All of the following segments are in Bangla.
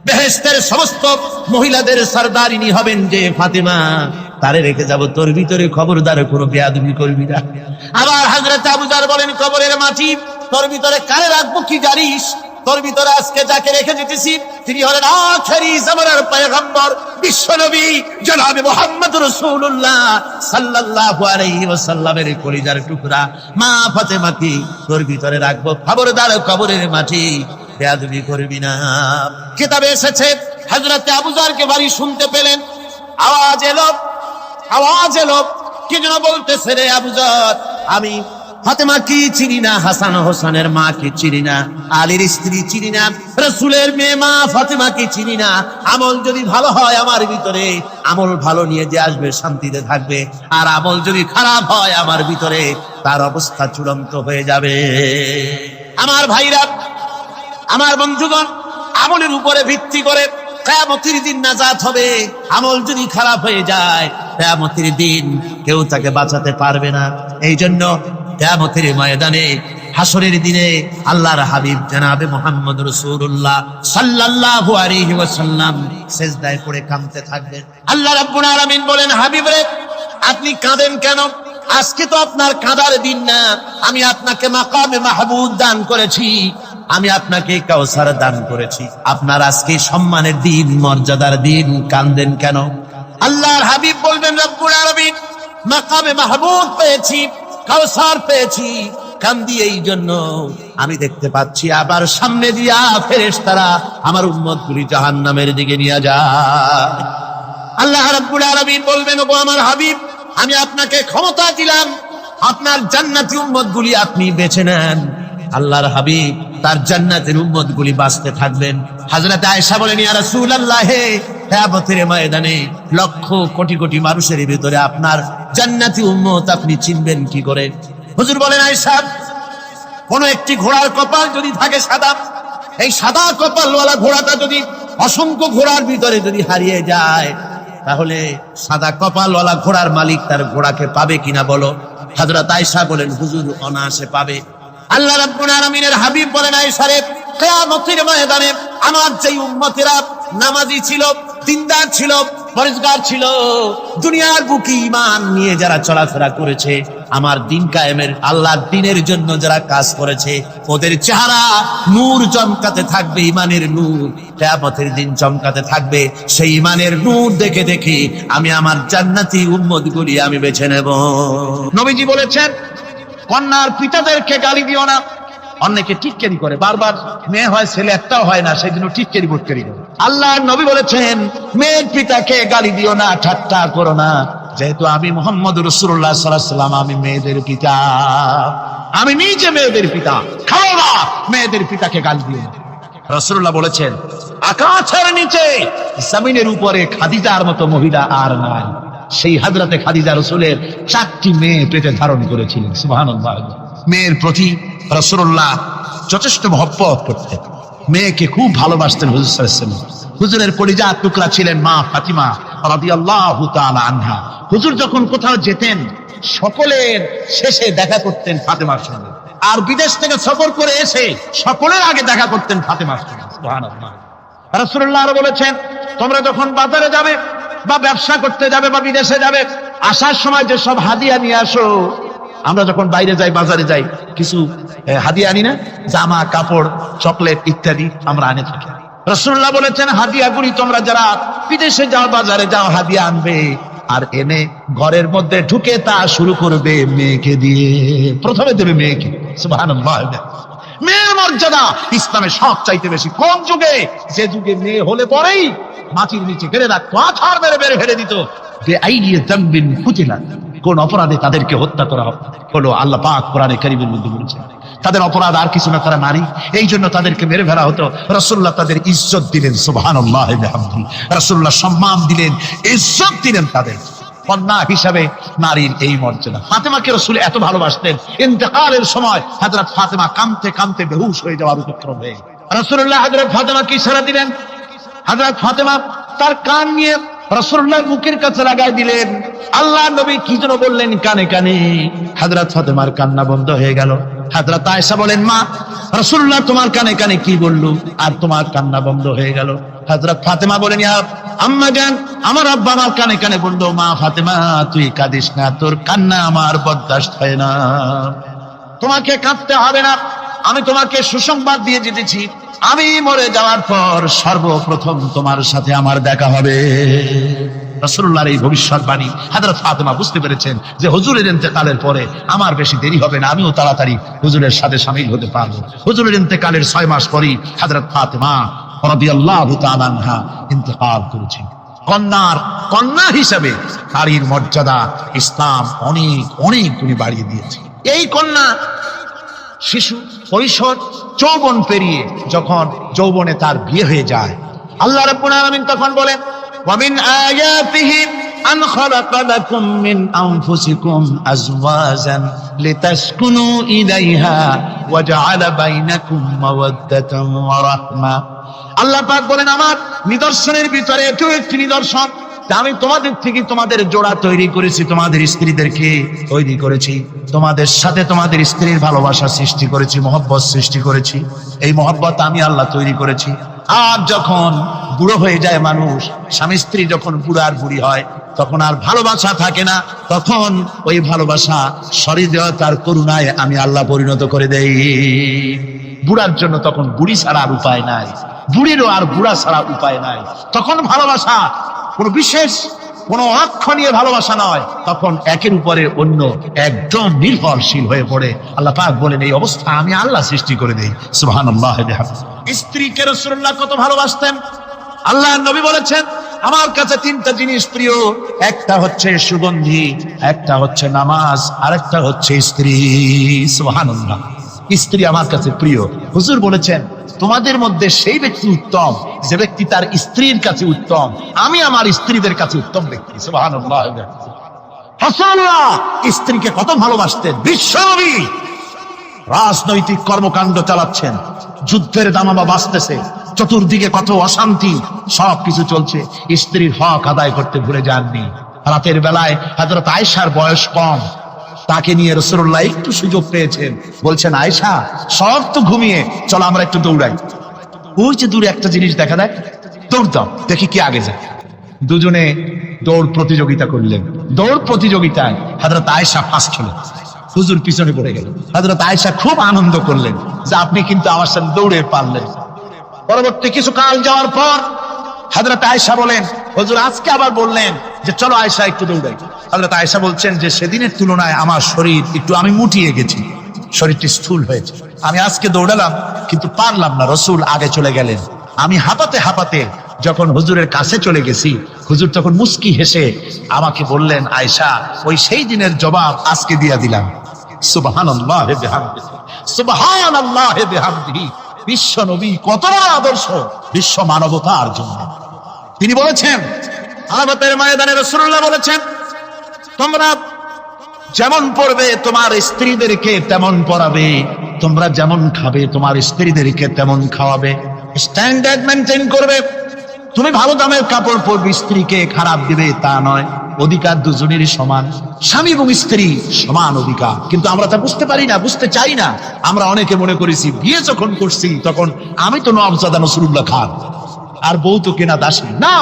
বেহেশতের সমস্ত মহিলাদের সরদারিনী হবেন যে ফাতেমা, তারে রেখে যাব তোর ভিতরে, খবরদার কোনো বেয়াদবি করবি না। আবার হযরত আবু যার বলেন, কবরের মাটি তোর ভিতরে কারে রাখবো কি জানিস? তোর ভিতরে আজকে যাকে রেখে যেতেছি তিনি হলেন আখেরি জামানার পয়গম্বর বিশ্বনবী জনাবে মুহাম্মদ রাসূলুল্লাহ সাল্লাল্লাহু আলাইহি ওয়াসাল্লামের কলিজার টুকরা মা ফাতেমাকে তোর ভিতরে রাখবো, খবরদার কবরের মাটি বেয়াদবি করবি না। কিতাবে এসেছে হযরত আবু যারকে বাড়ি শুনতে পেলেন, আওয়াজ এলো, কি যেন বলতেছে, রে আবু যার, আমি ফাতেমা কি চিনি না, হাসান হোসেনের মা কি চিনি না, আলীর স্ত্রী চিনি না, রাসূলের মেয়ে মা ফাতেমা কি চিনি না। আমল যদি ভালো হয় আমার ভিতরে, আমল ভালো নিয়ে যে আসবে শান্তিতে থাকবে, আর আমল যদি খারাপ হয় আমার ভিতরে, তার অবস্থা চূড়ান্ত হয়ে যাবে। আমার ভাইরা, আমার বন্ধুগণ, আমলের উপরে ভিত্তি করে কিয়ামতের দিন নাজাত হবে। আমল যদি খারাপ হয়ে যায় কিয়ামতের দিন কেউ তাকে বাঁচাতে পারবে না। এই জন্য কিয়ামতের ময়দানে, হাসরের দিনে আল্লাহর হাবিব জনাবে মুহাম্মদ রাসূলুল্লাহ সাল্লাল্লাহু আলাইহি ওয়াসাল্লাম সিজদায় পড়ে কাঁদতে থাকবেন। আল্লাহ রাব্বুল আলামিন বলেন, হাবিব রে, আপনি কাঁদেন কেন? আজকে তো আপনার কাঁদার দিন না, আমি আপনাকে মাকামে মাহমুদ দান করেছি, আমি আপনাকে কাউসার দান করেছি, আপনার আজকে সম্মানের দিন, মর্যাদার দিন, কাঁদেন কেন? আল্লাহর হাবিব বলবেন, রব্বুল আলামিন মাকামে মাহমুদ পেয়েছি, কাউসার পেয়েছি, কান্দি এই জন্য আমি দেখতে পাচ্ছি আবার সামনে দিয়া ফেরেশতারা আমার উম্মতগুলি জাহান্নামের দিকে নিয়ে যায়। আল্লাহ রাব্বুল আলামিন বলবেন, ওগো আমার হাবিব, আমি আপনাকে ক্ষমতা দিলাম, আপনার জান্নাতি উম্মতগুলি আপনি বেছে নেন। আল্লাহর হাবিব তার জান্নাতের উম্মতগুলি বাঁচতে থাকবেন। হযরত আয়েশা বলেন, ইয়া রাসূলুল্লাহ, কিয়ামতের ময়দানে লক্ষ কোটি কোটি মানুষের ভিতরে আপনার জান্নাতি উম্মত আপনি চিনবেন কি করে? হুজুর বলেন, আয়েশা, কোন একটি ঘোড়ার কপাল যদি থাকে সাদা, এই সাদা কপালওয়ালা ঘোড়াটা যদি অসংখ্য ঘোড়ার ভিতরে যদি হারিয়ে যায়, তাহলে সাদা কপালওয়ালা ঘোড়ার মালিক তার ঘোড়াকে পাবে কিনা বলো? হযরত আয়েশা বলেন, হুজুর অনায়াসে পাবে। আল্লাহ রাব্বুল আলামিনের হাবিব বলেন, আয়েশা রে, কিয়ামতের ময়দানে আমার যেই উম্মতেরা নামাজি ছিল, দিনদার ছিল, পরেজগার ছিল, দুনিয়ার বুকে ঈমান নিয়ে যারা চলাফেরা করেছে, আমার দিন কায়েমের, আল্লাহর দ্বীনের জন্য যারা কাজ করেছে, ওদের চেহারা নূর চমকাতে থাকবে, ঈমানের নূর কিয়ামতের দিন চমকাতে থাকবে। সেই ঈমানের নূর দেখে দেখে আমি আমার জান্নাতি উম্মতগুলি আমি বেছে নেব। নবীজি বলেছেন, কন্যার পিতাদেরকে গালি দিও না। অনেকে টিটকারি করে, বারবার মেয়ে হয় ছেলে একটাও হয় না, সেই জন্য টিটকারি বুটকারি করে। আল্লাহর নবী বলেছেন, মেয়ের পিতাকে গালি দিও না, ঠাট্টা করো না, যেহেতু আমি মুহাম্মদ রাসূলুল্লাহ সাল্লাল্লাহু আলাইহি ওয়াসাল্লাম, আমি মেয়েদের পিতা, আমি নিজে মেয়েদের পিতা, খাও না, মেয়েদের পিতাকে গালি দিও না। রাসূলুল্লাহ বলেছেন, আকাশের নিচে জমিনের উপরে খাদিজার মতো মহিলা আর নাই। সেই হযরতে খাদিজা রাসূলের 4টি মেয়ে পেটে ধারণ করেছিলেন। সুবহানাল্লাহ। মেয়ের প্রতি রাসূলুল্লাহ যথেষ্ট মহব্বত করতেন, মেয়েকে খুব ভালোবাসতেন হুজুর সাল্লাল্লাহু আলাইহি ওয়াসাল্লাম। হুজুরের কলিজার টুকরা ছিলেন মা ফাতিমা রাদিয়াল্লাহু তাআলা আনহা। হুজুর যখন কোথাও যেতেন, সকলের শেষে দেখা করতেন ফাতেমার সঙ্গে, আর বিদেশ থেকে সফর করে এসে সকলের আগে দেখা করতেন ফাতেমার সঙ্গে। সুবহানাল্লাহ। রাসূলুল্লাহ আরো বলেছেন, তোমরা যখন বাজারে যাবে বা ব্যবসা করতে যাবে বা বিদেশে যাবে, আসার সময় যে সব হাদিয়া নিয়ে আসো, আমরা যখন বাইরে যাই, বাজারে যাই, কিছু হাদিয়া আনি না, জামা কাপড় চকলেট ইত্যাদি আমরা আনে থাকি। রাসূলুল্লাহ বলেছেন, হাদিয়াগুলি তোমরা যারা বিদেশে যাও, বাজারে যাও, হাদিয়া আনবে, আর এনে ঘরের মধ্যে ঢুকে তা শুরু করবে মেয়েকে দিয়ে। প্রথমে দেবে মেয়েকে। সুবহানাল্লাহ। মেয়ের মর্যাদা ইসলামে সব চাইতে বেশি। কোন যুগে? যে যুগে মেয়ে হলে পরেই মাটির নিচে ঘেরে রাখতো, আছাড় মেরে মেরে ফেলে দিত। কোন অপরাধে তাদেরকে হত্যা করা হলো, আল্লাহ পাক কোরআনে কারীমের মধ্যে বলেছেন, তাদের অপরাধ আর কিছু না, তারা নারী, এই জন্য তাদেরকে মেরে ফেলা হতো। রাসূলুল্লাহ তাদের ইজ্জত দিলেন। সুবহানাল্লাহ। রাসূলুল্লাহ সম্মান দিলেন, ইজ্জত দিলেন তাদের। কন্যা হিসাবে নারীর এই মর্যাদা। ফাতেমাকে রাসূল এত ভালোবাসতেন, ইন্তেকালের সময় হযরত ফাতেমা কাঁদতে কাঁদতে বেহুশ হয়ে যাওয়ার উপক্রম হয়ে রাসূলুল্লাহ হযরত ফাতেমাকে ইশারা দিলেন। হযরত ফাতেমা তার কান নিয়ে রাসূলুল্লাহর মুখের কাছে লাগাই দিলেন। আল্লাহর নবী কি যেন বললেন কানে কানে, হযরত ফাতেমার কান্না বন্ধ হয়ে গেল। হযরত আয়েশা বলেন, মা, রাসূলুল্লাহ তোমার কানে কানে কি বলল আর তোমার কান্না বন্ধ হয়ে গেল? হযরত ফাতেমা বলেন, ইয়া আম্মা জান, আমার আব্বা আমার কানে কানে বলল, মা ফাতেমা তুই কাঁদিস না, তোর কান্না আমার বরদাস্ত হয় না, তোমাকে কাঁদতে হবে না। আমি তোমাকে সুসংবাদ দিয়ে যেতেছি, আমি মরে যাওয়ার পর সর্বপ্রথম তোমার সাথে আমার দেখা হবে। রাসূলুল্লাহর এই ভবিষ্যৎবাণী হযরত ফাতেমা বুঝতে পেরেছেন যে হুজুরের ইন্তেকালের পরে আমার বেশি দেরি হবে না, আমিও তাড়াতাড়ি হুজুরের সাথে শামিল হতে পারবো। হুজুরের ইন্তেকালের 6 মাস পরেই হযরত ফাতেমা রাদিয়াল্লাহু তাআলা আনহা ইন্তেকাল করেছেন। কন্যা হিসেবে নারীর মর্যাদা ইসলাম অনেক অনেক গুণে বাড়িয়ে দিয়েছে। এই কন্যা শিশু কৈশোর যৌবন পেরিয়ে যখন যৌবনে তার বিয়ে হয়ে যায়, আল্লাহ রাব্বুল আলামিন তখন বলেন, وَمِنْ آيَاتِهِ أَنْ خَلَقَ لَكُم مِّنْ أَنفُسِكُمْ أَزْوَاجًا لِتَسْكُنُوا إِلَيْهَا وَجَعَلَ بَيْنَكُم مَّوَدَّةً وَرَحْمَةً। আল্লাহ পাক বলেন, আমার নিদর্শনের ভিতরে এটাও একটি নিদর্শন, আমি তোমাদের থেকে তোমাদের জোড়া তৈরি করেছি, তোমাদের স্ত্রীদেরকে তৈরি করেছি, তোমাদের সাথে তোমাদের স্ত্রীর ভালোবাসা সৃষ্টি করেছি, মহব্বত সৃষ্টি করেছি। এই মহব্বত আমি আল্লাহ তৈরি করেছি। আর যখন বুড়ো হয়ে যায় মানুষ, স্বামী স্ত্রী যখন বুড়া আর বুড়ি হয়, তখন আর ভালোবাসা থাকে না, তখন ওই ভালোবাসা সহৃদয়তার করুণায় আমি আল্লাহ পরিণত করে দেই। বুড়ার জন্য তখন বুড়ি ছাড়া আর উপায় নাই, বুড়িরও আর বুড়া ছাড়া উপায় নাই। তখন ভালোবাসা কোনো বিশেষ কোনো অক্ষণীয় ভালোবাসা নয়, তখন একের উপরে অন্য একদম নির্ভরশীল হয়ে পড়ে। আল্লাহ পাক বলেন, এই অবস্থা আমি আল্লাহ সৃষ্টি করে দেই। সুবহানাল্লাহ। স্ত্রীকে রাসূলুল্লাহ কত ভালোবাসতেন। আল্লাহর নবী বলেছেন, আমার কাছে 3টা জিনিস প্রিয়, একটা হচ্ছে সুগন্ধি, একটা হচ্ছে নামাজ, আর একটা হচ্ছে স্ত্রী। সুবহানাল্লাহ। স্ত্রী আমার কাছে প্রিয়। হুজুর বলেছেন, তোমাদের মধ্যে সেই ব্যক্তি উত্তম যে ব্যক্তি তার স্ত্রীর কাছে উত্তম, আমি আমার স্ত্রীদের কাছে উত্তম ব্যক্তি। সুবহানাল্লাহ। রাসূলুল্লাহ স্ত্রীকে কত ভালোবাসতেন। বিশ্বনবী রাজনৈতিক কর্মকাণ্ড চালাচ্ছেন, যুদ্ধের দামামা বাজতেছে, চতুর্দিকে কত অশান্তি, সবকিছু চলছে, স্ত্রীর হক আদায় করতে ভুলে যাননি। রাতের বেলায় হযরত আয়েশার বয়স কম, তাকে নিয়ে রাসূলুল্লাহ একটু সুযোগ পেয়েছেন, বলছেন, আয়েশা সব তো ঘুমিয়ে, চলো আমরা একটু দৌড়াই। ওই যে দূরে একটা জিনিস দেখা দেয়, দৌড় দাও, দেখি কি আগে যায়। দুজনে দৌড় প্রতিযোগিতা করলেন। দৌড় প্রতিযোগিতায় হযরত আয়েশা ফার্স্ট হলেন, হুজুর পিছনে পড়ে গেল। হযরত আয়েশা খুব আনন্দ করলেন যে আপনি কিন্তু আমার সাথে দৌড়ে পারলেন। পরবর্তী কিছু কাল যাওয়ার পর হযরত আয়েশা বলেন, হুজুর আজকে আবার বললেন যে চলো আয়েশা একটু দৌড়াই। হযরত আয়েশা বলছেন যে সেদিনের তুলনায় আমার শরীর একটু, আমি মুটিয়ে গেছি, শরীরটি স্থূল হয়েছে, আমি আজকে দৌড়ালাম কিন্তু পারলাম না, রাসূল আগে চলে গেলেন। আমি হাঁপাতে হাঁপাতে যখন হুজুরের কাছে চলে গেছি, হুজুর তখন মুস্কি হেসে আমাকে বললেন, আয়েশা ওই সেই দিনের জবাব আজকে দিয়া দিলাম। সুবহানাল্লাহ বিহামদিহি, সুবহানাল্লাহ বিহামদিহি। বিশ্ব নবী কত বড় আদর্শ বিশ্ব মানবতার জন্য। তিনি বলেছেন, আরাফাতের ময়দানে রাসূলুল্লাহ বলেছেন, তোমরা যেমন পড়বে তোমার স্ত্রীদেরকে তেমন পড়াবে, তোমরা যেমন খাবে তোমার স্ত্রীদেরকে তেমন খাওয়াবে, স্ট্যান্ডার্ড মেনটেন করবে। তুমি ভালো দামের কাপড় পরবে, স্ত্রীকে খারাপ দিবে তা নয়। অধিকার দুজনেরই সমান, স্বামী এবং স্ত্রী সমান অধিকার। কিন্তু আমরা তা বুঝতে পারি না, বুঝতে চাই না। আমরা অনেকে মনে করেছি বিয়ে যখন করছি তখন আমি তো নওয়াবজাদা নসরুল্লাহ খান, আর বউ তো কেনা দাসী না।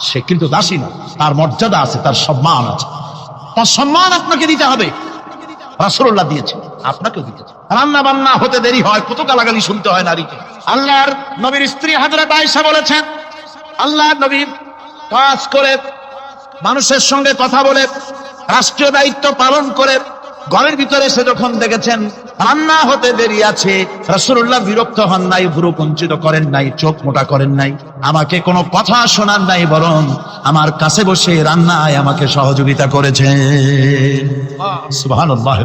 সে কিন্তু দাসী না, তার মর্যাদা আছে, তার সম্মান আছে, তার সম্মান আপনাকে দিতে হবে। রাসূলুল্লাহ দিয়েছে, আপনাকেও দিতে হবে। রান্না বান্না হতে দেরি হয়, কত গালাগালি শুনতে হয় নারীকে। আল্লাহর নবীর স্ত্রী হযরত আয়েশা বলেছেন, আল্লাহর নবী কাজ করে, মানুষের সঙ্গে কথা বলে, রাষ্ট্রীয় দায়িত্ব পালন করে ঘরের ভিতরে এসে যখন দেখেছেন রান্না হতে দেরি আছে, রাসূলুল্লাহ বিরক্ত হন নাই, ভুরু কুঞ্চিত করেন নাই, চোখ মোটা করেন নাই, আমাকে কোনো কথা শোনান নাই, বরং আমার কাছে বসে রান্নায় আমাকে সহযোগিতা করেছেন। সুবহানাল্লাহ।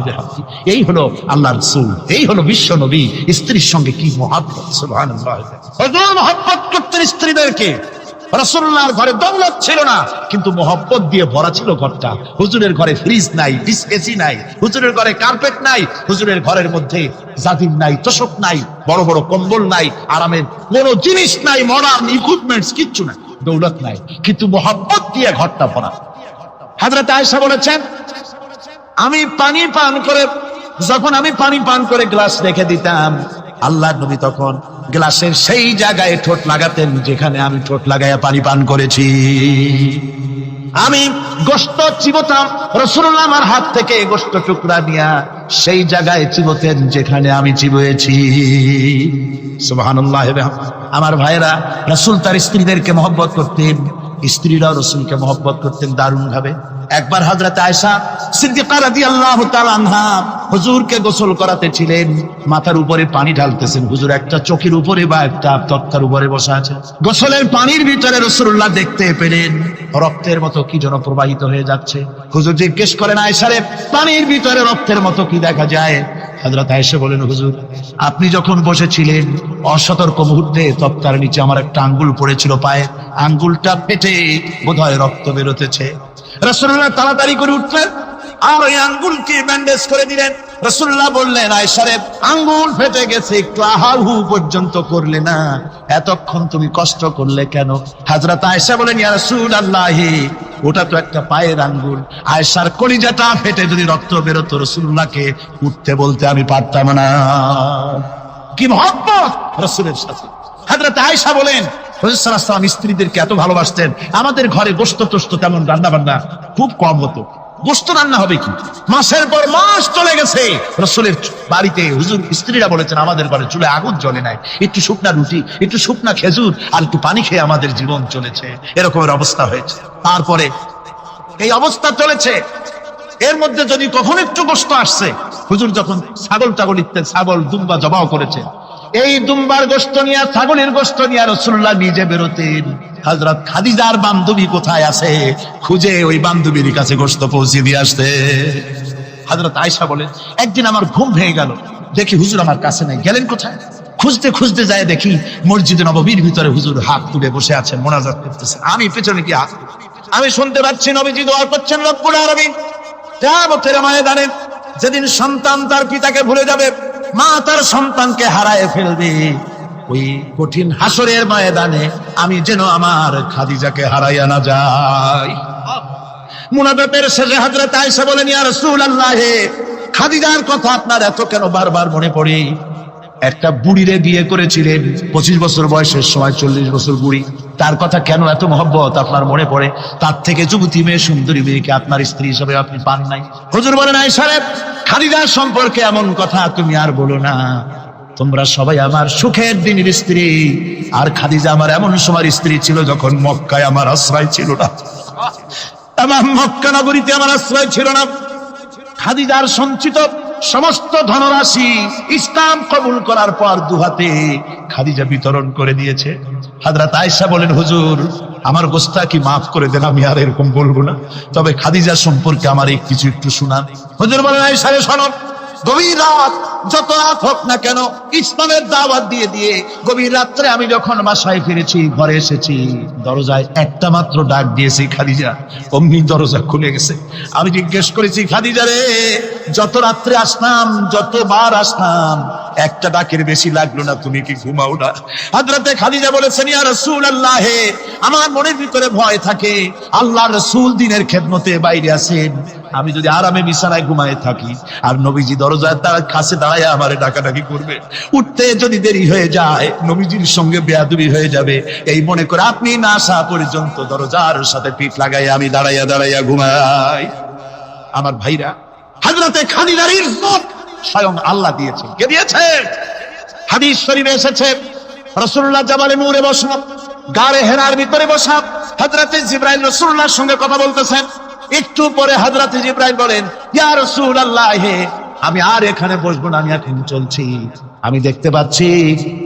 এই হলো আল্লাহর রাসূল, এই হলো বিশ্ব নবী। স্ত্রীর সঙ্গে কি মহব্বত! সুবহানাল্লাহ। হুজুর মহব্বত করতেন স্ত্রীদেরকে। রাসূলুল্লাহর ঘরে দৌলত ছিল না, কিন্তু মহব্বত দিয়ে ভরা ছিল ঘরটা। হুজুরের ঘরে ফ্রিজ নাই, এসি নাই, হুজুরের ঘরে কার্পেট নাই, হুজুরের ঘরের মধ্যে জাজিম নাই, তোশক নাই, বড় বড় কম্বল নাই, আরামের কোনো জিনিস নাই, মডার্ন ইকুইপমেন্টস কিচ্ছু নাই, দৌলত নাই, কিন্তু মহব্বত দিয়ে ঘরটা ভরা। হযরত আয়েশা বলেছেন, আমি পানি পান করে, যখন আমি পানি পান করে গ্লাস রেখে দিতাম, আল্লাহর নবী তখন গ্লাসের সেই জায়গায় ঠোঁট লাগাতেন যেখানে আমি ঠোঁট লাগাইয়া পানি পান করেছি। আমি গোশত চিবোতাম, রাসূলুল্লাহ আমার হাত থেকে গোশত টুকরা নিয়া সেই জায়গায় চিবোতেন যেখানে আমি চিবুয়েছি। সুবহানাল্লাহ। আমার ভাইরা, রাসূল তার স্ত্রীদেরকে মহব্বত করতেন, স্ত্রীরাও রাসূলকে মহব্বত করতেন দারুণ ভাবে। একবার হযরত আয়েশা সিদ্দিকা রাদিয়াল্লাহু তাআলা আনহা হুজুরকে গোসল করাতে ছিলেন, মাথার উপরে পানি ঢালতেছেন, হুজুর একটা চোখের উপরে বা একটা তক্তার উপরে বসে আছেন। গোসলের পানির ভিতরে রাসূলুল্লাহ দেখতে পেলেন রক্তের মতো কি যেন প্রবাহিত হয়ে যাচ্ছে। হুজুর জিজ্ঞেস করেন, আয়েশা রে, পানির ভিতরে রক্তের মতো কি দেখা যায়? হযরত আয়েশা বলেন, হুজুর আপনি যখন বসেছিলেন অসতর্ক মুহূর্তে তক্তার নিচে আমার একটা আঙ্গুল পড়েছিল পায়ে, আঙ্গুলটা ফেটে বোধহয় রক্ত বেরোতেছে। রাসূলুল্লাহ তাড়াতাড়ি করে উঠলেন আর ওই আঙ্গুলকে ব্যান্ডেজ করে দিলেন। রাসূলুল্লাহ বললেন, আয়েশা রে, আঙ্গুল ফেটে গেছে, একটু আহাহু পর্যন্ত করলে না, এতক্ষণ তুমি কষ্ট করলে কেন? হযরত আয়েশা বলেন, ইয়া রাসূলুল্লাহ, ওটা তো একটা পায়ের আঙ্গুল। আয়েশার কলিজাটা ফেটে যদি রক্ত বেরোতো রাসূলুল্লাহকে উঠতে বলতে আমি পারতাম না। কি মহব্বত রাসূলের সাথে। হযরত আয়েশা বলেন, রাসূল সাল্লাল্লাহু আলাইহি ওয়াসাল্লাম স্ত্রীদেরকে এত ভালোবাসতেন, আমাদের ঘরে গোশত টোস্ত তেমন রান্না বান্না খুব কম হতো। গোশত রান্না হবে কি, মাসের পর মাস চলে গেছে রাসূলের বাড়িতে, হুজুর স্ত্রীরা বলেছেন আমাদের ঘরে চুলে আগুন জ্বলে নাই, একটু শুকনা রুটি, একটু শুকনা খেজুর আর একটু পানি খেয়ে আমাদের জীবন চলেছে, এরকমের অবস্থা হয়েছে। তারপরে এই অবস্থা চলেছে, এর মধ্যে যদি কখন একটু গোশত আসছে, হুজুর যখন ছাগল ছাগল দুম্বা জবাও করেছে, এই দুম্বার গোশত নিয়ে, ছাগলের গোশত নিয়ে রাসূলুল্লাহ নিজে বেরোতেন। হযরত খাদিজার বান্ধবী কোথায় আছে খুঁজে ওই বান্ধবীর কাছে গোশত পৌঁছে দিয়ে আসতে। হযরত আয়েশা বলেন, একদিন আমার ঘুম ভেঙে গেল, দেখি হুজুর আমার কাছে নাই, গেলেন কোথায়? খুঁজতে খুঁজতে যায় দেখি মসজিদে নববীর ভিতরে হুজুর হাত তুলে বসে আছেন, মোনাজাত করতেছেন। আমি পেছনে কি হাত, আমি শুনতে পাচ্ছি নবীজি দোয়া করছেন রব্বুল আলামিন। কিয়ামতের ময়দানে যেদিন সন্তান তার পিতাকে ভুলে যাবে, মা তার সন্তানকে হারায় ফেলবে, ওই কঠিন হাসরের ময়দানে আমি যেন আমার খাদিজাকে হারাইয়া না যাই। মুনাজাতের শেষে হযরত আয়েশা বলেন, ইয়া রাসূলুল্লাহ, খাদিজার কথা আপনার এত কেন বারবার মনে পড়ে? একটা বুড়িরে বিয়ে করেছিলেন 25 বছর বয়সের সময়, 40 বছর বুড়ি, তার কথা কেন এত মহব্বত আপনার মনে পড়ে? তার থেকে যুবতী মেয়ে, সুন্দরী মেয়েকে আপনার স্ত্রী হিসেবে আপনি পান নাই। হুজুর বলেন, আয়েশা রে, খাদিজার সম্পর্কে এমন কথা তুমি আর বলো না, তোমরা সবাই আমার সুখের দিনের স্ত্রী, আর খাদিজা আমার এমন সময় স্ত্রী ছিল যখন মক্কায় আমার আশ্রয় ছিল না, আমার মক্কা নগরীতে আমার আশ্রয় ছিল না। খাদিজার সঞ্চিত সমস্ত ধনরাশি ইসলাম কবুল করার পর দুহাতে খাদিজা বিতরণ করে দিয়েছে। হযরত আয়েশা বলেন, হুজুর আমার গোস্তাকি মাফ করে দেন, আমি আর এরকম বলবো না, তবে খাদিজা সম্পর্কে আমার এই কিছু একটু শোনান। হুজুর বলেন, আয়েশা রে শোনো, গভীর রাত, যত রাত হোক না কেন, ইসলামের দাওয়াত দিয়ে দিয়ে গভীর রাত্রে আমি যখন বাসায় ফিরেছি, ঘরে এসেছি, দরজায় একটা মাত্র ডাক দিয়েছি, খাদিজা, অমনি দরজা খুলে গেছে। আমি জিজ্ঞেস করেছি, খাদিজা রে, যত রাত্রে আসলাম, যতবার আসলাম, একটা ডাকের বেশি লাগলো না, তুমি কি ঘুমাও না? হযরতে খাদিজা বলেছেন, ইয়া রাসূলুল্লাহ, আমার মনের ভিতরে ভয় থাকে, আল্লাহর রাসূল দিনের খেদমতে বাইরে আছেন, আমি যদি আরামে বিছানায় ঘুমায় থাকি আর নবীজি দরজার কাছে দাঁড়ায় আমারে ডাকাডাকি করবে, উঠতে যদি দেরি হয়ে যায় নবীজির সঙ্গে বেয়াদবি হয়ে যাবে, এই মনে করে আপনি না আসা পর্যন্ত দরজার সাথে পিঠ লাগাই আমি দাঁড়াইয়া দাঁড়াইয়া ঘুমাই। আমার ভাইরা, হযরতে খাদিজার ইজ্জত স্বয়ং আল্লাহ দিয়েছে। কে দিয়েছে? হাদিস শরীফে এসেছে, রাসূলুল্লাহ জাবালে নূরে বসা, গারে হেরার ভিতরে বসা, হযরতে জিবরাইল রাসূলুল্লাহর সঙ্গে কথা বলতেছেন। একটু পরে হযরতে জিবরাইল বলেন, ইয়া রাসূলুল্লাহ, আমি আর এখানে বসবো না, আমি এখন চলছি, আমি দেখতে পাচ্ছি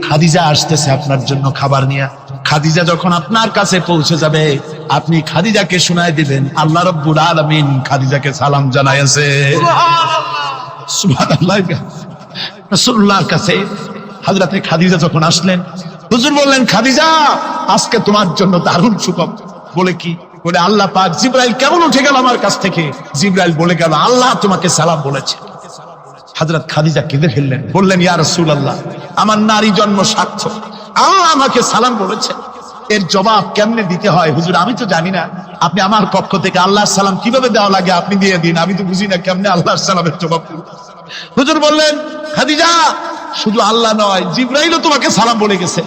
খাদিজা আসতেছে আপনার জন্য খাবার নিয়ে। খাদিজা যখন আপনার কাছে পৌঁছে যাবে, আপনি খাদিজাকে শোনায় দিবেন আল্লাহ রাব্বুল আলামিন খাদিজাকে সালাম জানাইছে। সুবহানাল্লাহ। রাসূলুল্লাহর কাছে হযরতে খাদিজা যখন আসলেন, হুজুর বললেন, খাদিজা, আজকে তোমার জন্য দারুণ সুখবর। বলে কি? বলে আল্লাহ পাক, জিবরাইল কেমন উঠে গেল আমার কাছ থেকে, জিবরাইল বলে গেল আল্লাহ তোমাকে সালাম বলেছে। হযরত খাদিজা কেঁদে ফেললেন, বললেন, ইয়া রাসূলুল্লাহ, আমার নারী জন্ম সার্থক, আল্লাহ আমাকে সালাম বলেছে, এর জবাব কেমনে দিতে হয় হুজুর আমি তো জানি না, আপনি আমার পক্ষ থেকে আল্লাহর সালাম কিভাবে দেওয়া লাগে আপনি দিয়ে দিন, আমি তো বুঝি না কেমনে আল্লাহর সালামের জবাব। হুজুর বললেন, খাদিজা, শুধু আল্লাহ নয়, জিবরাইলও তোমাকে সালাম বলে গেছে।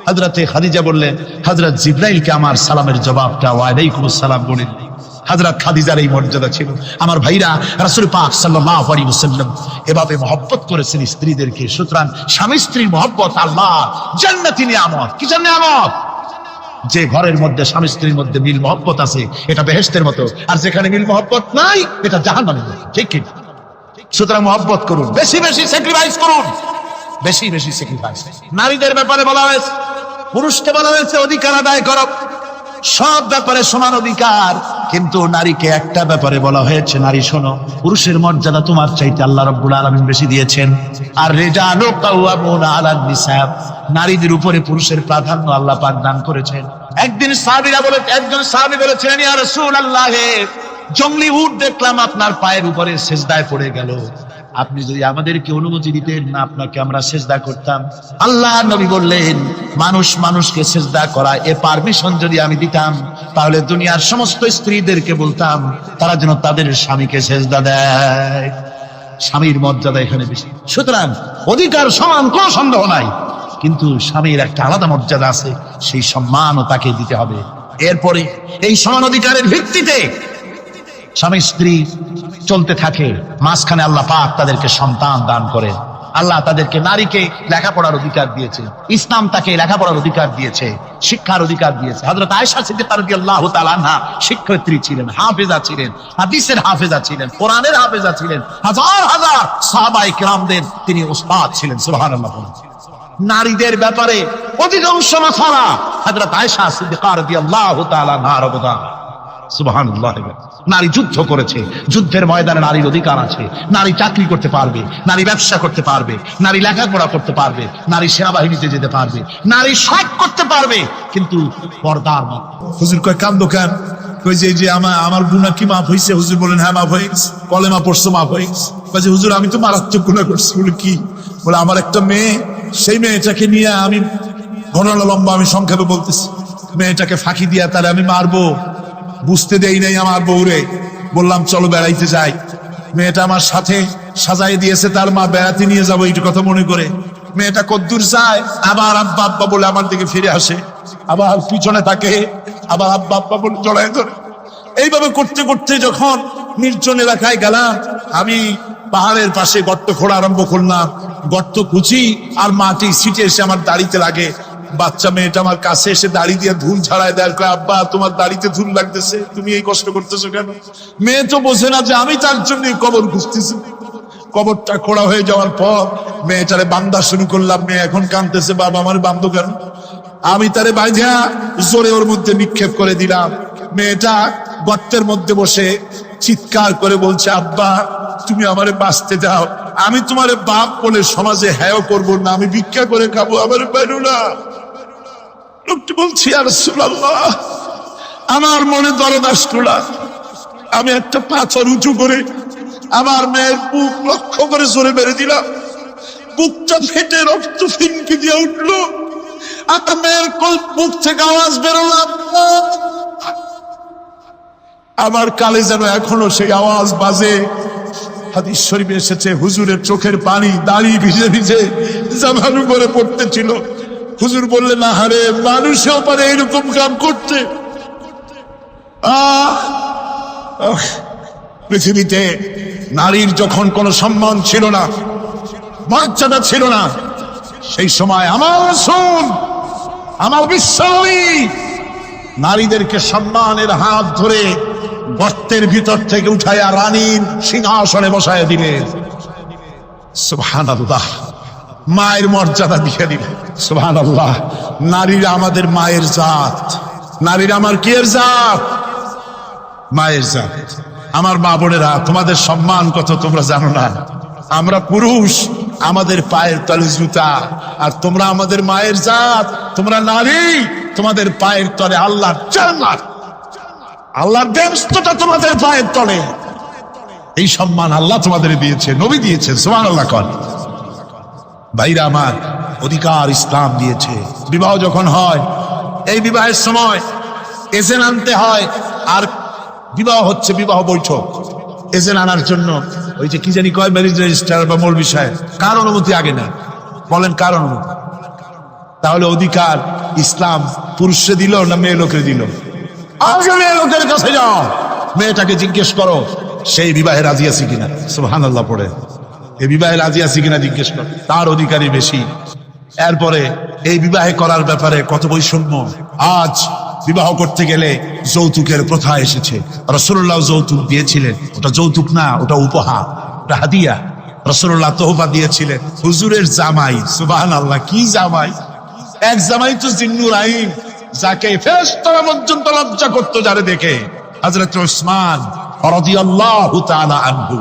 হযরতে খাদিজা বললেন, হযরত জিবরাইলকে আমার সালামের জবাবটা ওয়ালাইকুমুস সালাম বলেন। হযরত খাদিজার এই মর্যাদা ছিল। আমার ভাইরা, রাসূল পাক সাল্লাল্লাহু আলাইহি ওয়াসাল্লাম এভাবে মহব্বত করেছেন স্ত্রীদেরকে। সুতরাং স্বামী স্ত্রীর মহব্বত আল্লাহ জান্নাতি নিয়ামত। কি নিয়ামত? যে ঘরের মধ্যে স্বামী স্ত্রীর মধ্যে মিল মহব্বত আছে, এটা বেহেশতের মতো। আর যেখানে মিল মহব্বত নাই, এটা জাহান্নামের মতো। ঠিক কি? সুতরাং মহব্বত করুন, বেশি বেশি স্যাক্রিফাইস করুন, বেশি বেশি স্যাক্রিফাইস। নারীদের ব্যাপারে বলা হয়েছে, পুরুষকে বলা হয়েছে অধিকার আদায় করো, সব ব্যাপারে সমান অধিকার। কিন্তু নারীকে একটা ব্যাপারে বলা হয়েছে, নারী শোনো, পুরুষের মর্যাদা তোমার চাইতে আল্লাহ রাব্বুল আলামিন বেশি দিয়েছেন। আর রিজালু কাওয়ামুনা আলান নিসা, নারীদের উপরে পুরুষের প্রাধান্য আল্লাহ পাক দান করেছেন। একজন সাহাবী বলেছিলেন, ইয়া রাসূলুল্লাহ, জংলি উট দেখলাম আপনার পায়ের উপরে সিজদায় পড়ে গেল, আপনি যদি আমাদেরকে অনুমতি দিতেন না, আপনাকে আমরা সিজদা করতাম। আল্লাহ নবী বললেন, মানুষ মানুষকে সিজদা করা এ পারমিশন যদি আমি দিতাম, তাহলে দুনিয়ার সমস্ত স্ত্রীদেরকে বলতাম তারা যেন তাদের স্বামীকে সিজদা দেয়। স্বামীর মর্যাদা এখানে বেশি। সুতরাং অধিকার সমান, কোনো সন্দেহ নাই, কিন্তু স্বামীর একটা আলাদা মর্যাদা আছে, সেই সম্মানও তাকে দিতে হবে। এরপরে এই সমান অধিকারের ভিত্তিতে স্বামী স্ত্রী চলতে থাকে, মাঝখানে আল্লাহ পাক তাদেরকে সন্তান দান করে। আল্লাহ তাদেরকে, নারীকে লেখাপড়ার অধিকার দিয়েছে, ইসলাম তাকে লেখাপড়ার অধিকার দিয়েছে, শিক্ষার অধিকার দিয়েছে। হযরত আয়েশা সিদ্দিকা রাদিয়াল্লাহু তাআলা আনহা শিক্ষয়িত্রী ছিলেন, হাফেজা ছিলেন, হাদিসের হাফেজা ছিলেন, কোরআনের হাফেজা ছিলেন, হাজার হাজার সাহাবায়ে কিরামদের তিনি উস্তাদ ছিলেন। সুবহানাল্লাহ। নারীদের ব্যাপারে অধিকাংশ মাসালা হযরত আয়েশা সিদ্দিকা রাদিয়াল্লাহু তাআলা আনহার অবদান। সুবহানাল্লাহ। নারী যুদ্ধ করেছে, যুদ্ধের ময়দানে নারীর অধিকার আছে। নারী চাকরি করতে পারবে, নারী ব্যবসা করতে পারবে, নারী লেখাপড়া করতে পারবে, নারী সেনাবাহিনীতে যেতে পারবে, নারী সব করতে পারবে, কিন্তু পর্দার মধ্যে। হুজুর কয় কান্দো কেন? কই যে আমার গুনাহ কি মাফ হইছে? হুজুর বলেন হ্যাঁ মাফ হয়ে গেছে। কলেমা পড়ছো, মাফ হয়ে গেছে। কয় যে হুজুর আমি তো মারাত্মক গুনাহ করছি। বলে কি? বলে আমার একটা মেয়ে, সেই মেয়েটাকে নিয়ে আমি, ঘটনা লম্বা, আমি সংক্ষেপে বলতেছি, মেয়েটাকে ফাঁকি দিয়া তাহলে আমি মারবো, বুঝতে দেই নাই আমার বউরে। বললাম চলো বেড়াইতে যাই। মেয়েটা আমার সাথে সাজাই দিয়েছে, তার মা বেড়াতে নিয়ে যাবো এইটা কথা মনে করে। মেয়েটা কদ্দূর যায়, আবার আব্বা আব্বা বলে আমার দিকে ফিরে আসে, আবার পিছনে থাকে, আবার আব্বা আব্বা বলে জড়ায় ধরে। এইভাবে করতে করতে যখন নির্জন এলাকায় গেলাম, আমি পাহাড়ের পাশে গর্ত খোঁড়া আরম্ভ করলাম। গর্ত কুচি আর মাটি ছিটে এসে আমার দাড়িতে লাগে। বাচ্চা মেয়েটা আমার কাছে এসে দাড়ি দিয়ে ধুল ছাড়ায় দেয়, আব্বা তোমার দাড়িতে ধুল লাগতেছে, তুমি এই কষ্ট করতেছো কেন? মেয়ে তো বোঝে না যে আমি তার জন্য কবর খুঁজতেছি। কবরটা খোঁড়া হয়ে যাওয়ার পর মেয়েটারে বান্ধা শুরু করলাম। মেয়ে এখন কাঁদতেছে, বাবা আমার বান্ধব কেন? আমি তারে বাইধা জোরে ওর মধ্যে নিক্ষেপ করে দিলাম। মেয়েটা গর্তের মধ্যে বসে চিৎকার করে বলছে, আব্বা তুমি আমারে বাঁচতে দাও, আমি তোমারে বাপ বলে সমাজে হ্যাঁ করবো না, আমি ভিক্ষা করে খাবো, আমার বাইরো না। লোকটি বলছি, ইয়া রাসূলুল্লাহ, আমার মনে দরদ আসলো না। আমি একটা পাথর উঁচু করে আমার মেয়ের বুক লক্ষ্য করে জোরে মেরে দিলাম। বুকটা ফেটে রক্ত ফিনকি দিয়ে উঠলো। আমার মেয়ের বুক থেকে আওয়াজ বেরোলাম, আমার কালে যেন এখনো সেই আওয়াজ বাজে। হাদিস শরীফে এসেছে, হুজুরের চোখের পানি দাড়ি ভিজে ভিজে জামার উপরে পড়তেছিল। হুজুর বললেন, আহারে, মানুষও পারে এরকম কাম করতে। পৃথিবীতে নারীর যখন কোনো সম্মান ছিল না, মর্যাদা ছিল না, সেই সময় আমার রাসূল, আমার বিশ্বনবী নারীদেরকে সম্মানের হাত ধরে গর্তের ভিতর থেকে উঠাইয়া রানীর সিংহাসনে বসায় দিলেন। সুবহানাল্লাহ। মায়ের মর্যাদা দিয়ে দিলেন। সুবহানাল্লাহ। নারীরা আমাদের মায়ের জাত। নারীরা আমার কি এর জাত? মায়ের জাত। আমার মা বোনেরা, তোমাদের সম্মান কত তোমরা জানো না। আমরা পুরুষ, আমাদের পায়ের তলে জুতা, আর তোমরা আমাদের মায়ের জাত। তোমরা নারী, তোমাদের পায়ের তলে আল্লাহর জান্নাত, আল্লাহর ব্যবস্থাটা তোমাদের পায়ের তলে। এই সম্মান আল্লাহ তোমাদের দিয়েছে, নবী দিয়েছেন। সুবহানাল্লাহ। কর ভাইরা আমার, অধিকার ইসলাম দিয়েছে। বিবাহ যখন হয়, এই বিবাহের সময় এজেন্ট আনতে হয়। আর বিবাহ হচ্ছে বিবাহ বৈঠক। এজেন্ট আনার জন্য ওই যে কি জানি কয়, ম্যারেজ রেজিস্ট্রার বা মৌলবি সাহেব, কার অনুমতি আগে না, বলেন কারণ তাহলে অধিকার ইসলাম পুরুষে দিল না মেয়ে লোকে দিল? আগে মেয়ে লোকের কাছে যাও, মেয়েটাকে জিজ্ঞেস করো সেই বিবাহে রাজি আছে কিনা। সুবহানাল্লাহ পড়ে এই বিবাহে রাজি আছে কিনা জিজ্ঞেস করো, তার অধিকারই বেশি। এরপরে এই বিবাহে করার ব্যাপারে কত বৈষম্য। আজ বিবাহ করতে গেলে যৌতুকের প্রথা এসেছে। রাসূলুল্লাহ যৌতুক দিয়েছিলেন, ওটা যৌতুক না, ওটা উপহার, ওটা হাদিয়া। রাসূলুল্লাহ তোহফা দিয়েছিলেন হুজুরের জামাই। সুবহানাল্লাহ, কি জামাই! এক জামাই তো জিন্নুর আইন, যাকে ফেরেশতারা পর্যন্ত লজ্জা করতো যারে দেখে, হযরত উসমান রাদিয়াল্লাহু তাআলা আনহু।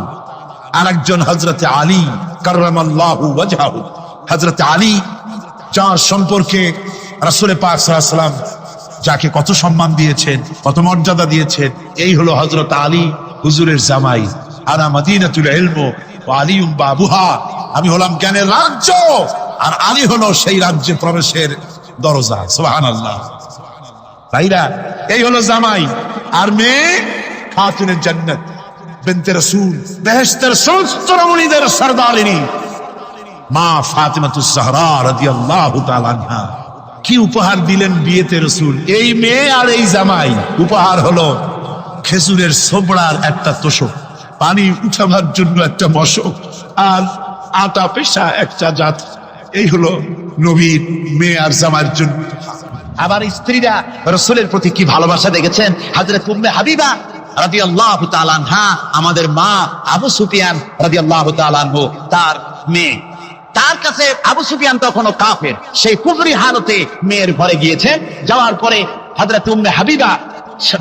আরেকজন হযরত আলী কাররামাল্লাহু ওয়াজহাহু। হযরত আলী, যার সম্পর্কে রাসূল পাক সাল্লাল্লাহু আলাইহি ওয়াসাল্লাম যাকে কত সম্মান দিয়েছেন, কত মর্যাদা দিয়েছেন, এই হলো হযরত আলী হুজুরের জামাই। আনা মাদিনাতুল ইলম ওয়া আলিউম বাবুহা, আমি হলাম জ্ঞানের রাজ্য আর আলী হলো সেই রাজ্যে প্রবেশের দরজা। সুবহানাল্লাহ। ভাইরা, এই হলো জামাই। আর মেয়ে খাতুনে জান্নাত বিনতে রাসূল, বেহেশতের সমস্ত রমণীদের সরদারিনী মা ফাতিমাতুজ জাহরা রাদিয়াল্লাহু তাআলা আনহা। কি উপহার দিলেন বিয়েতে রাসূল! এই মেয়ে আর এই জামাই। উপহার হলো খেজুরের ছোবড়ার একটা তোষক, পানি উঠাবার জন্য একটা মশক, আর আটা পেশা একটা জাত। এই হলো নবীর মেয়ে আর জামাইয়ের জন্য। আবার স্ত্রীরা রাসূলের প্রতি কি ভালোবাসা দেখেছেন। হযরত উম্মে হাবিবা রাদিয়াল্লাহু তাআলা আনহা, আমাদের মা আবু সুফিয়ান রাদিয়াল্লাহু তাআলা আনহু, তার মেয়ে। তার কাছে আবু সুফিয়ান তখনও কাফের, সেই কুফরি হালতে মেয়ের ঘরে গিয়েছেন। যাওয়ার পরে হযরত উম্মে হাবিবা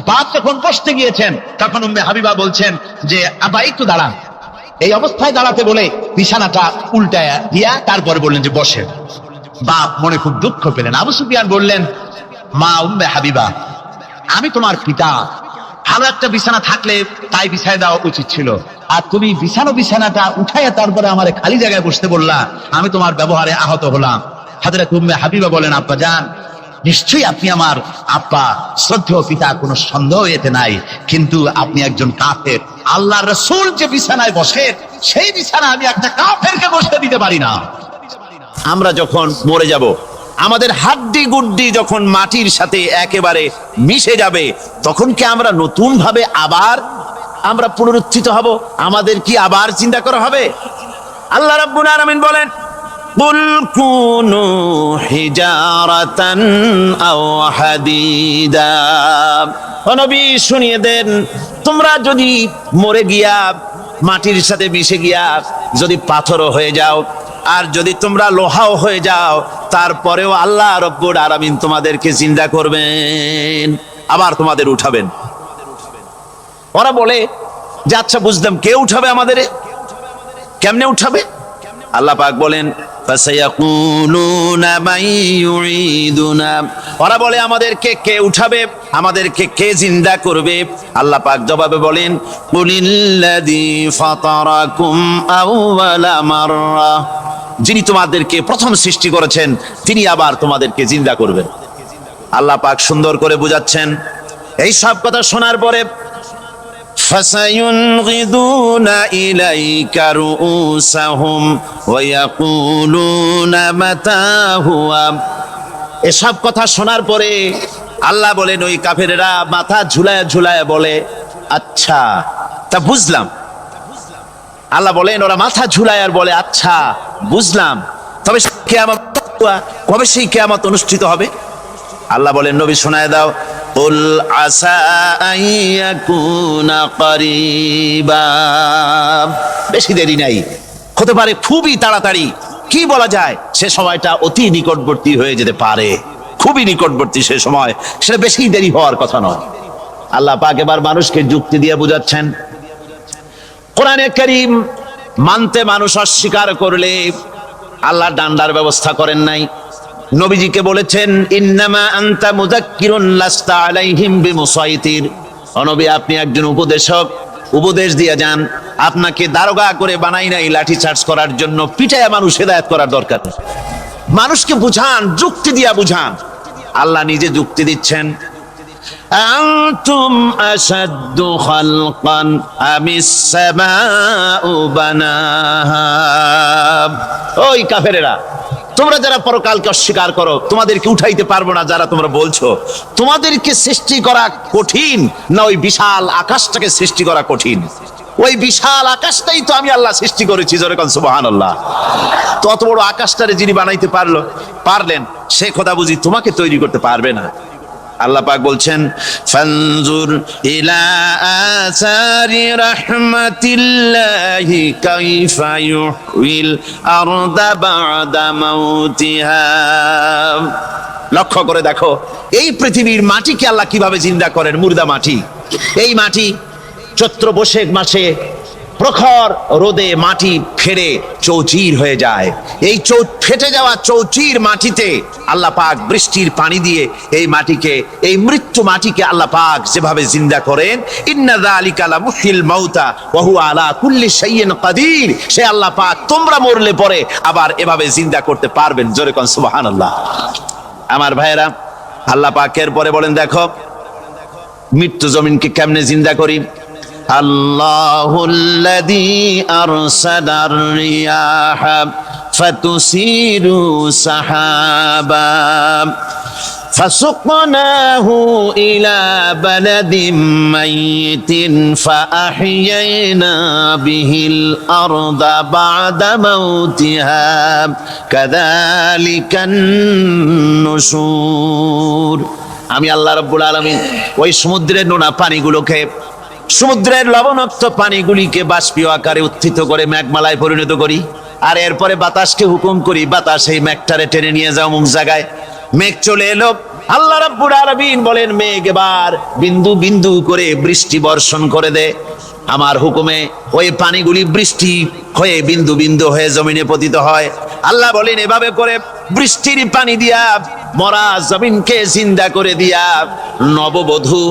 বাপ যখন বসতে গিয়েছেন, তখন উম্মে হাবিবা বলছেন যে আবা একটু দাঁড়ান। এই অবস্থায় দাঁড়াতে বলে বিছানাটা উল্টায়া দিয়া তারপরে বললেন যে বসেন। বাপ মনে খুব দুঃখ পেলেন। আবু সুফিয়ান বললেন, মা উম্মে হাবিবা, আমি তোমার পিতা, ভালো একটা বিছানা থাকলে তাই বিছায় দেওয়া উচিত ছিল, আর তুমি বিছানাটা উঠাইয়া তারপরে আমার খালি জায়গায় বসতে বললা, আমি তোমার ব্যবহারে আহত হলাম। হযরত উম্মে হাবিবা বলেন, আব্বা জান, নিশ্চয়ই আপনি আমার আব্বা, শ্রদ্ধেয় পিতা, কোনো সন্দেহ এতে নাই, কিন্তু আপনি একজন কাফের। আল্লাহর রাসূল যে বিছানায় বসেন, সেই বিছানা আমি একটা কাফেরকে বসতে দিতে পারি না। আমরা যখন মরে যাব, আমাদের হাড্ডি গুড্ডি যখন মাটির সাথে একেবারে মিশে যাবে, তখন কি আমরা নতুন ভাবে আবার আমরা পুনরুত্থিত হব? আমাদের কি আবার চিন্তা করা হবে? আল্লাহ রাব্বুল আলামিন বলেন, কুল কুনু হিজারাতান আও হাদিদা। ও নবী, শুনিয়ে দেন, তোমরা যদি মরে গিয়া মাটির সাথে মিশে গিয়া যদি পাথরও হয়ে যাও, আর যদি তোমরা লোহাও হয়ে যাও, তারপরেও আল্লাহ রব্বুল আলামিন তোমাদেরকে জিন্দা করবেন, আবার তোমাদের উঠাবেন। ওরা বলে যে আচ্ছা বুঝলাম, কে উঠাবে আমাদের? কেমনে উঠাবে? আল্লাহ পাক বলেন, ফাসায়াকুলুনা মান ইউঈদুনা। ওরা বলে আমাদেরকে কে উঠাবে, আমাদেরকে কে জিন্দা করবে? আল্লাহ পাক জবাবে বলেন, কুলিল্লাযী ফাতারাকুম আউওয়ালা মাররা। যিনি তোমাদেরকে প্রথম সৃষ্টি করেছেন, তিনি আবার তোমাদেরকে জিন্দা করবেন। আল্লাহ পাক সুন্দর করে বুঝাচ্ছেন। এই সব কথা শোনার পরে فَسَيُنْغِضُونَ إِلَيْكَ رُؤُوسَهُمْ وَيَقُولُونَ مَتَى هُوَ। এসব কথা শোনার পরে আল্লাহ বলেন, ওই কাফেরেরা মাথা ঝুলায় ঝুলায় বলে, আচ্ছা তা বুঝলাম। আল্লাহ বলেন, ওরা মাথা ঝুলায় আর বলে, আচ্ছা বুঝলাম, তবে কিয়ামত কবে সেই কিয়ামত অনুষ্ঠিত হবে? আল্লাহ বলেন, নবী শোনায় দাও, কুল আসা আইয়াকুনা করিবা। বেশি দেরি নাই, হতে পারে খুবই তাড়াতাড়ি। কি বলা যায়, সে সময়টা অতি নিকটবর্তী হয়ে যেতে পারে, খুবই নিকটবর্তী সে সময়, সেটা বেশি দেরি হওয়ার কথা নয়। আল্লাহ পাক এবার মানুষকে যুক্তি দিয়ে বুঝাচ্ছেন। কোরআনে কারীম মানতে মানুষ অস্বীকার করলে আল্লাহ ডান্ডার ব্যবস্থা করেন নাই। নবীজিকে বলেছেন, ইন্নামা আনতা মুযাক্কিরুন লাস্তা আলাইহিম বিমুসাইতির। ও নবী, আপনি একজন উপদেশক, উপদেশ দিয়ে যান। আপনাকে দারোগা করে বানাই নাই লাঠি চার্জ করার জন্য, পিটায়া মানুষ হেদায়েত করার দরকার নেই। মানুষকে বুঝান, যুক্তি দিয়া বুঝান। আল্লাহ নিজে যুক্তি দিচ্ছেন, আনতুম আশাদ্দু খালকান আমিস সামাউ বানাহা। ওই কাফেরেরা, তোমরা যারা পরকালকে অস্বীকার করো, তোমাদেরকে উঠাইতে পারবো না যারা তোমরা বলছো, তোমাদেরকে সৃষ্টি করা কঠিন না ওই বিশাল আকাশটাকে সৃষ্টি করা কঠিন? ওই বিশাল আকাশটাই তো আমি আল্লাহ সৃষ্টি করেছি, জোরে কোন সুবহানাল্লাহ। তো অত বড় আকাশটারে যিনি বানাইতে পারলেন, সে কথা বুঝি তোমাকে তৈরি করতে পারবে না? আল্লাহ পাক বলছেন, ফানজুর ইলা আসারি রাহমাতিল্লাহি কাইফা ইউহিল আরদা বা'দা মাউতিহা। লক্ষ্য করে দেখো, এই পৃথিবীর মাটিকে আল্লাহ কিভাবে জিন্দা করেন, মুর্দা মাটি। এই মাটি চৈত্র বৈশাখ মাসে প্রখর রোদে মাটি ফেটে চৌচির হয়ে যায়। এই ফেটে যাওয়া চৌচির মাটিতে আল্লাহ পাক বৃষ্টির পানি দিয়ে এই মাটিকে, এই মৃত্যু মাটিকে আল্লাহ পাক যেভাবে জিন্দা করেন, ইন্না যালিকা লামুহিল মাউতা ওয়া হুয়া আলা কুল্লি শাইইন কাদির, সে আল্লাহ পাক তোমরা মরলে পরে আবার এভাবে জিন্দা করতে পারবেন। জোরে কোন সুবহানাল্লাহ। আমার ভাইয়েরা, আল্লাহ পাকের পরে বলেন, দেখো মৃত্যু জমিনকে কেমনে জিন্দা করি। আল্লাহুল্লাযী আরসালার রিয়াহা ফাতুসিরু সাহাবা ফাসুকনাহু ইলা বালাদিম মাইতিন ফাআহইয়ানা বিহিল আরদা বা'দা মাউতিহা কাযালিকান নুশুর। আমি আল্লাহ রাব্বুল আলামিন ওই সমুদ্রের নোনা পানিগুলোকে, সমুদ্রের লবণাক্ত পানিগুলিকে বাষ্পীয় আকারে উত্থিত করে মেঘমালায় পরিণত করি, আর এরপরে বাতাসকে হুকুম করি, বাতাস এই মেঘটারে টেনে নিয়ে যাও মুখ জায়গায়। মেঘ চলে এলো, আল্লাহ রাব্বুল আলামিন বলেন, মেঘ এবার বিন্দু বিন্দু করে বৃষ্টি বর্ষণ করে দে। আমার হুকুমে ওই পানিগুলি বৃষ্টি হয়ে বিন্দু বিন্দু হয়ে জমিনে পতিত হয়। আল্লাহ বলেন, এভাবে করে বৃষ্টির পানি দিয়া মরা জমিনকে জিন্দা করে দিয়া নববধূ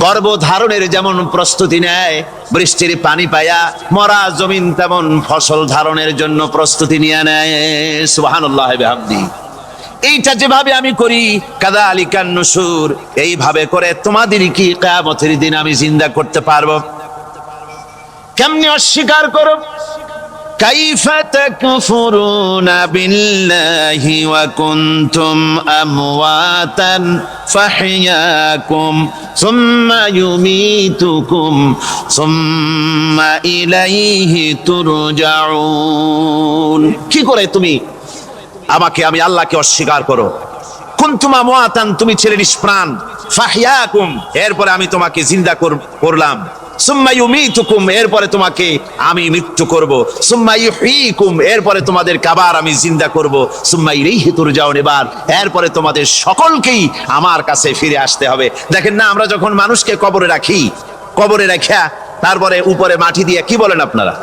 গর্ভধারণের যেমন প্রস্তুতি নেয়, বৃষ্টির পানি পায়া মরা জমিন তেমন ফসল ধারণের জন্য প্রস্তুতি নিয়ে নেয়। সুবহানাল্লাহ বিহামদি। এইটা যেভাবে আমি করি, কাযালিকান নুশুর, এইভাবে করে তোমাদের কি কিয়ামতের দিন আমি জিন্দা করতে পারবো? কেমনে অস্বীকার করো? কাইফা তাকফুরুনা বিল্লাহি ওয়া কুনতুম আমওয়াতান ফাহইয়াকুম সুম্মা ইউমীতুকুম সুম্মা ইলাইহি তুরজাউন। কি করে তুমি আমাকে, আমি আল্লাহকে অস্বীকার করো? কুনতুম আমওয়াতান, তুমি ছিলে নিষ্প্রাণ, ফাহইয়াকুম, এরপরে আমি তোমাকে জিন্দা করলাম, সুম্মা ইউমীতুকুম, এরপরে তোমাকে আমি মৃত্যু করব, সুম্মা ইউহয়িকুম, এরপরে তোমাদের আবার আমি জিন্দা করব, সুম্মা ইলাইহি তুরজাউন, এরপরে তোমাদের সকলকেই আমার কাছে ফিরে আসতে হবে। দেখেন না, আমরা যখন মানুষকে কবরে রাখি, কবরে রাখা তারপরে উপরে মাটি দিয়ে কি বলেন আপনারা?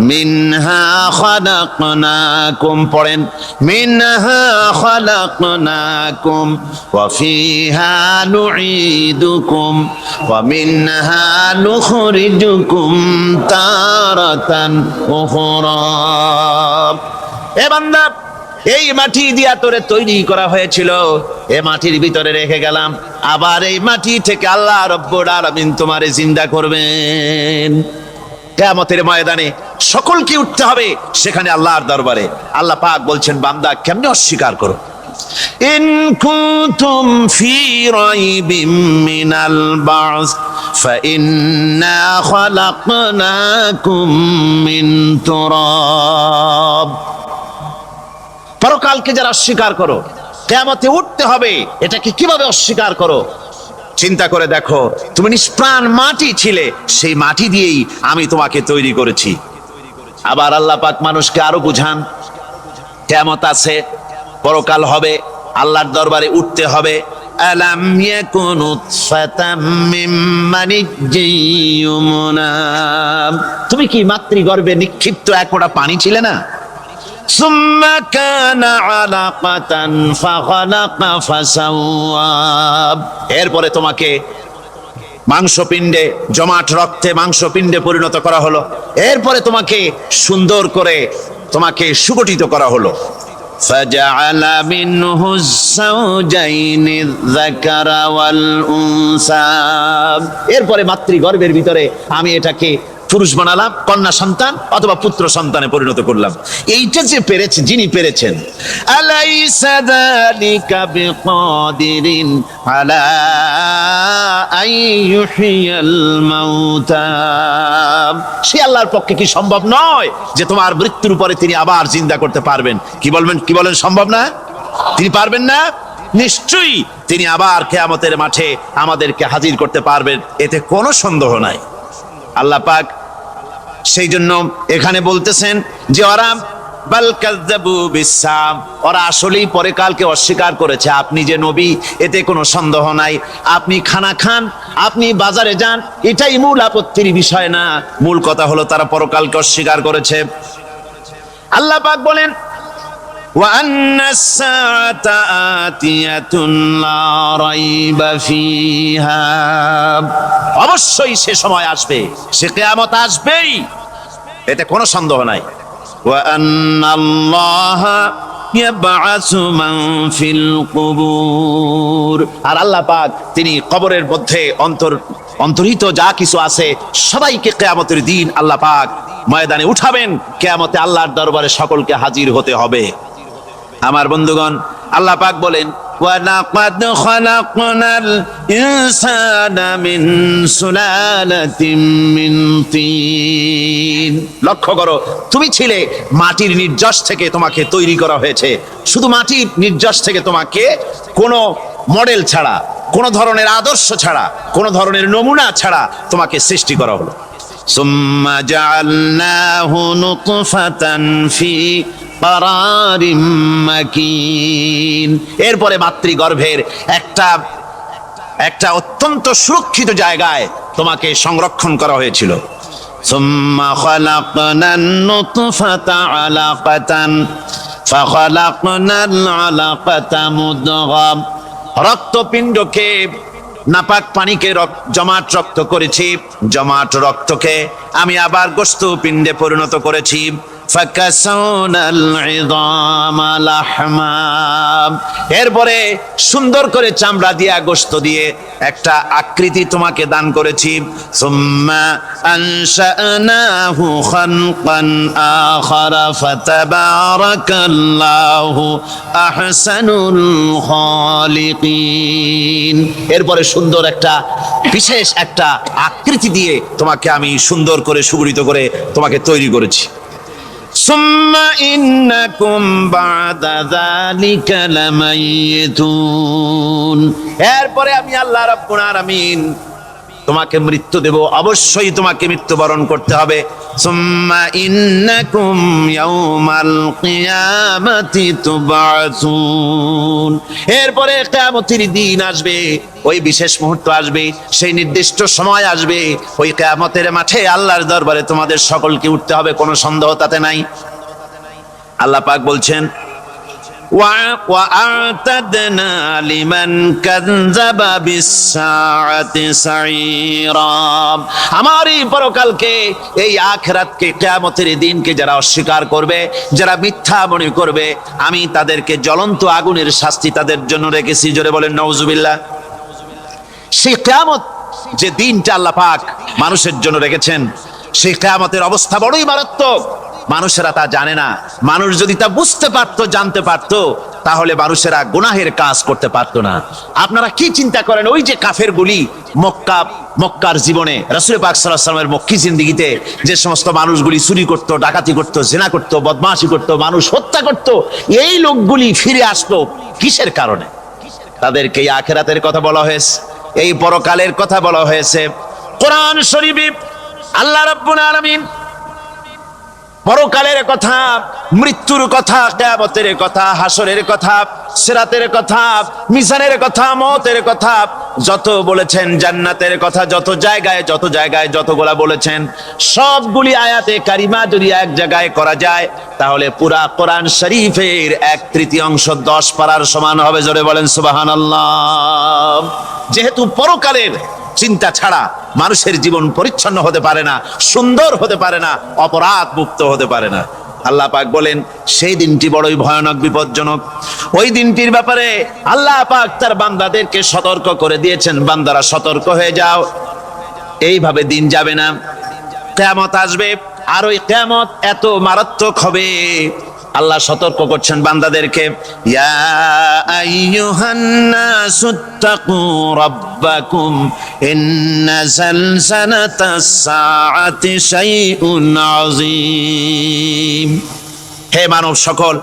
মিনহা খালাকনাকুম, পড়েন, মিনহা খালাকনাকুম ওয়া ফিহা নুঈদুকুম ওয়া মিনহা নুখরিজুকুম তারাতান উখরা। এ বান্দা, এই মাটি দিয়া তোরে তৈরি করা হয়েছিল, এ মাটির ভিতরে রেখে গেলাম, আবার এই মাটি থেকে আল্লাহ রাব্বুল আলামিন তোমারে জিন্দা করবেন। কিয়ামতের ময়দানে সকলকে উঠতে হবে সেখানে আল্লাহর দরবারে। আল্লাহ পাক বলছেন, বান্দা কেমনে অস্বীকার করো? ইন কুনতুম ফি রাইবিম মিনাল বা'স ফাইন্না খালাকনাকুম মিন তুরাব। পরকালকে যারা অস্বীকার করো, কিয়ামতে উঠতে হবে, এটাকে কিভাবে অস্বীকার করো? চিন্তা করে দেখো, তুমি নিষ্প্রাণ মাটি ছিলে, সেই মাটি দিয়েই আমি তোমাকে তৈরি করেছি। আবার আল্লাহ পাক মানুষকে আরো বুঝান, কিয়ামত আছে, পরকাল হবে, আল্লাহর দরবারে উঠতে হবে। আলাম ইয়াকুন নুতফাতাম মিন মানিজ্জিয়ুমনা, তুমি কি মাতৃগর্ভে নিক্ষিপ্ত এক ফোঁটা পানি ছিলে না? সুম্মা কানা আলাকাতান ফাখালাকা ফাসাওয়া, এরপরে তোমাকে মাংসপিণ্ডে, জমাট রক্তে মাংসপিণ্ডে পরিণত করা হলো, এরপরে তোমাকে সুন্দর করে তোমাকে সুগঠিত করা হলো। ফাজআলা মিনহু যাওজাইনি যাকারা ওয়াল উনসা, এরপরে মাতৃগর্ভের ভিতরে আমি এটাকে পুরুষ বানালাম, কন্যা সন্তান অথবা পুত্র সন্তানে পরিণত করলাম। এইটা যে পেরেছে, যিনি পেরেছেন, আলাইসা যালিকা বিকাদিরিন আলা আইয়ুহিয়াল মাউতা, সে আল্লাহর পক্ষে কি সম্ভব নয় যে তোমার মৃত্যুর পরে তিনি আবার জিন্দা করতে পারবেন? কি বলেন সম্ভব না? তিনি পারবেন না? নিশ্চয়ই তিনি আবার কিয়ামতের মাঠে আমাদেরকে হাজির করতে পারবেন, এতে কোনো সন্দেহ নাই। আল্লাহ পাক সেই জন্য এখানে বলতেছেন যে ওরা বাল কাযযাবু বিসসাম, ওরা আসলেই পরকালকে অস্বীকার করেছে। আপনি যে নবী এতে কোনো সন্দেহ নাই। আপনি খানা খান, আপনি বাজারে যান, এটাই মূল আপত্তির বিষয় না। মূল কথা হলো তারা পরকালকে অস্বীকার করেছে। আল্লাহ পাক বলেন ওয়া আন্নাস সাআতা আতিয়াতুন লা রাইবা ফিহা, অবশ্যই সে সময় আসবে, সে কিয়ামত আসবেই, এতে কোনো সন্দেহ নাই। ওয়া আন্নাল্লাহা ইয়াবআসু মান ফিল কুবুর, আর আল্লাহ পাক তিনি কবরের মধ্যে অন্তর্হিত যা কিছু আছে সবাইকে কিয়ামতের দিন আল্লাহ পাক ময়দানে উঠাবেন। কিয়ামতে আল্লাহর দরবারে সকলকে হাজির হতে হবে। আমার বন্ধুগণ, আল্লাহ পাক বলেন ওয়ালাকাদ খালাকনাল ইনসানা মিন সুলালাতিন মিন তিন, লক্ষ্য করো, তুমি ছিলে মাটির নির্যাস থেকে তোমাকে তৈরি করা হয়েছে। শুধু মাটির নির্যাস থেকে তোমাকে কোনো মডেল ছাড়া, কোনো ধরনের আদর্শ ছাড়া, কোনো ধরনের নমুনা ছাড়া তোমাকে সৃষ্টি করা হলো। সুম্মা জাআলনাহু নুতফাতান ফি কারারিম মাকিন, এরপরে মাতৃগর্ভের একটা অত্যন্ত সুরক্ষিত জায়গায় তোমাকে সংরক্ষণ করা হয়েছিল। সুম্মা খালাকনান নুতফাতা আলাকাতান ফাখালাকনাল আলাকাতা মুদগা, রক্তপিণ্ডকে, নাপাক পানিকে জমাট রক্ত করেছি, জমাট রক্তকে আমি আবার গোশত পিণ্ডে পরিণত করেছি। ফাকাসাউনাল ইযামা লাহমা, এরপরে সুন্দর করে চামড়া দিয়া, গোশত দিয়ে একটা আকৃতি তোমাকে দান করেছি। সুম্মা আনশানাহু খালকান আখারা ফাতাবারাকাল্লাহু আহসানুল খালিকিন, এরপরে সুন্দর একটা বিশেষ একটা আকৃতি দিয়ে তোমাকে আমি সুন্দর করে সুগঠিত করে তোমাকে তৈরি করেছি। সুম্মা ইন্নাকুম বাদা যালিকা লামাইয়িতুন, এরপরে আমি আল্লাহ রাব্বুল আলামিন তোমাকে মৃত্যু দেব, অবশ্যই তোমাকে মৃত্যুবরণ করতে হবে। সুম্মা ইন্নাকুম ইয়াউমাল কিয়ামাতি তুবআসুন, এরপরে কিয়ামতের দিন আসবে, ওই বিশেষ মুহূর্ত আসবে, সেই নির্দিষ্ট সময় আসবে, ওই কিয়ামতের মাঠে আল্লাহর দরবারে তোমাদের সকলকে উঠতে হবে, কোনো সন্দেহ তাতে নাই। আল্লাহ পাক বলছেন وَأَعْتَدْنَا لِمَنْ كَذَّبَ بِالسَّاعَةِ سَعِيرًا, আমার এই পরকালকে, এই আখিরাতকে, কিয়ামতের দিনকে যারা অস্বীকার করবে, যারা মিথ্যা মনে করবে, আমি তাদেরকে জ্বলন্ত আগুনের শাস্তি তাদের জন্য রেখেছি। জোরে বলেন নাউজুবিল্লাহ। সেই কিয়ামত যে দিনটা আল্লাহ পাক মানুষের জন্য রেখেছেন, সেই কিয়ামতের অবস্থা বড়ই মারাত্মক। মানুষেরা তা জানে না। মানুষ যদি তা বুঝতে পারতো, জানতে পারতো, তাহলে মানুষেরা গুনাহের কাজ করতে পারতো না। আপনারা কি চিন্তা করেন, ওই যে কাফেরগুলি মক্কার জীবনে, রাসূল পাক সাল্লাল্লাহু আলাইহি ওয়াসাল্লামের মক্কি জিন্দেগিতে যে সমস্ত মানুষগুলি চুরি করতো, ডাকাতি করতো, জিনা করতো, বদমাশি করতো, মানুষ হত্যা করতো, এই লোকগুলি ফিরে আসতো কিসের কারণে? তাদেরকে এই আখিরাতের কথা বলা হয়েছে, এই পরকালের কথা বলা হয়েছে। কোরআন শরীফে আল্লাহ রাব্বুল আলামিন পরকালের কথা, মৃত্যুর কথা, কিয়ামতের কথা, হাসরের কথা, সিরাতের কথা, মিজানের কথা, মওতের কথা যত বলেছেন, জান্নাতের কথা যত জায়গায় যতগুলা বলেছেন, সবগুলি আয়াতে কারিমা যদি এক জায়গায় করা যায় তাহলে পুরা কোরআন শরীফের 1/3 10 পারার সমান হবে। জোরে বলেন সুবহানাল্লাহ। যেহেতু পরকালের চিন্তা ছাড়া মানুষের জীবন পরিচ্ছন্ন হতে পারে না, সুন্দর হতে পারে না, অপরাধ মুক্ত হতে পারে না। আল্লাহ পাক বলেন সেই দিনটি বড়ই ভয়ানক, বিপজ্জনক। ওই দিনটির ব্যাপারে আল্লাহ পাক তার বান্দাদেরকে সতর্ক করে দিয়েছেন, বান্দারা সতর্ক হয়ে যাও, এইভাবে দিন যাবে না। কিয়ামত আসবে, আর ওই কিয়ামত এত মারাত্মক হবে। আল্লাহ সতর্ক করছেন বান্দাদেরকে, ইয়া আইয়ুহান নাসুত্তাকু রাব্বাকুম ইন্না জালজালাতাস সাআতি শাইউন আযীম। হে মানব সকল,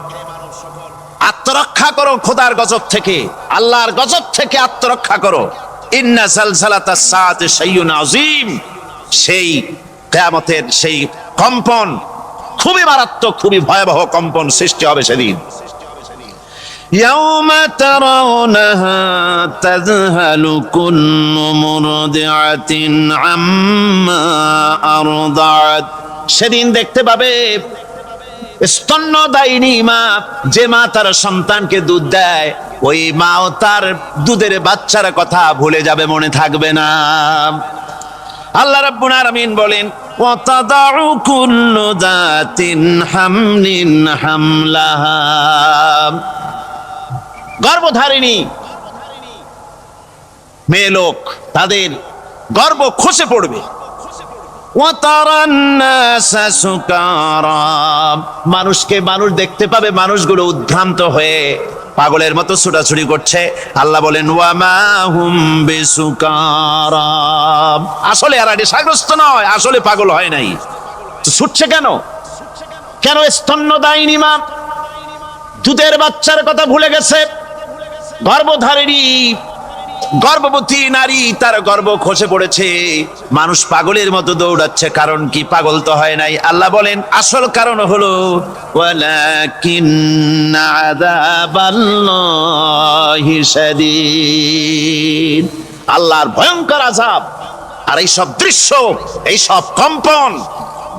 আত্মরক্ষা করো খোদার গজব থেকে, আল্লাহর গজব থেকে আত্মরক্ষা করো। ইন্না জালজালাতাস সাআতি শাইউন আযীম, সেই কিয়ামতের সেই কম্পন খুবই মারাত্মক, খুবই ভয়াবহ কম্পন সৃষ্টি হবে সেদিন। ইয়াউমা তারাউনাহা তাযহালু কুল্লু মুরদিআতিন আম্মা আরদাআত, সেদিন দেখতে পাবে স্তন্যদায়িনী মা, যে মা তার সন্তানকে দুধ দেয়, ওই মাও তার দুধের বাচ্চার কথা ভুলে যাবে, মনে থাকবে না। আল্লাহ রাব্বুল আলামিন বলেন, ওয়াতাদাউ কুল্লু যাতিন হামলিন হামলাহা, গর্ভধারিণী মেয়ে লোক তাদের গর্ভ খসে পড়বে। ওয়াতারান নাসা সুকারা, মানুষকে মানুষ দেখতে পাবে, মানুষগুলো উদ্ভ্রান্ত হয়ে পাগলের মতো ছুটাছুটি করছে। আল্লাহ বলেন, ওয়ামা হুম বিসুকারা, আসলে এরা নেশাগ্রস্ত নয়, আসলে পাগল হয় নাই। তো ছুটছে কেন? কেন? স্তন্যদায়িনী মা দুধের বাচ্চার কথা ভুলে গেছে। গর্ভধারিণী গর্ভবতী নারী, তার গর্ভ খসে পড়েছে, মানুষ পাগলের মতো দৌড়াচ্ছে। কারণ কি? পাগল তো হয় নাই। আল্লাহ বলেন, আসল কারণ হলো ওয়ালাকিন্না আযাবাল্লাহি শাদীদ, আল্লাহর ভয়ঙ্কর আযাব। আর এই সব দৃশ্য, এই সব কম্পন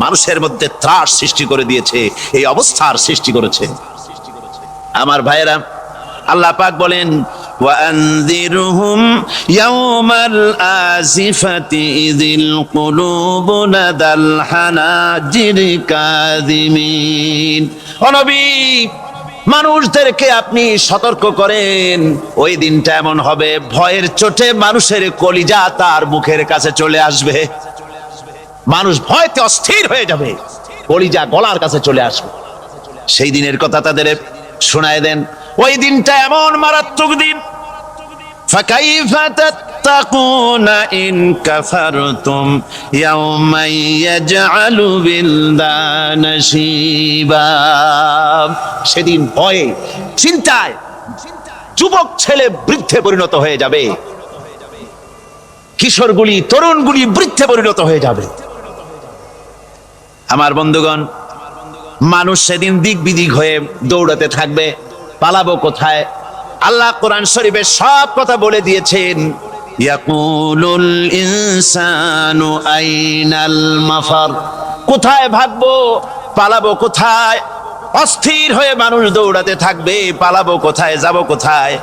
মানুষের মধ্যে ত্রাস সৃষ্টি করে দিয়েছে, এই অবস্থার সৃষ্টি করেছে। আমার ভাইয়েরা, আল্লাহ পাক বলেন, وأنذرهم يوم الآزفة إذ القلوب لدى الحناجر كاظمين। ও নবী, মানুষদেরকে আপনি সতর্ক করেন, ওই দিনটা এমন হবে, ভয়ের চোটে মানুষের কলিজা তার মুখের কাছে চলে আসবে। মানুষ ভয়তে অস্থির হয়ে যাবে, কলিজা গলার কাছে চলে আসবে। সেই দিনের কথা তাদের শোনায় দেন। ওই দিনটা এমন মারাত্মক দিন। ফাকাইফা তাত্তাকুনা ইন কাফারতুম ইয়াওমান ইয়াজআলু বিলদানা শিবা, সেদিন ভয়ে চিন্তায় যুবক ছেলে বৃদ্ধে পরিণত হয়ে যাবে, কিশোরগুলি তরুণগুলি বৃদ্ধে পরিণত হয়ে যাবে। আমার বন্ধুগণ, মানুষ সেদিন দিক বিদিক হয়ে দৌড়াতে থাকবে, পালাবো কোথায়? আল্লাহ কোরআন শরীফে সব কথা বলে দিয়েছেন। ইয়াকুলুল ইনসানু আইনাল মাফার, কোথায় ভাগবো, পালাবো কোথায়? অস্থির হয়ে মানুষ দৌড়াতে থাকবে, পালাবো কোথায়, যাব কোথায়?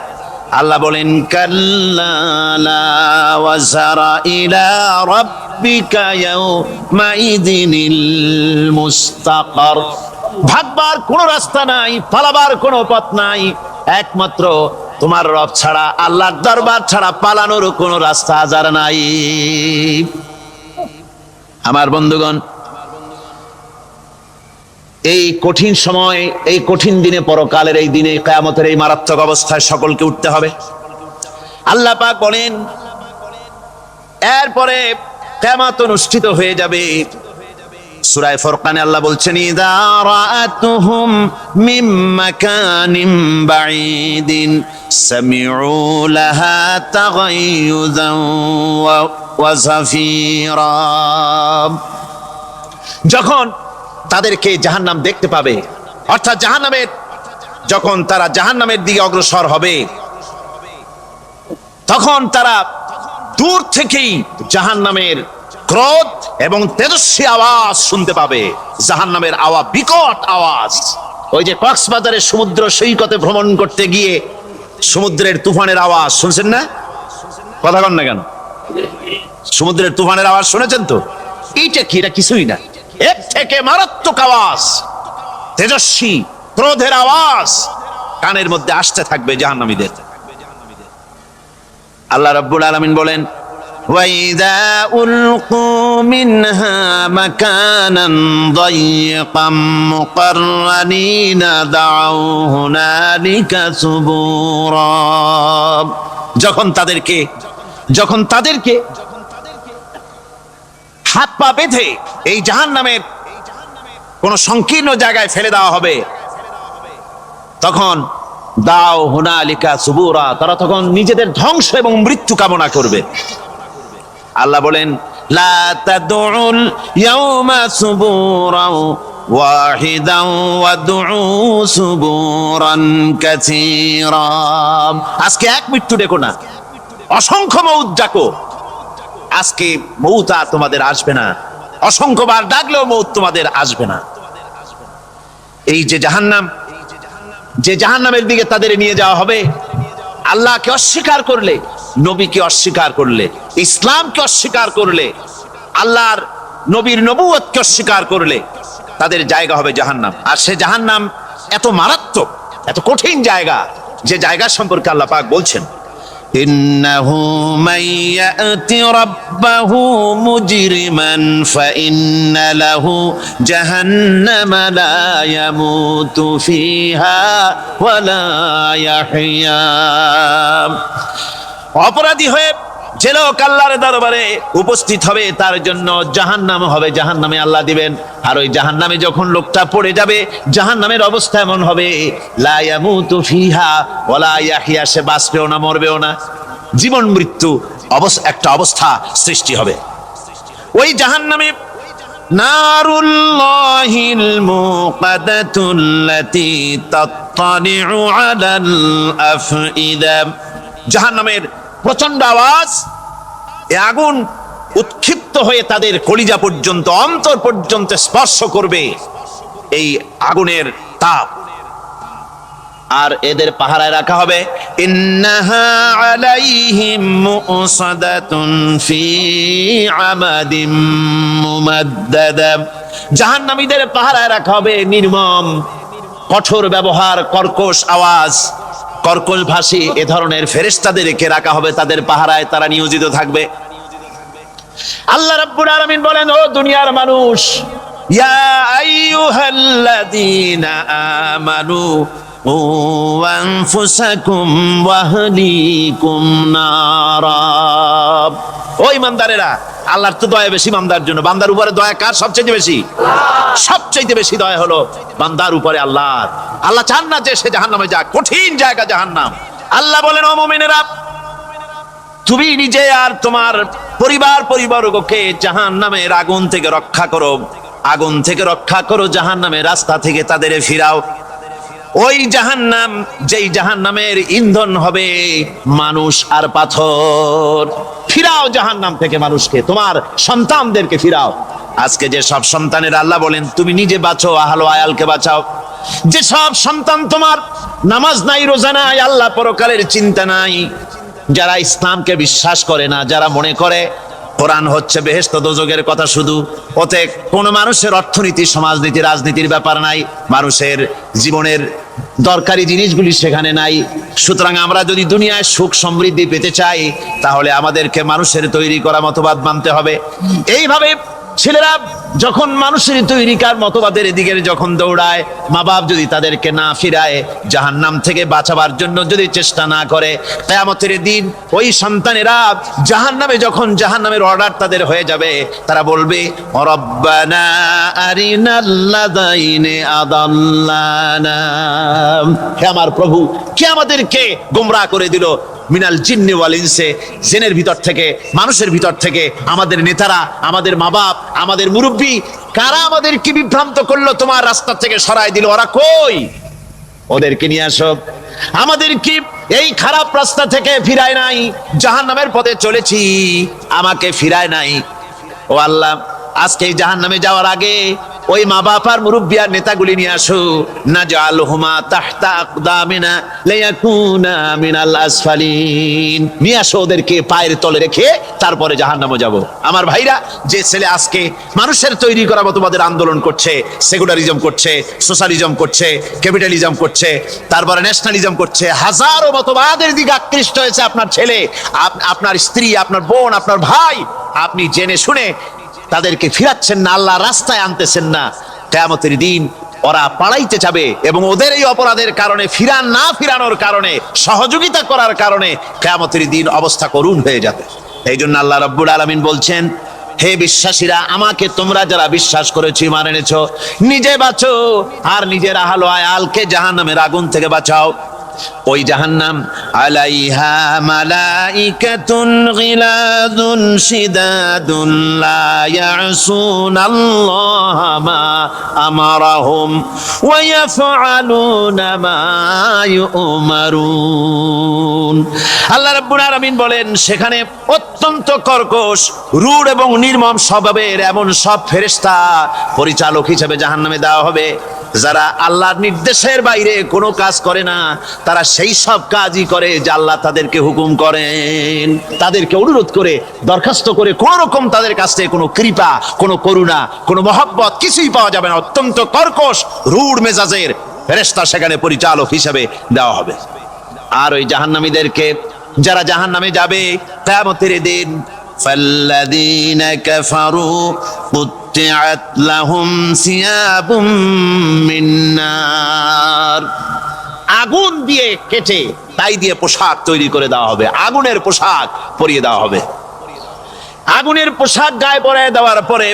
আল্লাহ বলেন, কাল্লা লা ওয়াজারা ইলা রাব্বিকা ইয়াউমাইযিনিল মুস্তাকার, ভাগবার কোনো রাস্তা নাই, পালাবার কোনো পথ নাই, একমাত্র তোমার রব ছাড়া, আল্লাহর দরবার ছাড়া পালানোর কোনো রাস্তা আজার নাই। আমার বন্ধুগণ, এই কঠিন সময়, এই কঠিন দিনে, পরকালের এই দিনে, কিয়ামতের এই মারাত্মক অবস্থায় সকলকে উঠতে হবে। আল্লাহ পাক বলেন, এরপরে কিয়ামত অনুষ্ঠিত হয়ে যাবে। সূরা ফুরকানে আল্লাহ বলছেন, ইযা রাআতুহুম মিন মাকানিন বাঈদিন সামিউ লাহা তাগায়ুযান ওয়া যাফীরা, যখন তাদেরকে জাহান্নাম দেখতে পাবে, অর্থাৎ জাহান্নামের, যখন তারা জাহান্নামের দিকে অগ্রসর হবে, তখন তারা দূর থেকেই জাহান্নামের ক্রোধ এবং তেজস্বী আওয়াজ শুনতে পাবে। জাহান্নামের আওয়াজ, বিকট আওয়াজ। ওই যে কক্সবাজারের সমুদ্র সৈকতে ভ্রমণ করতে গিয়ে সমুদ্রের তুফানের আওয়াজ শুনছেন না? কথা কন না কেন? সমুদ্রের তুফানের আওয়াজ শুনেছেন তো? এইটা কি? এটা কিছুই না, এর থেকে মারাত্মক আওয়াজ, তেজস্বী ক্রোধের আওয়াজ কানের মধ্যে আসতে থাকবে জাহান্নামীদের। আল্লাহ রাব্বুল আলামিন বলেন, وإذا ألقوا منها مكانا ضيقا مقرنين دعوا هنالك ثبورا যখন তাদেরকে হাত পা বেঁধে এই জাহান্নামের কোন সংকীর্ণ জায়গায় ফেলে দেওয়া হবে, তখন দাও হুনালিকা সুবুরা, তারা তখন নিজেদের ধ্বংস এবং মৃত্যু কামনা করবে। আল্লাহ বলেন লা তাদউল ইয়াউমা সুবুরাও ওয়াহিদাও ওয়াদউ সুবুরান কাসীরা। আজকে এক মৃত্যু ডেকো না, অসংখ্য মউত ডাকো। আজকে মউত আর তোমাদের আসবে না, অসংখ্যবার ডাকলেও মউত তোমাদের আসবে না। এই যে জাহান্নামের দিকে তাদের নিয়ে যাওয়া হবে, আল্লাহকে অস্বীকার করলে, নবীকে অস্বীকার করলে, ইসলামকে অস্বীকার করলে, আল্লাহর নবীর নবুয়তকে অস্বীকার করলে তাদের জায়গা হবে জাহান্নাম। আর সে জাহান্নাম এত মারাত্মক, এত কঠিন জায়গা, যে জায়গা সম্পর্কে আল্লাহ পাক বলছেন ইন্নাহু মাইয়াতি রাব্বাহু মুজরিমান ফাইন্না লাহু জাহান্নামা লা ইয়ামুতু ফিহা ওয়া লা ইয়াহইয়া। অপরাধী হয়ে যে লোক আল্লাহর দরবারে উপস্থিত হবে তার জন্য জাহান্নাম হবে, জাহান্নামে আল্লাহ দিবেন। আর ওই জাহান্নামে যখন লোকটা পড়ে যাবে, জাহান্নামের অবস্থা এমন হবে লা ইয়ামুতু ফিহা ওয়া লা ইয়াহইয়া, সে বাঁচবেও না মরবেও না, জীবন মৃত্যু একটা অবস্থা সৃষ্টি হবে। ওই জাহান্নামে নারুল্লাহিল মুকাদাতুল্লাতী তাত্তালিউ আলাল আফইদা, জাহান্নামের প্রচন্ড আওয়াজ, এ আগুন উৎক্ষিপ্ত হয়ে তাদের কলিজা পর্যন্ত, অন্তর পর্যন্ত স্পর্শ করবে এই আগুনের তাপ। আর এদের পাহারায় রাখা হবে ইন্নাহা আলাইহিম মুসাদাতুন ফি আমাদিম মুমাদ্দাদা, জাহান্নামীদের পাহারায় রাখা হবে নির্মম, কঠোর ব্যবহার, কর্কশ আওয়াজ, কর্কশ ভাষী এ ধরনের ফেরেশতাদেরকে রাখা হবে তাদের পাহারায়, তারা নিয়োজিত থাকবে। আল্লাহ রাব্বুল আলামিন বলেন, ও দুনিয়ার মানুষ, ইয়া আইয়ুহাল্লাযীনা আমানু ও আনফুসাকুম ওয়া আহলিকুম নারা। ও ঈমানদারেরা, আল্লাহর তো দয়া বেশি বান্দার জন্য। বান্দার উপরে দয়া কার সবচেয়ে বেশি? সবচেয়ে বেশি দয়া হলো বান্দার উপরে আল্লাহর। আল্লাহ চান না যে সে জাহান্নামে যাক, কঠিন জায়গা জাহান্নাম। আল্লাহ বলেন, ও মুমিনেরা, তুমি নিজে আর তোমার পরিবারবর্গকে জাহান্নামের আগুন থেকে রক্ষা করো, আগুন থেকে রক্ষা করো, জাহান্নামের রাস্তা থেকে তাদের ফিরাও। ওই জাহান্নাম, যেই জাহান্নামের ইন্ধন হবে মানুষ আর পাথর, ফিরাও জাহান্নাম থেকে মানুষকে, তোমার সন্তানদেরকে ফিরাও। আজকে যে সব সন্তানের আল্লাহ বলেন তুমি নিজে বাঁচো, আহলো আয়ালকে বাঁচাও। যে সব সন্তান তোমার নামাজ নাই, রোজা নাই, আল্লাহ পরকালের চিন্তা নাই, যারা ইসলামকে বিশ্বাস করে না, যারা মনে করে কোরআন হচ্ছে বেহেশত দোজখের কথা শুধু, ওতে কোন মানুষের অর্থনীতি, সমাজনীতি, রাজনীতির ব্যাপার নাই, মানুষের জীবনের দরকারি জিনিসগুলি সেখানে নাই। সুতরাং আমরা যদি দুনিয়ায় সুখ সমৃদ্ধি পেতে চাই, তাহলে আমাদেরকে মানুষের তৈরি করা মতবাদ মানতে হবে। এইভাবে ছেলেরা যখন মানুষের তৈরিকার মতবাদের দিকে যখন দৌড়ায়, মা বাপ যদি তাদেরকে না ফিরায়, জাহান্নাম থেকে বাঁচাবার জন্য যদি চেষ্টা না করে, কিয়ামতের দিন ওই সন্তানেরা জাহান্নামে, যখন জাহান্নামের অর্ডার তাদের হয়ে যাবে, তারা বলবে রব্বানা আরিনাল্লাযাইনি আদাল্লানা, হে আমার প্রভু, কে আমাদেরকে গোমরাহ করে দিল, মিনাল জিন্নি ওয়াল ইনসে, জিনের ভিতর থেকে, মানুষের ভিতর থেকে, আমাদের নেতারা, আমাদের মা বাপ, আমাদের মুরব্বী, কারা আমাদেরকে বিভ্রান্ত করলো, তোমার রাস্তা থেকে সরাই দিল, ওরা কই? ওদেরকে নিয়ে আসো। আমাদের কি এই খারাপ রাস্তা থেকে ফিরায় নাই, জাহান্নামের পথে চলেছি, আমাকে ফিরায় নাই। ও আল্লাহ, আজকে এই জাহান্নামে যাওয়ার আগে ওই মা বাবার মুরব্বিয়ার নেতাগুলি নিয়ে আসো, নাজআলহুমা তাহতা আকদামিনা লিয়াকুনা মিনাল আসফালিন, নিয়ে আসো ওদেরকে পায়ের তলে রেখে তারপরে জাহান্নামে যাব। আমার ভাইরা, যে ছেলে আজকে মানুষের তৈরি করা মতবাদের আন্দোলন করছে, সেকুলারিজম করছে, সোশ্যালিজম করছে, ক্যাপিটালিজম করছে, তারপরে ন্যাশনালিজম করছে, হাজারো মতবাদের দিকে আকৃষ্ট হয়েছে আপনার ছেলে, আপনার স্ত্রী, আপনার বোন, আপনার ভাই, আপনি জেনে শুনে তাদেরকে ফিরাচ্ছেন না, আল্লাহর রাস্তায় আনতেছেন না। কিয়ামতের দিন ওরা পালাইতে যাবে এবং ওদের এই অপরাধের কারণে, ফিরানোর কারণে, সহযোগিতা করার কারণে কিয়ামতের দিন অবস্থা করুণ হয়ে যাবে। এই জন্য আল্লাহ রাব্বুল আলামিন বলছেন, হে বিশ্বাসীরা, আমাকে তোমরা যারা বিশ্বাস করেছো, ঈমান এনেছো, নিজে বাঁচো আর নিজের আহল আয়ালকে জাহান্নামের আগুন থেকে বাঁচাও। ওই জাহান্নাম আলাইহা মালাইকাতুন গিলাদুন শিদাদুন লা ইয়াসুনাল্লাহা মা আমারাহুম ওয়া ইয়াফআলুনা মা ইউমারুন। আল্লাহ রাব্বুল আলামিন বলেন, সেখানে অত্যন্ত কর্কশ, রূঢ় এবং নির্মম স্বভাবের এমন সব ফেরেশতা পরিচালক হিসেবে জাহান্নামে দেওয়া হবে, যারা আল্লাহর নির্দেশের বাইরে কোনো কাজ করে না, তারা সেই সব কাজই করে যা আল্লাহ তাদেরকে হুকুম করেন। তাদেরকে অনুরোধ করে, দরখাস্ত করে কোন রকম তাদের কাছ থেকে কোনো কৃপা, কোনো করুণা, কোনো মহব্বত কিছুই পাওয়া যাবে না। অত্যন্ত কর্কশ, রূঢ় মেজাজের ফেরেশতা সেখানে পরিচালক হিসেবে দেওয়া হবে। আর ওই জাহান্নামীদেরকে, যারা জাহান্নামে যাবে কিয়ামতের দিন, ফাল্লাযীনা কাফারু কুত্তিআত লাহুম সিয়াবুম মিন নার, আগুন দিয়ে কেটে তাই দিয়ে পোশাক তৈরি করে দেওয়া হবে, আগুনের পোশাক পরিয়ে দেওয়া হবে। আগুনের পোশাক গায়ে পরিয়ে দেওয়ার পরে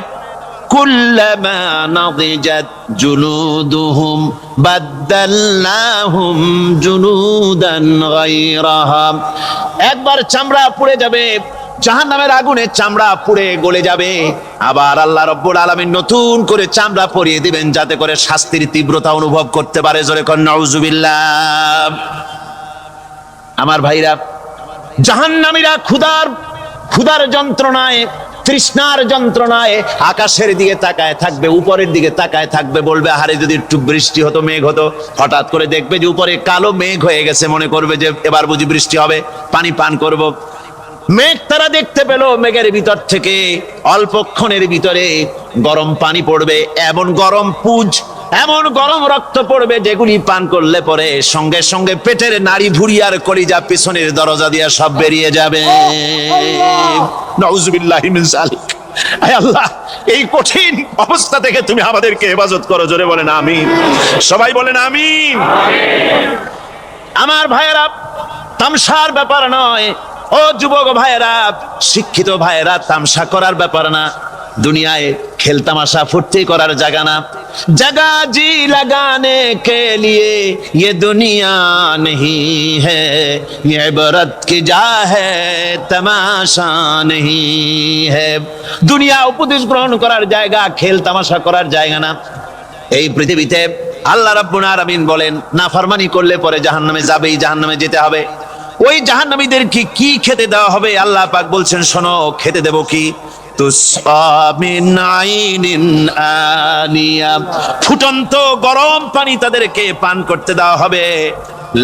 কুল্লামা নাদিজাত জুলুদুহুম বাদদালনাহুম জুলুদান গায়রাহা, একবার চামড়া পুড়ে যাবে, জাহান্নামের আগুনে চামড়া পুড়ে গলে যাবে, আবার আল্লাহ রাব্বুল আলামিন নতুন করে চামড়া পরিয়ে দিবেন, যাতে করে শাস্তির তীব্রতা অনুভব করতে পারে। জোরে কোন নাউজুবিল্লাহ। আমার ভাইরা, জাহান্নামীরা ক্ষুধার যন্ত্রণায়, তৃষ্ণার যন্ত্রণায় আকাশের দিকে তাকায় থাকবে, উপরের দিকে তাকায় থাকবে, বলবে, আরে যদি একটু বৃষ্টি হতো, মেঘ হতো। হঠাৎ করে দেখবে যে উপরে কালো মেঘ হয়ে গেছে, মনে করবে যে এবার বুঝি বৃষ্টি হবে, পানি পান করব। মেঘ তারা দেখতে পেল, মেঘের ভিতর থেকে অল্পক্ষণের ভিতরে গরম পানি পড়বে, এমন গরম পুঁজ, এমন গরম রক্ত পড়বে, যেগুলি পান করলে পরে সঙ্গে সঙ্গে পেটের নাড়ি ভুঁড়ি আর কলিজা পিছনের দরজা দিয়ে সব বেরিয়ে যাবে। নাউজুবিল্লাহি মিন যালিক। আয় আল্লাহ, এই কঠিন অবস্থা থেকে তুমি আমাদেরকে হেফাজত করো। জোরে বলেন আমিন। সবাই বলেন আমিন। আমার ভাইয়েরা, তামসার ব্যাপার নয়। ও যুবক ভাইয়েরা, শিক্ষিত ভাইয়েরা, তামসা করার ব্যাপার না। দুনিয়ায় খেল তামাশা ফুর্তি করার জায়গা না। जगह जी लगाने के लिए ये दुनिया नहीं है, ये इबरत की जा है, तमाशा नहीं है। दुनिया उपदेश ग्रहण करार जाएगा, खेल तमाशा करार जाएगा ना। এই পৃথিবীতে আল্লাহ রাব্বুল আলামিন বলেন, নাফরমানি করলে পরে জাহান্নামে যাবেই, জাহান্নামে যেতে হবে। ওই জাহান্নামীদের কি খেতে দেওয়া হবে? আল্লাহ পাক বলছেন, শোনো, খেতে দেব কি? ফুটন্ত গরম পানি তাদেরকে পান করতে দেওয়া হবে।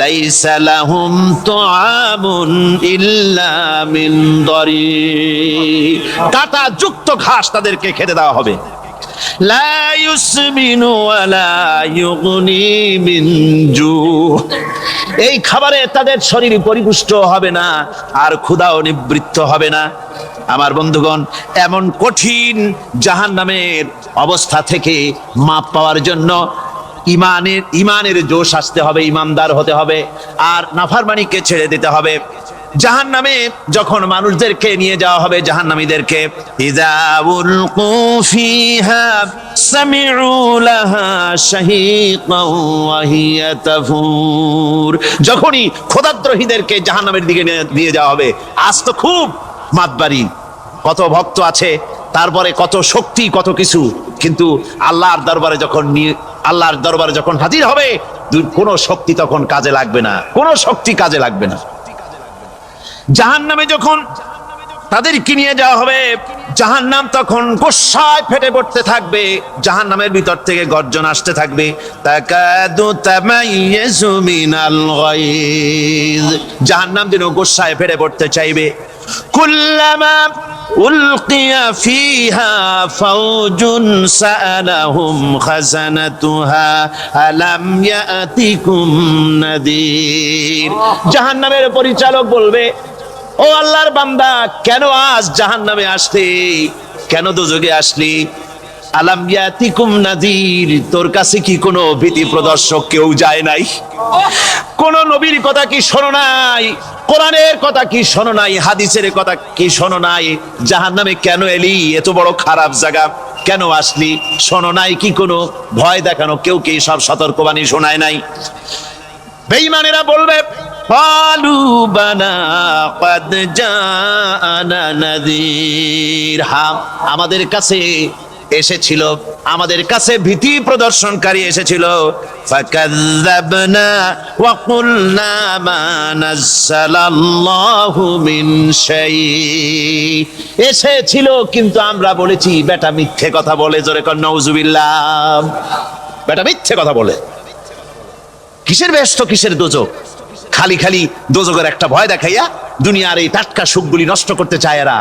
লাইসা লাহুম তুআমুন ইল্লা মিন দারি, কাঁটা যুক্ত ঘাস তাদেরকে খেতে দেওয়া হবে। লা ইউসমিনু ওয়ালা ইউগনি মিন জু, এই খাবারে তাদের শরীর পরিপুষ্ট হবে না, আর ক্ষুধাও নিবৃত্ত হবে না। আমার বন্ধুগণ, এমন কঠিন জাহান্নামের অবস্থা থেকে মাপ পাওয়ার জন্য ইমানের জোশ আসতে হবে, ইমানদার হতে হবে, আর নাফরমানিকে ছেড়ে দিতে হবে। জাহান্নামে যখন মানুষদেরকে নিয়ে যাওয়া হবে, জাহান্নামীদেরকে, ইযা উলকু ফিহা সামিউ লাহা শাহীকান ওয়া হিয়া তাফুর, যখনই খোদাদ্রোহীদেরকে জাহান্নামের দিকে নিয়ে যাওয়া হবে, আজ তো খুব মাতবাড়ি, কত ভক্ত আছে, তারপরে কত শক্তি, কত কিছু, কিন্তু আল্লাহর দরবারে যখন হাজির হবে, কোনো শক্তি তখন কাজে লাগবে না, কোনো শক্তি কাজে লাগবে না। জাহান্নামে যখন তাদেরকে নিয়ে যাওয়া হবে, জাহান্নাম তখন গোসায় ফেটে পড়তে থাকবে, জাহান্নামের ভিতর থেকে গর্জন আসতে থাকবে, তাকাদু তামাইয়াজু মিনাল গায়জ। জাহান্নাম যেন গোসায় ফেটে পড়তে চাইবে। কুল্লামা উলকিয়া ফিহা ফাওজুন সাআলাহুম খাজানাতুহা আলাম ইয়াতিকুম নাদির। জাহান্নামের পরিচালক বলবে, ও আল্লাহর বান্দা, কেন আজ জাহান্নামে আসলি, কেন দোজখে আসলি? আলাম ইয়াতিকুম নাদির, তোর কাছে কি কোনো ভীতি প্রদর্শক কেউ যায় নাই? কোন নবীর কথা কি শোনো নাই? কোরআনের কথা কি শোনো নাই? হাদিসের কথা কি শোনো নাই? জাহান্নামে কেন এলি? এত বড় খারাপ জায়গা কেন আসলি? শোনো নাই কি কোনো ভয় দেখানো কেউ কি সব সতর্কবাণী শোনায় নাই? বেঈমানেরা বলবে, ক্বালু বালা ক্বাদ জাআনা নাযীর, হ্যাঁ আমাদের কাছে এসেছিল, আমাদের কাছে ভীতি প্রদর্শনকারী এসেছিল। ফাকাযযাবনা ওয়া কুলনা মা নাযালাল্লাহু মিন শাই, এসেছিল কিন্তু আমরা বলেছি বেটা মিথ্যে কথা বলে। জোরে কর নাউযুবিল্লাহ। বেটা মিথ্যে কথা বলে। কিসের বেহেশত, কিসের দোজখ? খালি খালি দোজখের একটা ভয় দেখাইয়া দুনিয়ার এই টাটকা সুখগুলি নষ্ট করতে চায় এরা।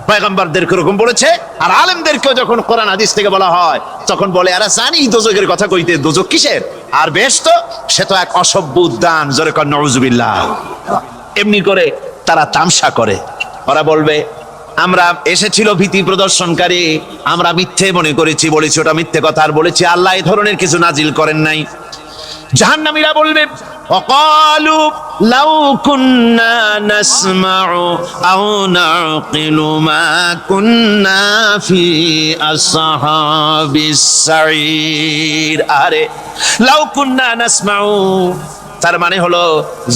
পয়গম্বরদেরকে এরকম বলেছে, আর আলেমদেরকেও যখন কোরআন হাদিস থেকে বলা হয় তখন বলে এরা জানি দোজখের কথা কইতে, দোজখ কিসের? আর বেহেশত সে তো এক অসভ্য উদ্যান। জোরে কর নাউযুবিল্লাহ। এমনি করে তারা তামসা করে। ওরা বলবে আমরা এসেছিল ভীতি প্রদর্শনকারী, আমরা মিথ্যে মনে করেছি, বলেছি ওটা মিথ্যে কথা, আর বলেছি আল্লাহ এই ধরনের কিছু নাজিল করেন নাই। জাহান্নামীরা বলবে, ওয়াকালু লাউ কুন্না নাসমাউ আও নাকিলু মা কুন্না ফি আসহাবিস সাঈর। আরে লাউ কুন্না নাসমাউ, তার মানে হলো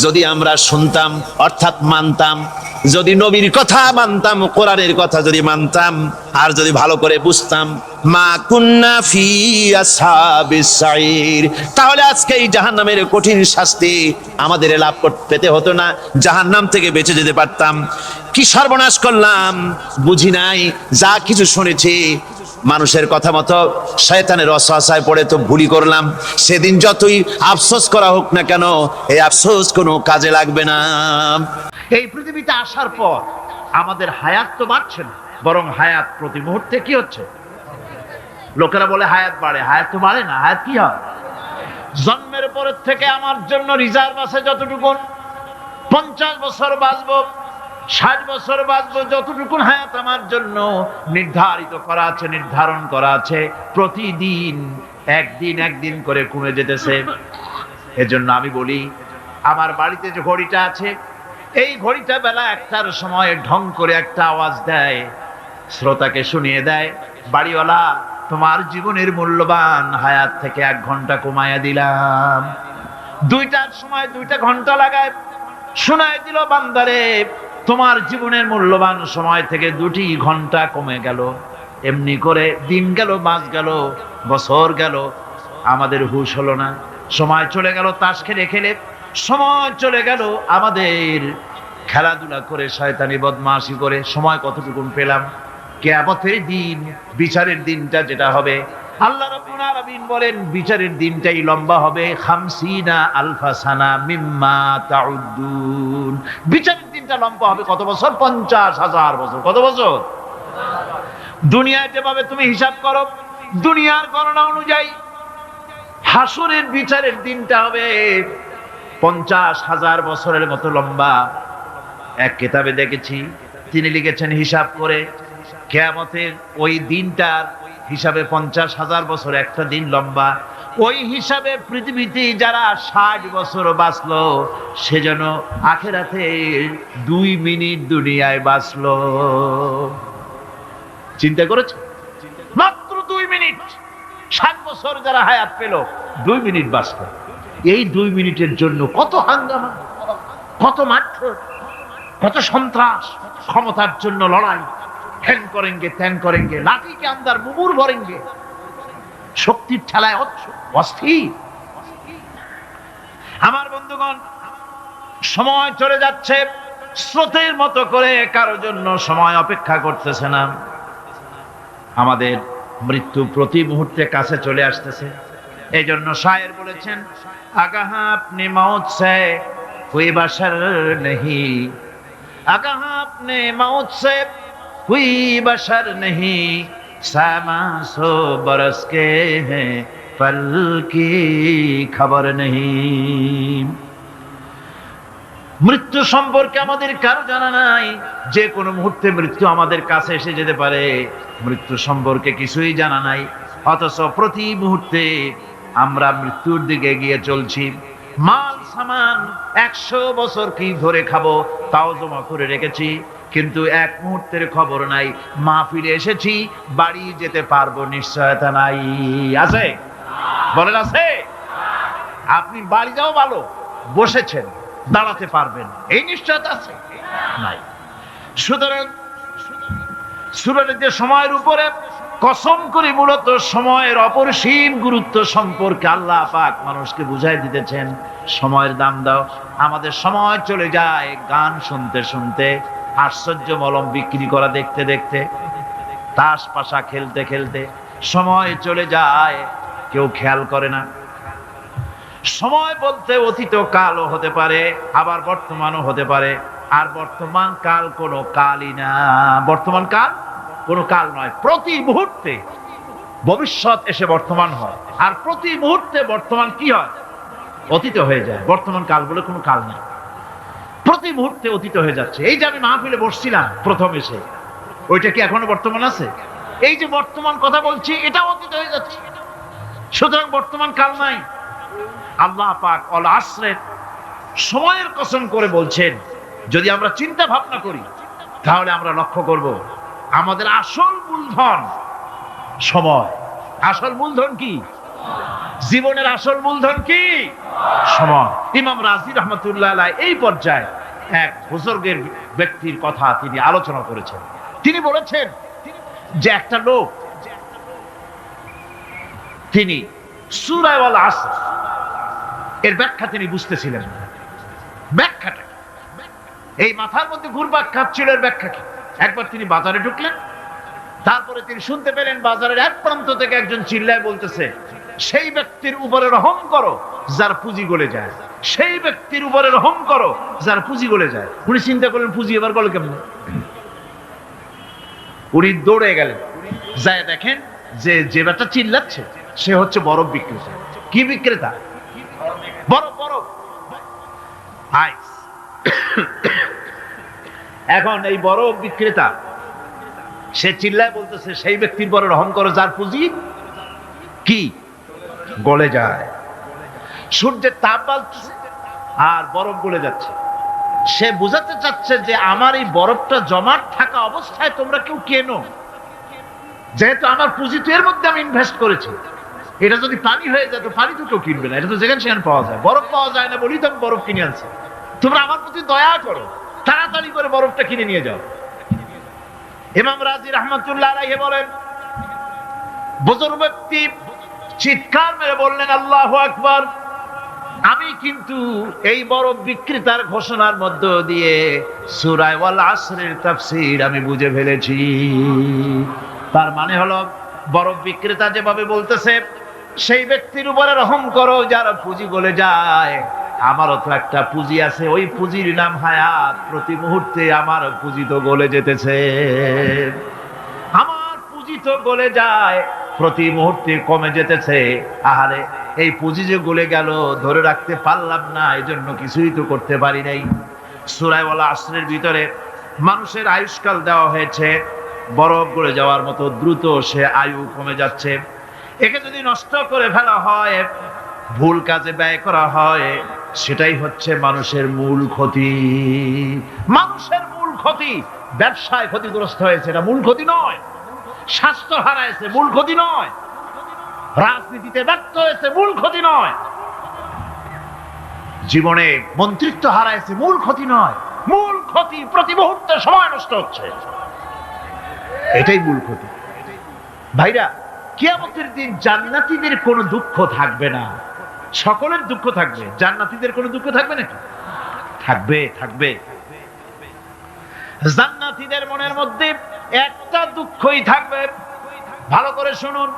যদি আমরা শুনতাম অর্থাৎ মানতাম, যদি নবীর কথা মানতাম, কোরআনের কথা যদি মানতাম, আর যদি ভালো করে বুঝতাম, মা কুন্না ফি আসহাবিস সাঈর, তাহলে আজকে এই জাহান্নামের কঠিন শাস্তি আমাদের লাভ পেতে হতো না, জাহান্নাম থেকে বেঁচে যেতে পারতাম। কি সর্বনাশ করলাম বুঝি নাই, যা কিছু শুনেছি মানুষের কথা মতো শয়তানের ওয়াসওয়াসায় পড়ে তো ভুলই করলাম। সেদিন যতই আফসোস করা হোক না কেন, এই আফসোস কোনো কাজে লাগবে না। এই পৃথিবীতে আসার পর আমাদের হায়াত তো বাড়ছে না, বরং হায়াত প্রতি মুহূর্তে কি হচ্ছে? লোকেরা বলে হায়াত বাড়ে, হায়াত তো বাড়ে না। হায়াত কি হয়? জন্মের পরের থেকে আমার জন্য রিজার্ভ আছে যতটুকু, 50 বছর বাঁচবো, 60 বছর বাঁচবো, যতটুকু হায়াত আমার জন্য নির্ধারিত করা আছে, নির্ধারণ করা আছে, প্রতিদিন একদিন একদিন করে কমে যেতেছে। এজন্য আমি বলি, আমার বাড়িতে যে ঘড়িটা আছে, এই ঘড়িটা বেলা 1টার সময় ঢং করে একটা আওয়াজ দেয়, শ্রোতাকে শুনিয়ে দেয়, বাড়িওয়ালা তোমার জীবনের মূল্যবান হায়াত থেকে 1 ঘন্টা কমায়া দিলাম। 2টার সময় 2টা ঘন্টা লাগায় শোনায় দিল, বান্দারে তোমার জীবনের মূল্যবান সময় থেকে 2টি ঘন্টা কমে গেল। এমনি করে দিন গেল, মাস গেল, বছর গেল, আমাদের হুঁশ হলো না। সময় চলে গেল তাস খেলে খেলে, সময় চলে গেল আমাদের খেলাধুলা করে, শয়তানি বদমাশি করে। সময় কতটুকু পেলাম? কিয়ামতের দিন, বিচারের দিনটা যেটা হবে, আল্লাহ রাব্বুল আলামিন বলেন বিচারের দিনটাই লম্বা হবে 50 আলফা সানা মিম্মা তাউদ্দুন। বিচারের দিনটা লম্বা হবে কত বছর? 50,000 বছর। কত বছর? দুনিয়ায় যেভাবে তুমি হিসাব করো, দুনিয়ার গণনা অনুযায়ী হাসরের বিচারের দিনটা হবে 50,000 বছরের মতো লম্বা। এক কিতাবে দেখেছি, তিনি লিখেছেন হিসাব করে, কিয়ামতের ওই দিনটার হিসাবে 50,000 বছর একটা দিন লম্বা। ওই হিসাবে পৃথিবীতে যারা 60 বছর বাঁচলো, সেজন্য আখেরাতে 2 মিনিট দুনিয়ায় বাঁচলো। চিন্তা করেছো? মাত্র 2 মিনিট। 60 বছর যারা হায়াত পেল, 2 মিনিট বাঁচলো। এই 2 মিনিটের জন্য কত হাঙ্গামা, কত মারধর, কত সন্ত্রাস, ক্ষমতার জন্য লড়াই, হ্যান করেঙ্গে ত্যান করেঙ্গে, লাঠি কে আন্দার মুগুর ভরেঙ্গে, শক্তির ঠেলায় অস্থির। আমার বন্ধুগণ, সময় চলে যাচ্ছে, স্রোতের মতো করে কারোর জন্য সময় অপেক্ষা করতেছে না। আমাদের মৃত্যু প্রতি মুহূর্তে কাছে চলে আসতেছে। এই জন্য শায়ের বলেছেন, আগাহ আপনি মৌত সে কোই বাশার নেহি, আগাহ আপনি মৌত সে কোই বাশার নেহি, সামা সো বরস কে হ্যাঁ পল কি খবর নেহি। মৃত্যু সম্পর্কে আমাদের কারো জানা নাই, যে কোনো মুহূর্তে মৃত্যু আমাদের কাছে এসে যেতে পারে। মৃত্যু সম্পর্কে কিছুই জানা নাই, অথচ প্রতি মুহূর্তে আমরা মৃত্যুর দিকে এগিয়ে চলছি। মাল সামান 100 বছর কি ধরে খাবো তাও জমা করে রেখেছি, কিন্তু এক মুহূর্তের খবর নাই। মাহফিলে এসেছি, বাড়ি যেতে পারবো নিশ্চয়তা নাই। আছে? বলেন আছে? আপনি বাড়ি যাও ভালো, বসেছেন, দাঁড়াতে পারবেন এই নিশ্চয়তা আছে? নাই। সুতরাং সুরাতে সময়ের উপরে কসম করে মূলত সময়ের অপরিসীম গুরুত্ব সম্পর্কে আল্লাহ পাক মানুষকে বুঝাই দিতেছেন। সময়ের দাম দাও। আমাদের সময় চলে যায় গান শুনতে শুনতে, আশ্চর্য মলম বিক্রি করা দেখতে দেখতে, তাস পাশা খেলতে খেলতে সময় চলে যায়, কেউ খেয়াল করে না। সময় বলতে অতীত কালও হতে পারে, আবার বর্তমানও হতে পারে। আর বর্তমান কাল কোনো কালই না, বর্তমান কাল কোনো কাল নয়। প্রতি মুহূর্তে ভবিষ্যৎ এসে বর্তমান হয়, আর প্রতি মুহূর্তে বর্তমান কি হয়? অতীত হয়ে যায়। বর্তমান কাল বলে কোনো কাল নেই, প্রতি মুহূর্তে অতীত হয়ে যাচ্ছে। এই যে আমি মাহফিলে বসছিলাম প্রথম এসে, ওইটা কি এখনো বর্তমান আছে? এই যে বর্তমান কথা বলছি, এটা অতীত হয়ে যাচ্ছে। সুতরাং বর্তমান কাল নাই। আল্লাহ পাক অল আসরের সময়ের কসম করে বলছেন। যদি আমরা চিন্তা ভাবনা করি তাহলে আমরা লক্ষ্য করব আমাদের আসল মূলধন সময়। আসল মূলধন কি? জীবনের আসল মূলধন কি? সময়। ইমাম রাজি রহমতুল্লাহ আলাইহি এই পর্যায়ে এক বুজুর্গের ব্যক্তির কথা তিনি আলোচনা করেছেন। তিনি বলেছেন যে একটা লোক, তিনি সূরা আল আসর এর ব্যাখ্যা তিনি বুঝতেছিলেন। ব্যাখ্যাটা এই মাথার মধ্যে ঘুরপাক খাচ্ছিল, এর ব্যাখ্যা কি? একবার তিনি বাজারে ঢুকলেন, তারপরে তিনি শুনতে পেলেন বাজারের এক প্রান্ত থেকে একজন চিল্লায় বলতেছে, সেই ব্যক্তির উপরে রহম করো যার পুঁজি গলে যায়, সেই ব্যক্তির উপরে রহম করো যার পুঁজি গলে যায়। উনি চিন্তা করলেন পুঁজি এবার গলে কেমন? উনি দৌড়ে গেলেন, যায় দেখেন যে যে ব্যাটা চিল্লাচ্ছে সে হচ্ছে বরফ বিক্রেতা। কি বিক্রেতা? বরফ। বরফ, আইস। এখন এই বরফ বিক্রেতা সে চিল্লায় বলতেছে, সেই ব্যক্তির বড় রহম করো যার পুঁজি কি গলে যায়। সূর্যের তাপ বাড়ছে আর বরফ গলে যাচ্ছে। সে বুঝাতে চাচ্ছে যে আমার এই বরফটা জমাট থাকা অবস্থায় তোমরা কেউ কেনো, যেহেতু আমার পুঁজি তো এর মধ্যে আমি ইনভেস্ট করেছি। এটা যদি পানি হয়ে যায় তো পানি তো কেউ কিনবে না, এটা তো যেখানে সেখানে পাওয়া যায়। বরফ পাওয়া যায় না বলি তো আমি বরফ কিনে আনছি। তোমরা আমার প্রতি দয়া করো, তাড়াতাড়ি করে বরফটা কিনে নিয়ে যাও। ইমাম রাজি রহমতুল্লাহ আলাইহি বলেন, বুজুর্গ ব্যক্তি চিৎকার মেরে বললেন, আল্লাহু আকবার, আমি কিন্তু এই বরফ বিক্রেতার ঘোষণার মধ্য দিয়ে সূরা আল আসরের তাফসীর আমি বুঝে ফেলেছি। তার মানে হলো বরফ বিক্রেতা যেভাবে বলতেছে সেই ব্যক্তির উপরে রহম করো যার পুঁজি গলে যায়, আমারও তো একটা পুঁজি আছে, ওই পুঁজির নাম হায়াত। প্রতি মুহূর্তে আমার পুঁজি তো গলে যেতেছে, আমার পুঁজি তো গলে যায়, প্রতি মুহূর্তে কমে যেতেছে। আহারে, এই পুঁজি যে গলে গেল ধরে রাখতে পারলাম না, এই জন্য কিছুই তো করতে পারি নাই। সূরা আল আসরের ভিতরে মানুষের আয়ুষ্কাল দেওয়া হয়েছে, বরফ গলে যাওয়ার মতো দ্রুত সে আয়ু কমে যাচ্ছে। একে যদি নষ্ট করে ফেলা হয়, ভুল কাজে ব্যয় করা হয়, সেটাই হচ্ছে মানুষের মূল ক্ষতি। মানুষের মূল ক্ষতি। ব্যবসায় ক্ষতিগ্রস্ত হয়েছে, এটা মূল ক্ষতি নয়। স্বাস্থ্য হারাইছে, মূল ক্ষতি নয়। রাজনীতিতে ব্যর্থ হয়েছে, মূল ক্ষতি নয়। জীবনে মন্ত্রিত্ব হারাইছে, মূল ক্ষতি নয়। মূল ক্ষতি প্রতি মুহূর্তে সময় নষ্ট হচ্ছে, এটাই মূল ক্ষতি। ভাইরা, কিয়ামতের দিন জান্নাতীদের কোনো দুঃখ থাকবে না, সকলের দুঃখ থাকবে। জান্নাতীদের কোনো দুঃখ থাকবে নাকি? থাকবে, থাকবে। জান্নাতীদের মনের মধ্যে একটা দুঃখই থাকবে, ভালো করে শুনুন,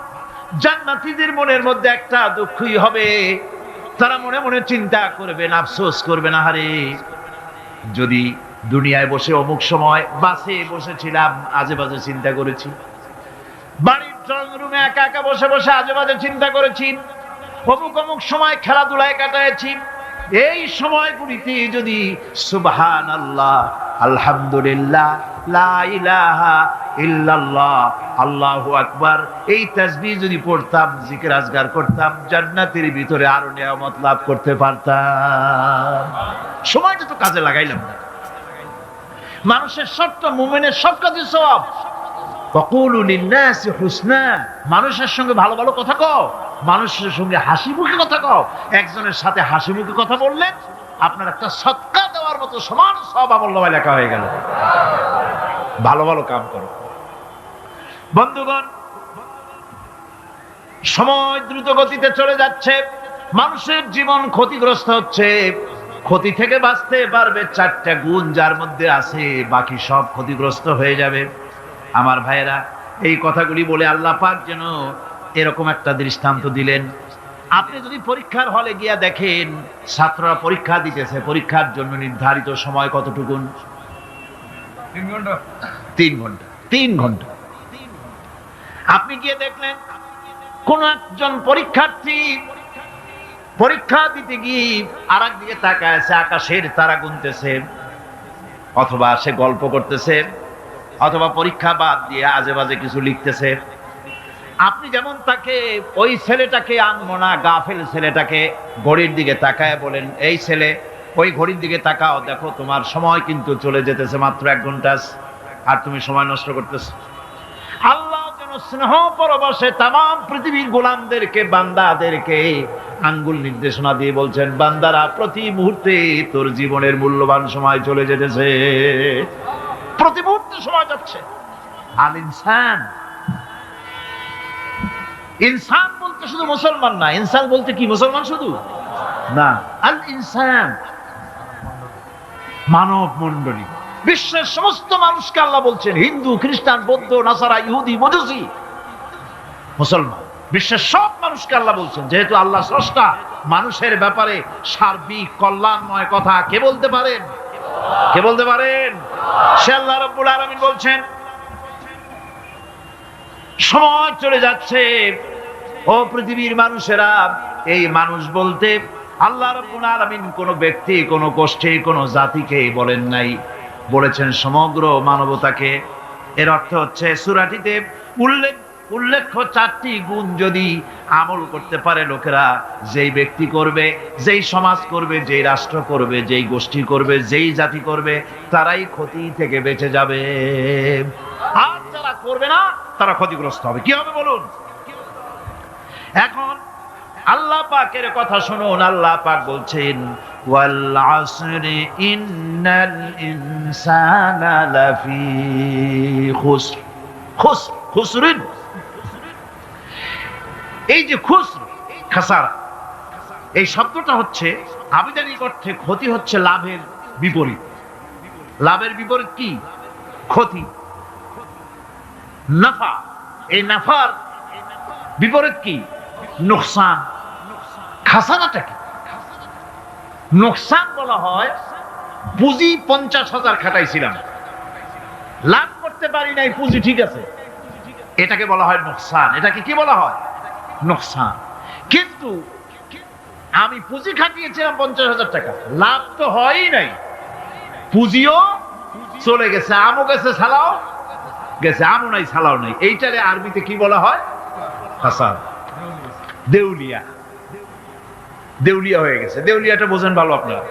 জান্নাতীদের মনের মধ্যে একটা দুঃখই হবে, তারা মনে মনে চিন্তা করবেন, আফসোস করবেন, আহারে যদি দুনিয়ায় বসে অমুক সময় বাসে বসেছিলাম, আজে বাজে চিন্তা করেছি, বাড়ির ড্রয়িং রুমে একা একা বসে বসে আজে বাজে চিন্তা করেছি, অমুক অমুক সময় খেলাধুলায় কাটাইছি, এই সময়গুলিতে যদি সুবহানাল্লাহ, আলহামদুলিল্লাহ, লা ইলাহা ইল্লাল্লাহ, আল্লাহু আকবার এই তাসবিহ যদি পড়তাম, জিকির আজগার করতাম, জান্নাতের ভিতরে আরো নিয়ামত লাভ করতে পারতাম। সময়টা তো কাজে লাগাইলাম না। মানুষের শর্ত, মুমিনের সব কাজে সওয়াব। ওয়াকুলু লিন-নাসি হুসনা, মানুষের সঙ্গে ভালো ভালো কথা কও, মানুষের সঙ্গে হাসি মুখে কথা কও। একজনের সাথে হাসি মুখে কথা বললেন, আপনার একটা সদকা দেওয়ার মতো সমান সওয়াব আমলনামায় লেখা হয়ে গেল। ভালো ভালো কাম করো। বন্ধুগণ, সময় দ্রুত গতিতে চলে যাচ্ছে, মানুষের জীবন ক্ষতিগ্রস্ত হচ্ছে। ক্ষতি থেকে বাঁচতে পারবে 4টা গুণ যার মধ্যে আছে, বাকি সব ক্ষতিগ্রস্ত হয়ে যাবে। আমার ভাইয়েরা, এই কথাগুলি বলে আল্লাহ পাক যেন এরকম একটা দৃষ্টান্ত দিলেন। আপনি যদি পরীক্ষার হলে গিয়া দেখেন ছাত্ররা পরীক্ষা দিতেছে, পরীক্ষার জন্য নির্ধারিত সময় কতটুকুন? 3 ঘন্টা। 3 ঘন্টা। আপনি গিয়ে দেখলেন কোন একজন পরীক্ষার্থী পরীক্ষা দিতে গিয়ে আর একদিকে তাকায় আছে, আকাশের তারা গুনতেছে, অথবা সে গল্প করতেছে, অথবা পরীক্ষা বাদ দিয়ে আজে বাজে কিছু লিখতেছে। আপনি যেমন তাকে, ওই ছেলেটাকে আনমনা গাফেল ছেলেটাকে ঘড়ির দিকে তাকায় বলেন, এই ছেলে ওই ঘড়ির দিকে তাকাও, দেখো তোমার সময় কিন্তু চলে যেতেছে, মাত্র 1 ঘন্টা, আর তুমি সময় নষ্ট করতেছো। আল্লাহ যেন স্নেহ পরবশে তামাম পৃথিবীর গোলামদেরকে, বান্দাদেরকে আঙ্গুল নির্দেশনা দিয়ে বলছেন, বান্দারা প্রতি মুহূর্তে তোর জীবনের মূল্যবান সময় চলে যেতেছে, প্রতি মুহূর্তে সময় যাচ্ছে। আল ইনসান, ইনসান বলতে শুধু মুসলমান না, ইনসান বলতে কি মুসলমান শুধু না, আল ইনসান মানব মণ্ডলী, বিশ্বের সমস্ত মানুষকে আল্লাহ বলছেন, হিন্দু, খ্রিস্টান, বৌদ্ধ, নাসারা, ইহুদি, মজুসি, মুসলমান, বিশ্বের সব মানুষকে আল্লাহ বলছেন। যেহেতু আল্লাহ স্রষ্টা, মানুষের ব্যাপারে সার্বিক কল্যাণময় কথা কে বলতে পারেন? কে বলতে পারেন? সে আল্লাহ রাব্বুল আলামিন বলছেন, সময় চলে যাচ্ছে, ও পৃথিবীর মানুষেরা। এই মানুষ বলতে আল্লাহ রাব্বুল আলামিন কোন ব্যক্তি, কোন গোষ্ঠী, কোন জাতিকে বলেন নাই, বলেছেন সমগ্র মানবতাকে। এর অর্থ হচ্ছে সূরাটিতে উল্লেখ্য 4টি গুণ যদি আমল করতে পারে লোকেরা, যেই ব্যক্তি করবে, যেই সমাজ করবে, যেই রাষ্ট্র করবে, যেই গোষ্ঠী করবে, যেই জাতি করবে, তারাই ক্ষতি থেকে বেঁচে যাবে। আর যারা করবে না তারা ক্ষতিগ্রস্ত হবে। কি হবে বলুন? এখন আল্লাহ পাকের কথা শুনুন। আল্লাহ পাক বলছেন, ওয়াল আসরি ইন্নাল ইনসানা লাফি খুসর। খুসরিন, এই যে খুসর, খাসারা, এই শব্দটা হচ্ছে আবিধানিক অর্থে ক্ষতি হচ্ছে লাভের বিপরীত। লাভের বিপরীত কি? ক্ষতি। নাফা, এই নাফার বিপরীত কি? নোকসান। খাসারাটা কি? নোকসান বলা হয় পুঁজি 50,000 খাটাইছিলাম, লাভ করতে পারি নাই, পুঁজি ঠিক আছে, এটাকে বলা হয় নোকসান। এটাকে কি বলা হয়? নোকসান। কিন্তু আমি পুঁজি খাটিয়েছিলাম 50,000 টাকা, লাভ তো হয়ই নাই, পুঁজিও চলে গেছে, আমও গেছে, ছালাও গেছে, আমও নাই, ছালাও নাই। এইটারে আরবিতে কি বলা হয়? খাসার। দেউলিয়া। দেউলিয়া হয়ে গেছে। দেউলিয়াটা বোঝেন ভালো আপনারা,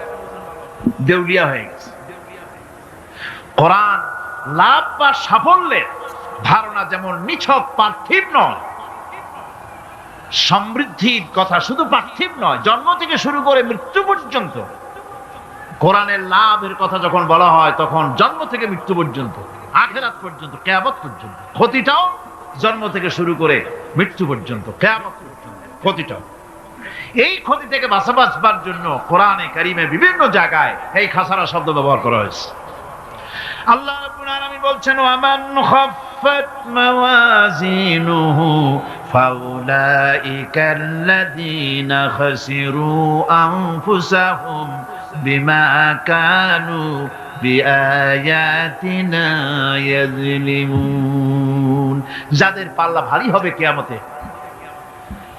দেউলিয়া হয়ে গেছে। কোরআন লাভ বা সাফল্যের ধারণা যেমন নিছক পার্থিব নয়, সমৃদ্ধির কথা শুধু পার্থিব নয়, জন্ম থেকে শুরু করে মৃত্যু পর্যন্ত। কোরআনের লাভের কথা যখন বলা হয় তখন জন্ম থেকে মৃত্যু পর্যন্ত, আখিরাত পর্যন্ত, কিয়ামত পর্যন্ত। ক্ষতিটাও জন্ম থেকে শুরু করে মৃত্যু পর্যন্ত, কিয়ামত পর্যন্ত ক্ষতিটাও। এই ক্ষতি থেকে বাঁচবার জন্য কোরআনে কারিমে বিভিন্ন জায়গায় এই খাসারা শব্দ ব্যবহার করা হয়েছে। আল্লাহ রাব্বুল আলামিন বলছেন, ওয়ামান খাফ خفت موازينه فأولئك الذين خسروا أنفسهم بما كانوا بآياتنا يظلمون। যাদের পাল্লা ভারী হবে কিয়ামতে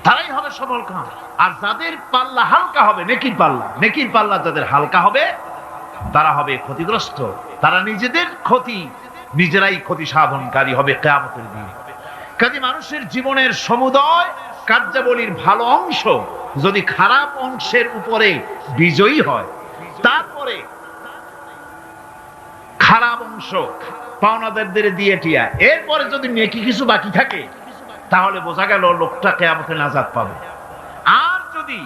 তারাই হবে সফল কাম, আর যাদের পাল্লা হালকা হবে নেকির পাল্লা যাদের হালকা হবে তারা হবে ক্ষতিগ্রস্ত, তারা নিজেরাই ক্ষতি সাধনকারী হবে কিয়ামতের দিন। কাজে মানুষের জীবনের সমুদয় কার্যাবলীর ভালো অংশ যদি খারাপ অংশের উপরে বিজয়ী হয়, তারপরে খারাপ অংশ পাওনাদারদের দিয়ে টিয়া, এরপরে যদি নেকি কিছু বাকি থাকে তাহলে বোঝা গেল লোকটা কিয়ামতে নাজাত পাবে। আর যদি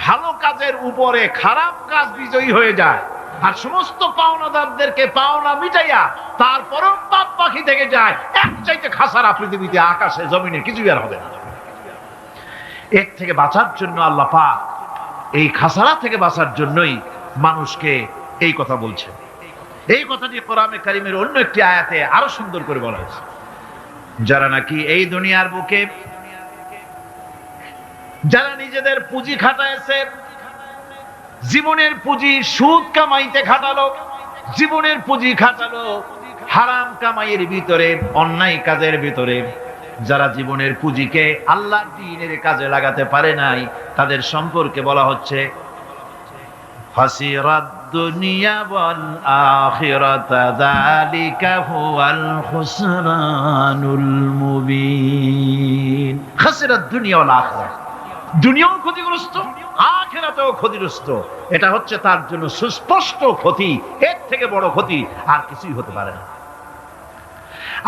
ভালো কাজের উপরে খারাপ কাজ বিজয়ী হয়ে যায় আর সমস্ত পাওনাদারদেরকে পাওনা মিটাইয়া তারপরও পাপ পাখি থেকে যায়, এক চাইতে খাসারা পৃথিবীতে আকাশে জমিনে কিছু আর হবে না। এর থেকে বাঁচার জন্য আল্লাহ পাক, এই খাসারা থেকে বাঁচার জন্যই মানুষকে এই কথা বলছে। এই কথাটি কোরআনে কারীমের অন্য একটি আয়াতে আরো সুন্দর করে বলা হয়েছে, যারা নাকি এই দুনিয়ার বুকে যারা নিজেদের পুঁজি খাটাইছে, জীবনের পুঁজি সুদ কামাইতে খাটালো, জীবনের পুঁজি খাটালো হারাম কামাইয়ের ভিতরে, অন্যায় কাজের ভিতরে, যারা জীবনের পুঁজিকে আল্লাহর দ্বীনের কাজে লাগাতে পারে নাই, তাদের সম্পর্কে বলা হচ্ছে হাসিরাত দুনিয়া ওয়াল আখিরাতা যালিকা হুয়াল খুসরানুল মুবিন। হাসিরাত দুনিয়া ওয়াল আখিরাত, দুনিয়াও ক্ষতিগ্রস্ত, আখিরাতেও ক্ষতিগ্রস্ত। এটা হচ্ছে তার জন্য সুস্পষ্ট ক্ষতি, এর থেকে বড় ক্ষতি আর কিছুই হতে পারে না।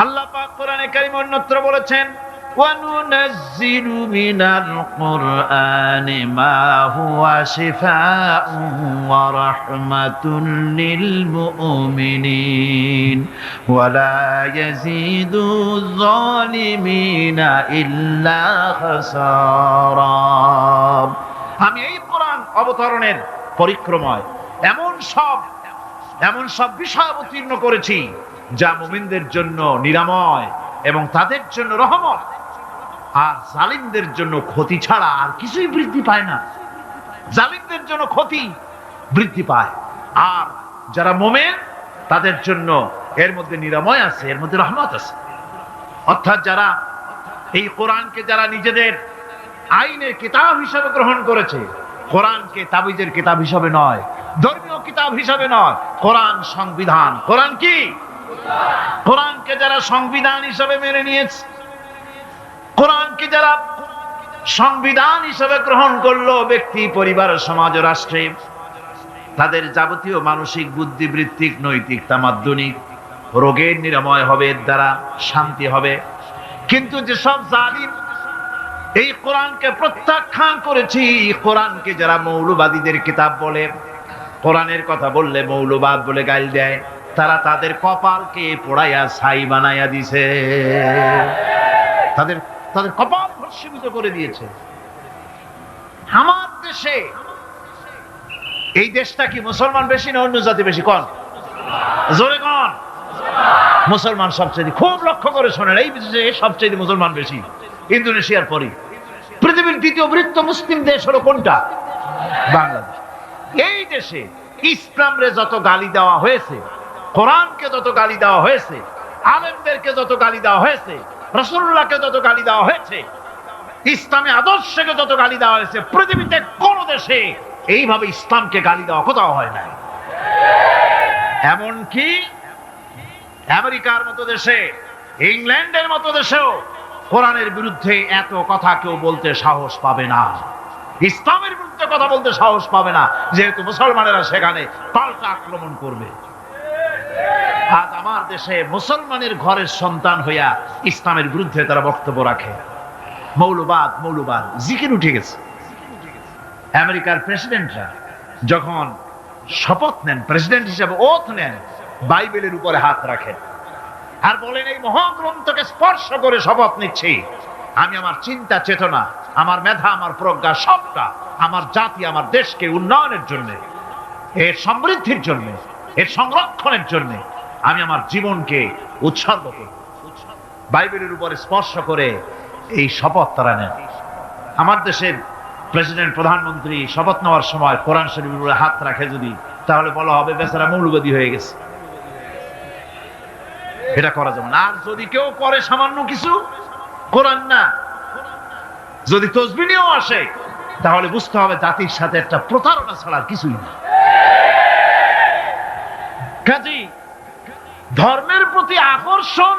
আল্লাহ পাক কোরআনে কারীমে অন্যত্র বলেছেন, وَنُنَزِّلُ مِنَ الْقُرْآنِ مَا هُوَ شِفَاءٌ وَرَحْمَةٌ لِلْمُؤْمِنِينَ وَلَا يَزِيدُ الظَّالِمِينَ إِلَّا خَسَارًا। আমি এই কোরআন অবতরণের পরিক্রমায় এমন সব বিষয় অবতীর্ণ করেছি যা মুমিনদের জন্য নিরাময় এবং তাদের জন্য রহমত, আর জালিমদের জন্য ক্ষতি ছাড়া আর কিছুই বৃদ্ধি পায় না। জালিমদের জন্য ক্ষতি বৃদ্ধি পায়, আর যারা মুমিন তাদের জন্য এর মধ্যে নিরাময় আছে, এর মধ্যে রহমত আছে। অর্থাৎ যারা এই কোরআনকে যারা নিজেদের আইনের কিতাব হিসাবে গ্রহণ করেছে, কোরআনকে তাবিজের কিতাব হিসাবে নয়, ধর্মীয় কিতাব হিসাবে নয়, কোরআন সংবিধান। কোরআন কি? কোরআনকে যারা সংবিধান হিসাবে মেনে নিয়েছে, কোরআনকে যারা সংবিধান হিসাবে গ্রহণ করলো, ব্যক্তি, পরিবার, সমাজ, রাষ্ট্রে, তাদের যাবতীয় মানসিক, বুদ্ধিবৃত্তিক, নৈতিক, তামাদ্দুনিক রোগের নিরাময় হবে, এর দ্বারা শান্তি হবে। কিন্তু যেসব জালিম এই কোরআনকে প্রত্যাখ্যান করেছি, কোরআনকে যারা মৌলবাদীদের কিতাব বলে, কোরআনের কথা বললে মৌলবাদ বলে গাল দেয়, তারা তাদের কপালকে পোড়াইয়া ছাই বানাইয়া দিছে, তাদের কপাল ভস্মীভূত করে দিয়েছে। আমার দেশে, এই দেশটা কি মুসলমান বেশি না অন্য জাতি বেশি? কোন? জোরে কোন? মুসলমান সবচেয়ে। খুব লক্ষ্য করে শোনেন, এই দেশে সবচেয়ে মুসলমান বেশি, ইন্দোনেশিয়ার পরে। পৃথিবীর দ্বিতীয় বৃহত্তম মুসলিম দেশ হলো কোনটা? বাংলাদেশ। এই দেশে ইসলামরে যত গালি দেওয়া হয়েছে, কোরআনকে যত গালি দেওয়া হয়েছে, আলেমদেরকে যত গালি দেওয়া হয়েছে, রাসূলুল্লাহকে যত গালি দেওয়া হয়েছে, ইসলামী আদর্শকে যত গালি দেওয়া হয়েছে, পৃথিবীতে কোন দেশে এইভাবে ইসলামকে গালি দেওয়া কোথাও হয় না। এমনকি আমেরিকার মতো দেশে, ইংল্যান্ডের মতো দেশেও কোরআনের বিরুদ্ধে এত কথা কেউ বলতে সাহস পাবে না, ইসলামের বিরুদ্ধে কথা বলতে সাহস পাবে না, যেহেতু মুসলমানেরা সেখানে পাল্টা আক্রমণ করবে। আজ আমার দেশে মুসলমানের ঘরের সন্তান হইয়া ইসলামের বিরুদ্ধে তারা বক্তব্য রাখে। মৌলবাদ জিকির উঠে গেছে। আমেরিকার প্রেসিডেন্টরা যখন শপথ নেন, প্রেসিডেন্ট হিসেবে ওথ নেন, বাইবেলের উপরে হাত রাখেন আর বলেন, এই মহাগ্রন্থকে স্পর্শ করে শপথ নিচ্ছি, আমি আমার চিন্তা চেতনা, আমার মেধা, আমার প্রজ্ঞা, সবটা আমার জাতি, আমার দেশকে উন্নয়নের জন্য, এর সমৃদ্ধির জন্য, এর সংরক্ষণের জন্য আমি আমার জীবনকে উৎসর্গ করব। বাইবেলের উপরে স্পর্শ করে এই শপথ তারা নেন। আমার দেশের প্রেসিডেন্ট, প্রধানমন্ত্রী শপথ নেওয়ার সময় কোরআন শরীফের উপরে হাত রাখে যদি, তাহলে বলা হবে বেচারা মৌলবাদী হয়ে গেছে। এটা করা যাবে না। আর যদি কেউ করে সামান্য কিছু, কোরআন না, যদি তসবিহ নিয়েও আসে, তাহলে বুঝতে হবে জাতির সাথে একটা প্রতারণা ছাড়া আর কিছুই না। কাজেই ধর্মের প্রতি আকর্ষণ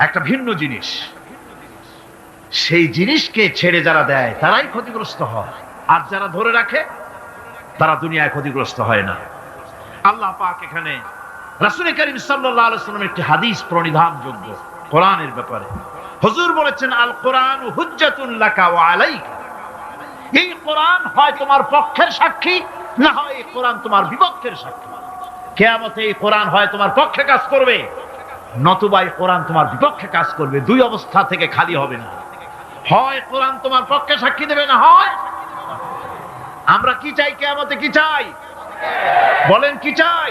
একটা ভিন্ন জিনিস। সেই জিনিসকে ছেড়ে যারা দেয় তারাই ক্ষতিগ্রস্ত হয়, আর যারা ধরে রাখে তারা দুনিয়ায় ক্ষতিগ্রস্ত হয় না। আল্লাহ পাক এখানে রাসূল করিম সাল্লাল্লাহু আলাইহি ওয়াসাল্লামের একটি হাদিস প্রণিধানযোগ্য কোরআনের ব্যাপারে। হুজুর বলেছেন, আল কোরআন হুজ্জাতুন লাকা ওয়া আলাইকা। এই কোরআন হয় তোমার পক্ষের সাক্ষী, না হয় এই কোরআন তোমার বিপক্ষের সাক্ষী। কিয়ামতে এই কোরআন হয় তোমার পক্ষে কাজ করবে, নতুবা এই কোরআন তোমার বিপক্ষে কাজ করবে। দুই অবস্থা থেকে খালি হবে না। হয় কোরআন তোমার পক্ষে সাক্ষী দেবে, না হয়। আমরা কি চাই? কিয়ামতে কি চাই? বলেন কি চাই?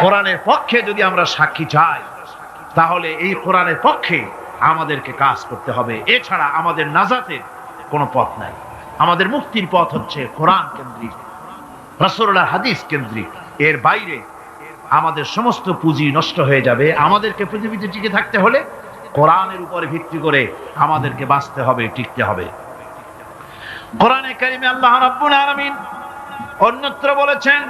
কোরআনের পক্ষে যদি আমরা সাক্ষী চাই, তাহলে এই কোরআনের পক্ষে আমাদেরকে কাজ করতে হবে। এছাড়া আমাদের নাজাতের কোনো পথ নাই। আমাদের মুক্তির পথ হচ্ছে কোরআন কেন্দ্রিক, রাসূলুল্লাহর হাদিস কেন্দ্রিক। এর বাইরে আমাদের সমস্ত পুঁজি নষ্ট হয়ে যাবে। আমাদেরকে পৃথিবীতে টিকে থাকতে হলে কোরআনের উপরে ভিত্তি করে আমাদেরকে বাঁচতে হবে, টিকতে হবে। কোরআনে কারিমে আল্লাহ রাব্বুল আলামিন অন্যত্র বলেছেন,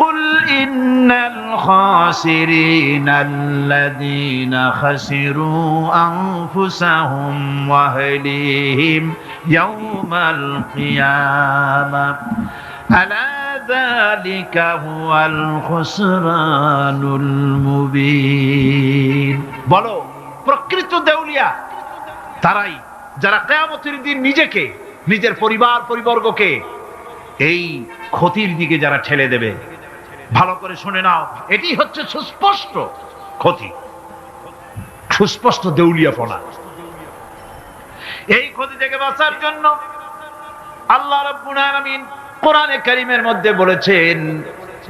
কুল ইন্নাল খাসিরিনাল্লাযীনা খাসিরু আনফুসাহুম ওয়া আহলিহিম ইয়াওমাল কিয়ামাহ আলা যালিকা হুয়াল খুসরানুল মুবিন। বলো, প্রকৃত দেউলিয়া তারাই যারা কিয়ামতের দিন নিজেকে, নিজের পরিবার পরিবর্গকে এই ক্ষতির দিকে যারা ঠেলে দেবে। ভালো করে শুনে নাও, এটি হচ্ছে সুস্পষ্ট ক্ষতি, সুস্পষ্ট দেউলিয়াপনা। এই ক্ষতি থেকে বাঁচার জন্য আল্লাহ রাব্বুল আলামিন কোরআনে কারীমের মধ্যে বলেছেন,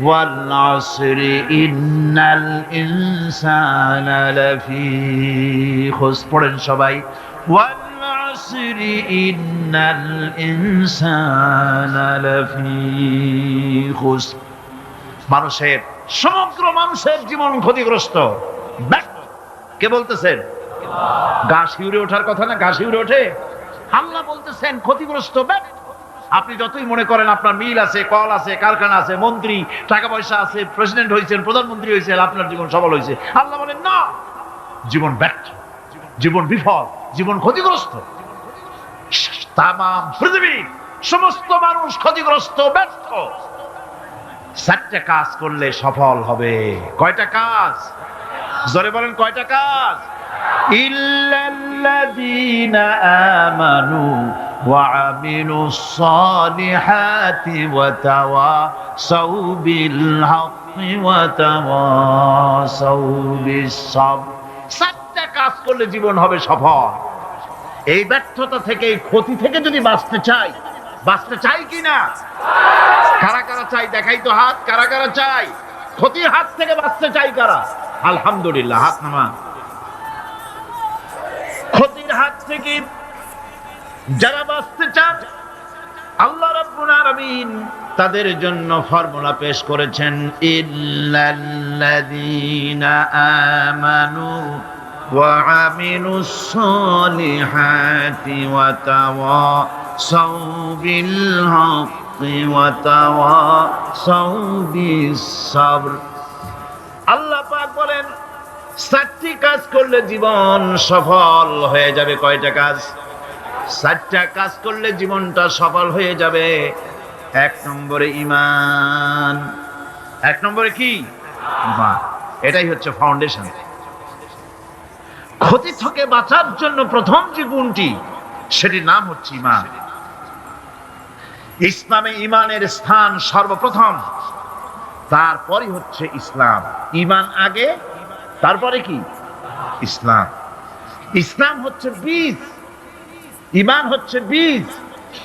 ওয়াল আসরি ইন্নাল ইনসানা লাফি খুসর। পড়েন সবাই, ওয়াল আসরি ইন্নাল ইনসানা লাফি খুসর। মানুষের, সমগ্র মানুষের জীবন ক্ষতিগ্রস্ত। কে বলতেছেন? গা শিউরে ওঠার কথা না? গা শিউরে ওঠে। আল্লাহ বলতেছেন ক্ষতিগ্রস্ত। আপনি যতই মনে করেন আপনার মিল আছে, কল আছে, কারখানা আছে, মন্ত্রী, টাকা পয়সা আছে, প্রেসিডেন্ট হয়েছেন, প্রধানমন্ত্রী হয়েছেন, আপনার জীবন সফল হয়েছে, আল্লাহ বলেন না, জীবন ব্যর্থ, জীবন বিফল, জীবন ক্ষতিগ্রস্ত। তাম পৃথিবীর সমস্ত মানুষ ক্ষতিগ্রস্ত, ব্যর্থ। 4টা কাজ করলে সফল হবে। কয়টা কাজ? জোরে বলেন, কয়টা কাজ? ইল্লাল্লাযীনা আমানু ওয়া আমিলুস সালিহাতি ওয়া তাওয়াসাউ বিল হাক্কি ওয়া তাওয়াসাউ বিস সাবর। 4টা কাজ করলে জীবন হবে সফল। এই ব্যর্থতা থেকে, এই ক্ষতি থেকে যদি বাঁচতে চাই কিনা? কারা কারা চাই? দেখাই তো হাত। কারা কারা চাই? ক্ষতির হাত থেকে বাঁচতে চাই কারা? আলহামদুলিল্লাহ, হাত নামান। ক্ষতির হাত থেকে যারা বাঁচতে চান, আল্লাহ রাব্বুল আলামিন তাদের জন্য ফর্মুলা পেশ করেছেন, ইল্লাল্লাযীনা আমানু ওয়া আমিলুস সালিহাতি ওয়া তাওয়াসাউ বিল হাক্কি ওয়া তাওয়াসাউ বিস সাবর। আল্লাহ পাক বলেন 4টি কাজ করলে জীবন সফল হয়ে যাবে। কয়টা কাজ? 4টা কাজ করলে জীবনটা সফল হয়ে যাবে। 1 নম্বরে ঈমান। 1 নম্বরে কি? ঈমান। এটাই হচ্ছে ফাউন্ডেশন। ক্ষতি থেকে বাঁচার জন্য প্রথম যে গুণটি, সেটির নাম হচ্ছে ঈমান। ইসলামে ঈমানের স্থান সর্বপ্রথম, তারপরই হচ্ছে ইসলাম। ঈমান আগে, তারপরে কি? ইসলাম। ইসলাম হচ্ছে বীজ, ঈমান হচ্ছে বীজ,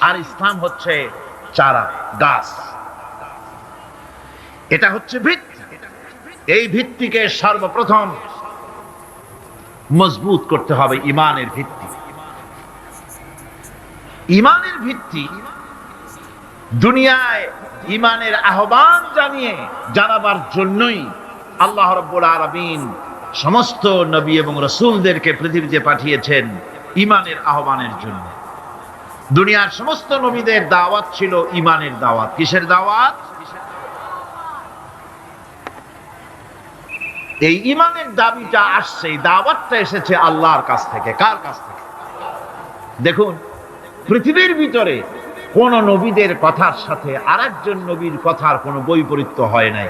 আর ইসলাম হচ্ছে চারা, গাছ। এটা হচ্ছে ভিত্তি। এই ভিত্তিকে সর্বপ্রথম মজবুত করতে হবে ইমানের ভিত্তি। ইমানের ভিত্তি দুনিয়ায় ইমানের আহ্বান জানাবার জন্যই আল্লাহ রাব্বুল আলামিন সমস্ত নবী এবং রাসূলদেরকে পৃথিবীতে পাঠিয়েছেন ইমানের আহ্বানের জন্য। দুনিয়ার সমস্ত নবীদের দাওয়াত ছিল ইমানের দাওয়াত। কিসের দাওয়াত? এই ইমানের দাবিটা আসছে, এই দাওয়াতটা এসেছে আল্লাহর কাছ থেকে। কার কাছ থেকে? দেখুন, পৃথিবীর ভিতরে কোন নবীদের কথার সাথে আরেকজন নবীর কথার কোনো বৈপরীত্য হয় নাই।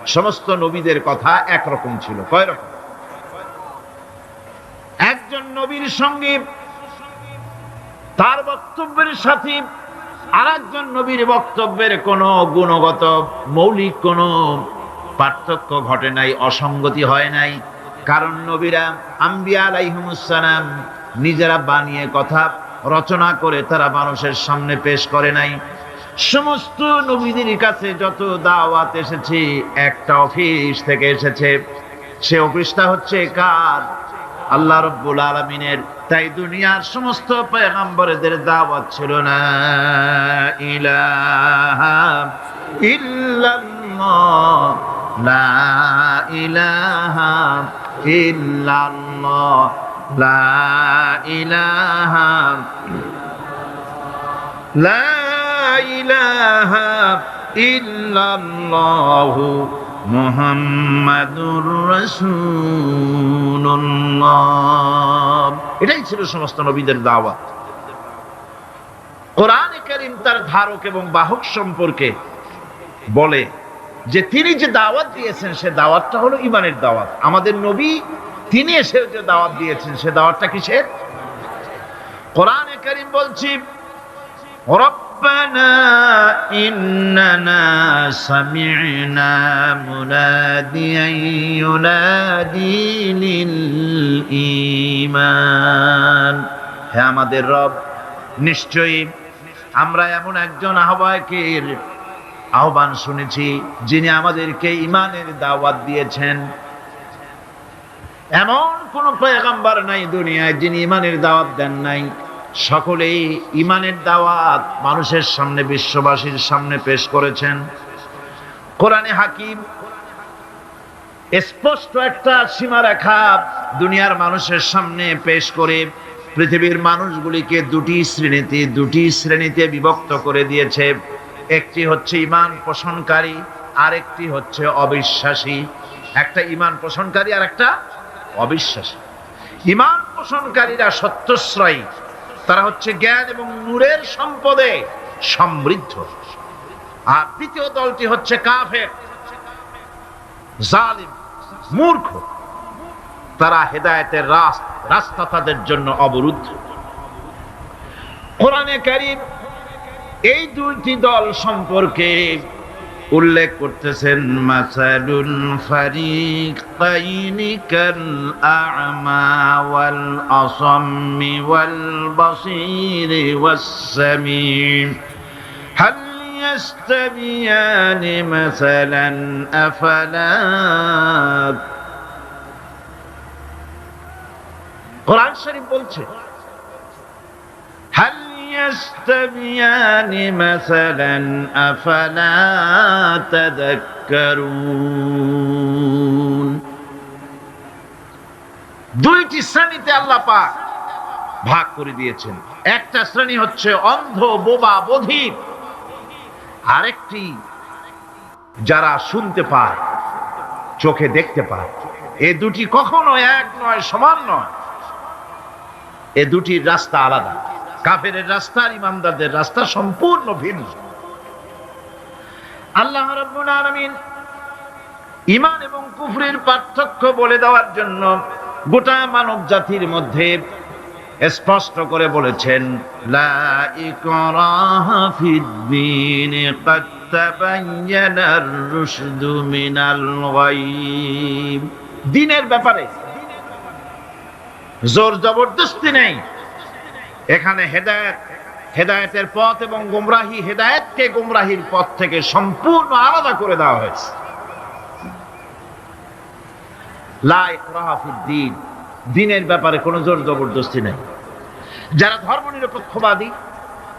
সমস্ত নবীদের কথা একরকম ছিল। কয় রকম? একজন নবীর সঙ্গে তার বক্তব্যের সাথে আরেকজন নবীর বক্তব্যের কোনো গুণগত মৌলিক কোনো পার্থক্য ঘটে নাই, অসঙ্গতি হয় নাই। কারণ নবীরা আম্বিয়া আলাইহিমুস সালাম নিজেরা বানিয়ে কথা রচনা করে তারা মানুষের সামনে পেশ করে নাই। সমস্ত নবীদের কাছে যত দাওয়াত এসেছে একটা অফিস থেকে এসেছে। সে অফিসটা হচ্ছে কার? আল্লাহ রাব্বুল আলামিনের। তাই দুনিয়ার সমস্ত পয়গম্বরদের দাওয়াত ছিল না ইলাহা ইল্লাল্লাহ, লা ইলাহা ইল্লাল্লাহ, লা ইলাহা, লা ইলাহা ইল্লাল্লাহ মুহাম্মাদুর রাসূলুল্লাহ। এটাই ছিল সমস্ত নবীদের দাওয়াত। কোরআনে কারীম তার ধারক এবং বাহক সম্পর্কে বলে যে তিনি যে দাওয়াত দিয়েছেন সে দাওয়াতটা হলো ঈমানের দাওয়াত। আমাদের নবী তিনি এসে যে দাওয়াত দিয়েছেন সে দাওয়াতটা কিসের? কোরআনে কারীম বলছি, রব্বানা ইন্নানা সামি'না মুনাদিয়ান ইউনাদি লিল ঈমান। হে আমাদের রব, নিশ্চয়ই আমরা এমন একজন আহ্বায়কের আহ্বান শুনেছি যিনি আমাদেরকে ঈমানের দাওয়াত দিয়েছেন। এমন কোন পয়গম্বর নাই দুনিয়ায় যিনি ঈমানের দাওয়াত দেন নাই। সকলেই ঈমানের দাওয়াত মানুষের সামনে, বিশ্ববাসীর সামনে পেশ করেছেন। কোরআনে হাকিম স্পষ্ট একটা সীমারেখা দুনিয়ার মানুষের সামনে পেশ করে পৃথিবীর মানুষগুলিকে দুটি শ্রেণীতে বিভক্ত করে দিয়েছে। একটি হচ্ছে ঈমান পোষণকারী, আরেকটি হচ্ছে অবিশ্বাসী। একটা ঈমান পোষণকারী আর একটা অবিশ্বাসী। ঈমান পোষণকারীরা সত্যশ্রয়ী, তারা হচ্ছে জ্ঞান এবং নূরের সম্পদে সমৃদ্ধ। আর দ্বিতীয় দলটি হচ্ছে কাফের, জালিম, মূর্খ। তারা হেদায়েতের রাস্তা তাদের জন্য অবরুদ্ধ। কোরআনে কারীম এই দুইটি দল সম্পর্কে উল্লেখ করতেছেন, মাসালুল ফারিকাইনি কাল আ'মা ওয়াল আসাম্মি ওয়াল বাসীরি ওয়াস সামিম হাল ইয়াস্তাবিয়ানি মাসালান আফালা। কোরআন শরীফ বলছে, হাল ইয়াস্তাবিয়ানি মাসালান আফালা তাযাক্কারুন। দুইটি শ্রেণীতে আল্লাহ পাক ভাগ করে দিয়েছেন। একটা শ্রেণী হচ্ছে অন্ধ, বোবা, বধির। আরেকটি যারা শুনতে পায়, চোখে দেখতে পায়। এ দুটি কখনো এক নয়, সমান নয়। এ দুটির রাস্তা আলাদা। কাফেরের রাস্তা আর ইমানদারদের রাস্তা সম্পূর্ণ ভিন্ন। আল্লাহ রাব্বুল আলামিন ঈমান এবং কুফরের পার্থক্য বলে দেওয়ার জন্য গোটা মানব জাতির মধ্যে স্পষ্ট করে বলেছেন, লা ইকরাহা ফিদ-দীন ক্বাদ তাবায়্যানার রুশদু মিনাল গায়ব। দ্বীনের ব্যাপারে জোর জবরদস্তি নেই। এখানে হেদায়েতের পথ এবং গোমরাহি, হেদায়েতকে গোমরাহির পথ থেকে সম্পূর্ণ আলাদা করে দেওয়া হয়েছে। লা ইকরাহা ফিদ-দীন, দিনের ব্যাপারে কোনো জোর জবরদস্তি নেই। যারা ধর্মনিরপেক্ষবাদী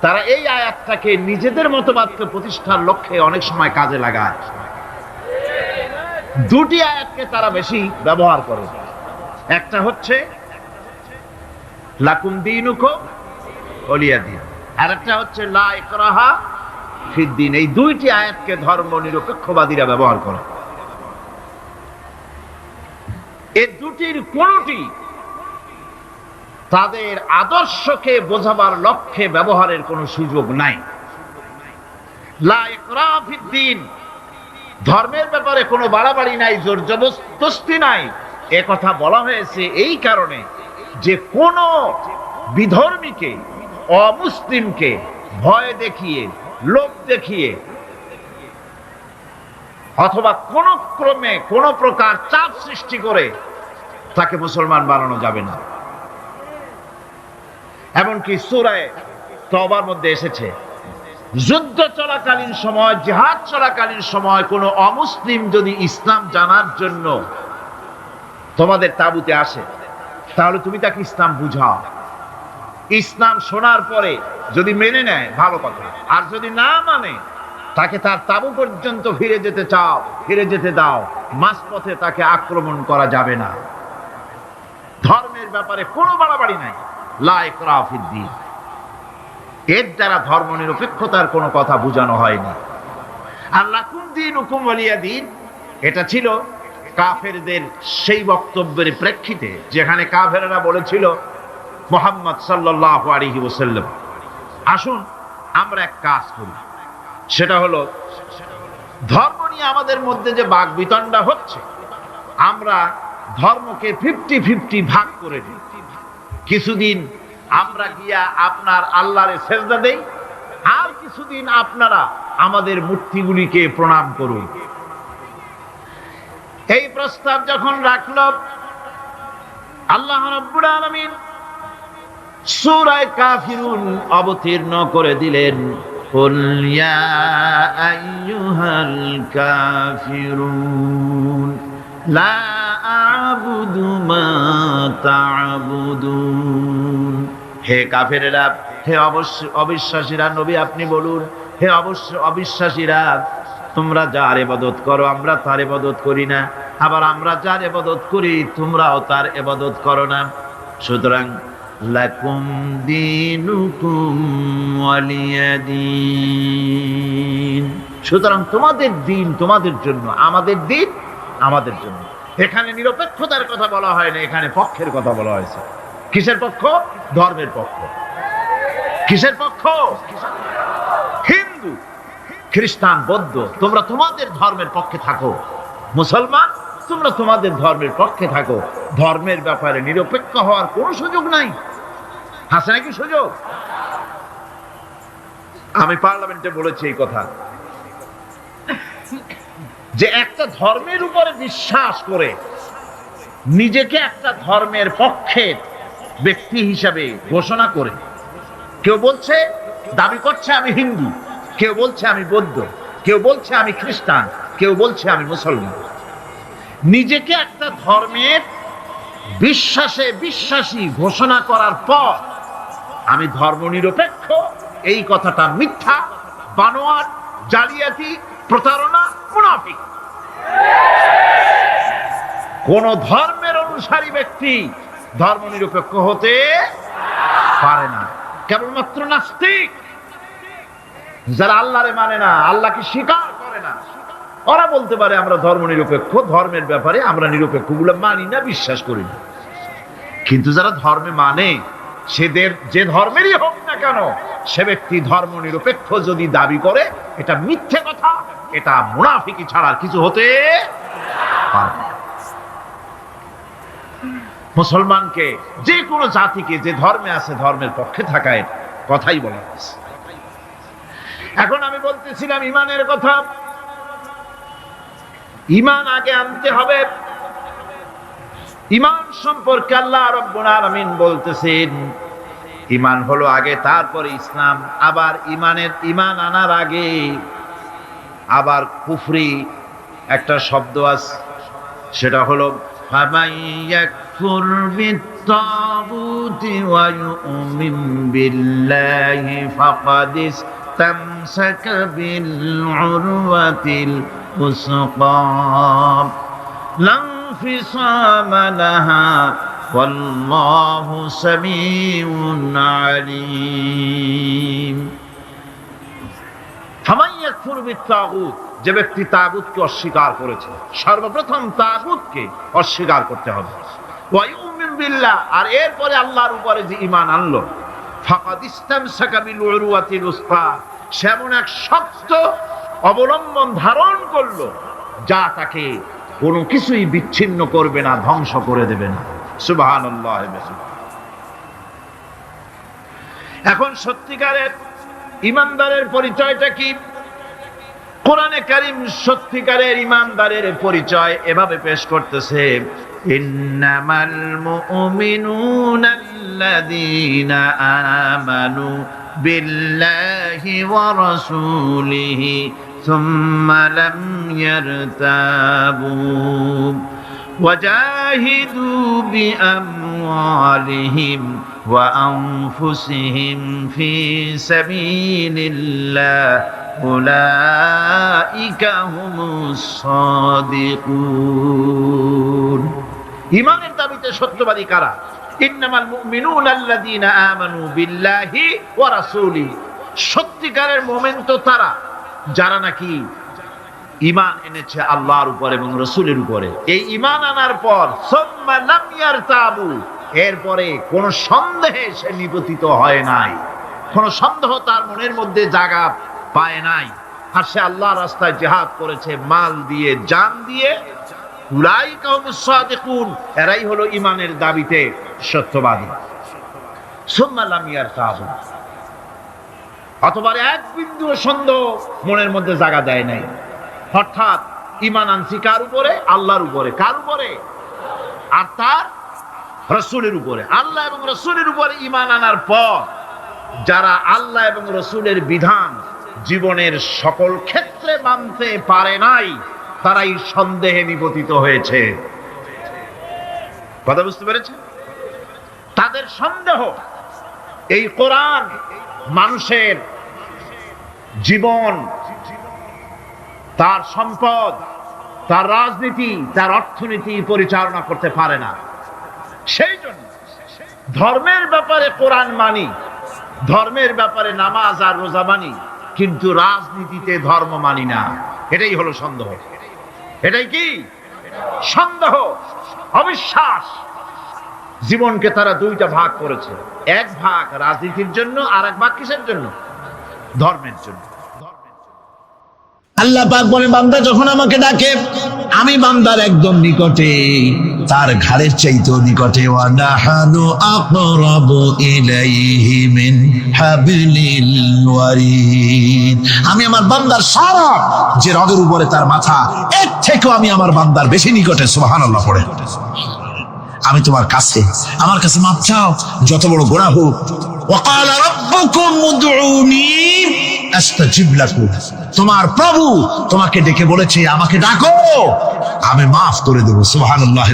তারা এই আয়াতটাকে নিজেদের মতবাদকে প্রতিষ্ঠার লক্ষ্যে অনেক সময় কাজে লাগায়। দুটি আয়াতকে তারা বেশি ব্যবহার করে, একটা হচ্ছে লাকুম দীনুকুম ওয়ালিয়া দীন, আর একটা হচ্ছে লা ইকরাহা ফিদ্দিন। এই দুইটি আয়াতকে ধর্মনিরপেক্ষবাদীরা ব্যবহার করে। এই দুটির কোনটি তাদের আদর্শকে বোঝাবার লক্ষ্যে ব্যবহারের কোনো সুযোগ নাই। লা ইকরাহা ফিদ্দিন, ধর্মের ব্যাপারে কোনো বাড়াবাড়ি নাই, জোর জবরদস্তি নাই। এ কথা বলা হয়েছে এই কারণে যে কোন বিধর্মীকে, অমুসলিমকে ভয় দেখিয়ে, লোভ দেখিয়ে অথবা কোন ক্রমে কোন প্রকার চাপ সৃষ্টি করে তাকে মুসলমান বানানো যাবে না। এমনকি সূরা তওবার মধ্যে এসেছে, যুদ্ধ চলাকালীন সময়, জিহাদ চলাকালীন সময় কোন অমুসলিম যদি ইসলাম জানার জন্য তোমাদের তাঁবুতে আসে, তাহলে তুমি তাকে ইসলাম বুঝাও। ইসলাম শোনার পরে যদি মেনে নেয় ভালো কথা, আর যদি না মানে তাকে তার তাঁবু পর্যন্ত ফিরে যেতে চাও, ফিরে যেতে দাও। মাঝপথে তাকে আক্রমণ করা যাবে না। ধর্মের ব্যাপারে কোনো বাড়াবাড়ি নাই, লা ইকরাহা ফিদ্দিন। এর দ্বারা ধর্মনিরপেক্ষতার কোনো কথা বোঝানো হয়নি। আর লাকুম দীনুকুম ওয়ালিয়া দীন, এটা ছিল কাফেরদের সেই বক্তব্যের প্রেক্ষিতে যেখানে কাফেররা বলেছিল মুহাম্মদ সাল্লাল্লাহু আলাইহি ওয়াসাল্লাম, আসুন আমরা এক কাজ করি, সেটা হলো ধর্ম নিয়ে আমাদের মধ্যে যে বাকবিতণ্ডা হচ্ছে, আমরা ধর্মকে 50-50 ভাগ করে দিই। কিছুদিন আমরা গিয়া আপনার আল্লাহরে সেজদা দেই, আর কিছুদিন আপনারা আমাদের মূর্তিগুলিকে প্রণাম করুন। এই প্রস্তাব যখন রাখল, আল্লাহ রাব্বুল আলামিন সূরা কাফিরুন অবতীর্ণ করে দিলেন, কুল ইয়া আইয়ুহাল কাফিরুন লা আ'বুদু মা তা'বুদুন। হে কাফেরেরা, হে অবিশ্বাসীরা, নবী আপনি বলুন, হে অবিশ্বাসীরা, তোমরা যার ইবাদত করো আমরা তার ইবাদত করি না, আবার আমরা যার ইবাদত করি তোমরাও তার ইবাদত করো না। সুতরাং লাকুম দীনুকুম ওয়ালিয়া দীন, সুতরাং তোমাদের দিন তোমাদের জন্য, আমাদের দিন আমাদের জন্য। এখানে নিরপেক্ষতার কথা বলা হয় না, এখানে পক্ষের কথা বলা হয়েছে। কিসের পক্ষ? ধর্মের পক্ষ। কিসের পক্ষ? হিন্দু, খ্রিস্টান, বৌদ্ধ, তোমরা তোমাদের ধর্মের পক্ষে থাকো। মুসলমান, তোমরা তোমাদের ধর্মের পক্ষে থাকো। ধর্মের ব্যাপারে নিরপেক্ষ হওয়ার কোনো সুযোগ নাই। আছে নাকি সুযোগ? আমি পার্লামেন্টে বলেছি এই কথা, যে একটা ধর্মের উপরে বিশ্বাস করে নিজেকে একটা ধর্মের পক্ষের ব্যক্তি হিসাবে ঘোষণা করে কেউ বলছে, দাবি করছে আমি হিন্দু, কেউ বলছে আমি বৌদ্ধ, কেউ বলছে আমি খ্রিস্টান, কেউ বলছে আমি মুসলমান। নিজেকে একটা ধর্মের বিশ্বাসী ঘোষণা করার পর আমি ধর্মনিরপেক্ষ, এই কথাটা মিথ্যা, বানোয়াট, জালিয়াতি, প্রতারণা, মুনাফিক। কোন ধর্মের অনুসারী ব্যক্তি ধর্মনিরপেক্ষ হতে পারে না। কেবলমাত্র নাস্তিক, যারা আল্লাহরে মানে না, আল্লাহকে স্বীকার করে না, ওরা বলতে পারে আমরা ধর্মনিরপেক্ষ, ধর্মের ব্যাপারে আমরা নিরপেক্ষ গুলো মানি না, বিশ্বাস করি না। কিন্তু যারা ধর্মে মানে, সেদের যে ধর্মেরই হোক না কেন, সে ব্যক্তি ধর্মনিরপেক্ষ যদি দাবি করে, এটা মিথ্যে কথা, এটা মুনাফিকি ছাড়া আর কিছু হতে পারে না। মুসলমানকে, যে কোনো জাতিকে যে ধর্মে আছে ধর্মের পক্ষে থাকার কথাই বলা হয়েছে। এখন আমি বলতেছিলাম ইমানের কথা। ইমান আগে আনতে হবে। ইমান সম্পর্কে আল্লাহ রাব্বুল আলামিন বলতেছেন, ইমান হলো আগে, তারপরে ইসলাম। আবার ইমান আনার আগে আবার কুফরি একটা শব্দ আছে, সেটা হলো فمن يكفر بالطاغوت ويؤمن بالله فقد استمسك بالعروة الوثقى لا انفصام لها والله سميع عليم ফামান ইয়াকফুর বিত্তাগুত, যে ব্যক্তি তাগুতকে অস্বীকার করেছে, সর্বপ্রথম তাগুতকে অস্বীকার করতে হবে। ওয়া ইউমিন বিল্লাহ, আর এরপরে আল্লাহর উপরে যে ঈমান আনলো, ফাকাদ ইসতামসাকা বিল উরওয়াতিল উসকা, সে এমন এক শক্ত অবলম্বন ধারণ করলো যা তাকে কোনো কিছুই বিচ্ছিন্ন করবে না, ধ্বংস করে দেবে না। সুবহানাল্লাহ। এখন সত্যিকারের ইমানদারের পরিচয়টা কি? কোরআনে কারীম সত্যিকারের ইমানদারের পরিচয় এভাবে পেশ করতেছে, ইন্নামাল মুমিনুনা আল্লাযীনা আমানু বিল্লাহি ওয়া রাসূলিহি সুম্মা লাম ইয়ারতাবু وجاهدوا بأموالهم وأنفسهم في سبيل الله أولئك هم الصادقون। ঈমানের দাবিতে সত্যবাদী কারা? ইন্নামাল মুমিনুনা আল্লাযীনা আমানু বিল্লাহি ওয়া রাসূলিহি, সত্যিকারের মুমিন তো তারা যারা নাকি ঈমান এনেছে আল্লাহর উপর এবং রাসূলের উপরে। এই ঈমান আনার পর সুম্মা লাম ইয়ারতাবু, এরপরে কোন সন্দেহে সে নিপতিত হয় নাই, কোন সন্দেহ তার মনের মধ্যে জায়গা পায় নাই, আর সে আল্লাহর রাস্তায় জিহাদ করেছে মাল দিয়ে, জান দিয়ে। উলাইকা হুমুস সাদিকুন, এরাই হলো ঈমানের দাবিতে সত্যবাদী। সুম্মা লাম ইয়ারতাবু, অথবা এক বিন্দু সন্দেহ মনের মধ্যে জায়গা দেয় নাই, অর্থাৎ ঈমান আনছি কার উপরে? আল্লাহর উপরে। কার উপরে? আর তার রাসূলের উপরে। আল্লাহ এবং রাসূলের উপরে ঈমান আনার পর যারা আল্লাহ এবং রাসূলের বিধান জীবনের সকল ক্ষেত্রে মানতে পারে নাই, তারাই সন্দেহে নিপতিত হয়েছে। কথা বুঝতে পেরেছে? তাদের সন্দেহ এই কোরআন মানুষের জীবন, তার সম্পদ, তার রাজনীতি, তার অর্থনীতি পরিচালনা করতে পারে না। সেই জন্য ধর্মের ব্যাপারে কোরআন মানি, ধর্মের ব্যাপারে নামাজ আর রোজা মানি, কিন্তু রাজনীতিতে ধর্ম মানি না। এটাই হলো সন্দেহ। এটাই কি? সন্দেহ, অবিশ্বাস। জীবনকে তারা দুইটা ভাগ করেছে, এক ভাগ রাজনীতির জন্য, আর এক ভাগ কিসের জন্য? ধর্মের জন্য। আল্লাহ পাক বলে, বান্দা যখন আমাকে ডাকে, আমি বান্দার একদম নিকটে, তার ঘাড়ের চাইতেও নিকটে। ওয়া নাহানু আকরাবু ইলাইহি মিন হাবলিল ওয়ারিদ, আমি আমার বান্দার সারা যে রগের উপরে তার মাথা, এর থেকেও আমি আমার বান্দার বেশি নিকটে। সুবহানাল্লাহ পড়ে। আমি তোমার কাছে, আমার কাছে মাপ চাও, যত বড় গুনাহ হোক। ওয়া ক্বালা রাব্বুকুম উদউনি আস্তাজিব লাকুম, তোমার প্রভু তোমাকে ডেকে বলেছে আমাকে ডাকো, আমি মাফ করে দেবো। সুবহানাল্লাহ।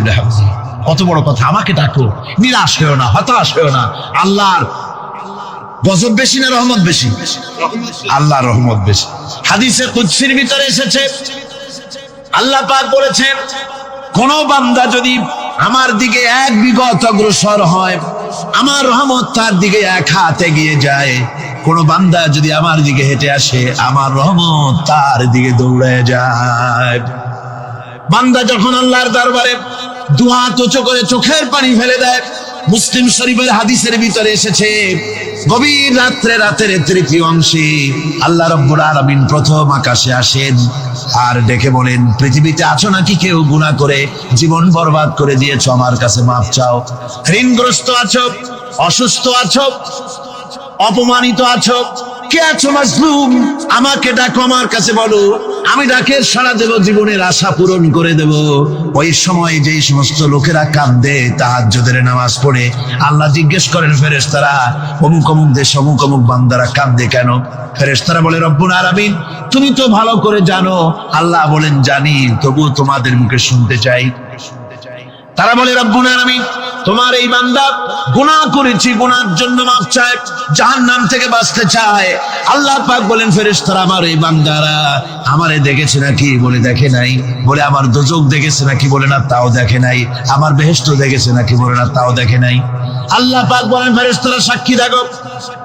কত বড় কথা! আমাকে ডাকো, নিরাশ হয়েও না, হতাশ হয়েও না। আল্লাহর গজব বেশি না রহমত বেশি? আল্লাহর রহমত বেশি। হাদিসে কুদসির ভিতরে এসেছে, আল্লাহ পাক বলেছেন, কোন বান্দা যদি আমার দিকে এক বিগত অগ্রসর হয়, আমার রহমত তার দিকে এক হাত এগিয়ে যায়। কোন বান্দা যদি আমার দিকে হেঁটে আসে, আমার রহমত তার দিকে দৌড়ে যায়। বান্দা যখন আল্লাহর দরবারে দুহাত উঁচু করে চোখের পানি ফেলে দেয়, মুসলিম শরীফের হাদিসের ভিতরে এসেছে, গভীর রাত্রে, রাতের তৃতীয় অংশে আল্লাহ রাব্বুল আলামিন প্রথম আকাশে আসেন আর ডেকে বলেন, পৃথিবীতে আছো নাকি কেউ গুনাহ করে জীবন বরবাদ করে দিয়েছো, আমার কাছে মাপ চাও। ঋণগ্রস্ত আছো, অসুস্থ আছো, অপমানিত আছো, কে আছো মাজলুম, আমাকে ডাকো, আমার কাছে বলো, আমি ডাকের সাড়া দেব, জীবনের আশা পূরণ করে দেব। ওই সময় যেই সমস্ত লোকেরা কাঁদে তাহাজ্জুদের নামাজ পড়ে, আল্লাহ জিজ্ঞেস করেন ফেরেশতারা, অমুক অমুক দেশ অমুক অমুক বান্দারা কাঁদে কেন? ফেরেশতারা বলে, রব্বুল আলামিন তুমি তো ভালো করে জানো। আল্লাহ বলেন, জানি, তবুও তোমাদের মুখে শুনতে চাই। তারা বলে রব্বুল আলামিন তোমার এই বান্দা গুনাহ করেছি, গুনার জন্য মাফ চায়, জাহান্নাম থেকে বাঁচতে চায়। আল্লাহ পাক বলেন ফেরেশতারা আমার এই বান্দারা আমারে দেখেছে নাকি? বলে দেখে নাই। বলে আমার দোজখ দেখেছে নাকি? বলে না, তাও দেখে নাই। আমার বেহেশত দেখেছে নাকি? বলে না, তাও দেখে নাই। আল্লাহ পাক বলেন ফেরেশতারা সাক্ষী থাকো,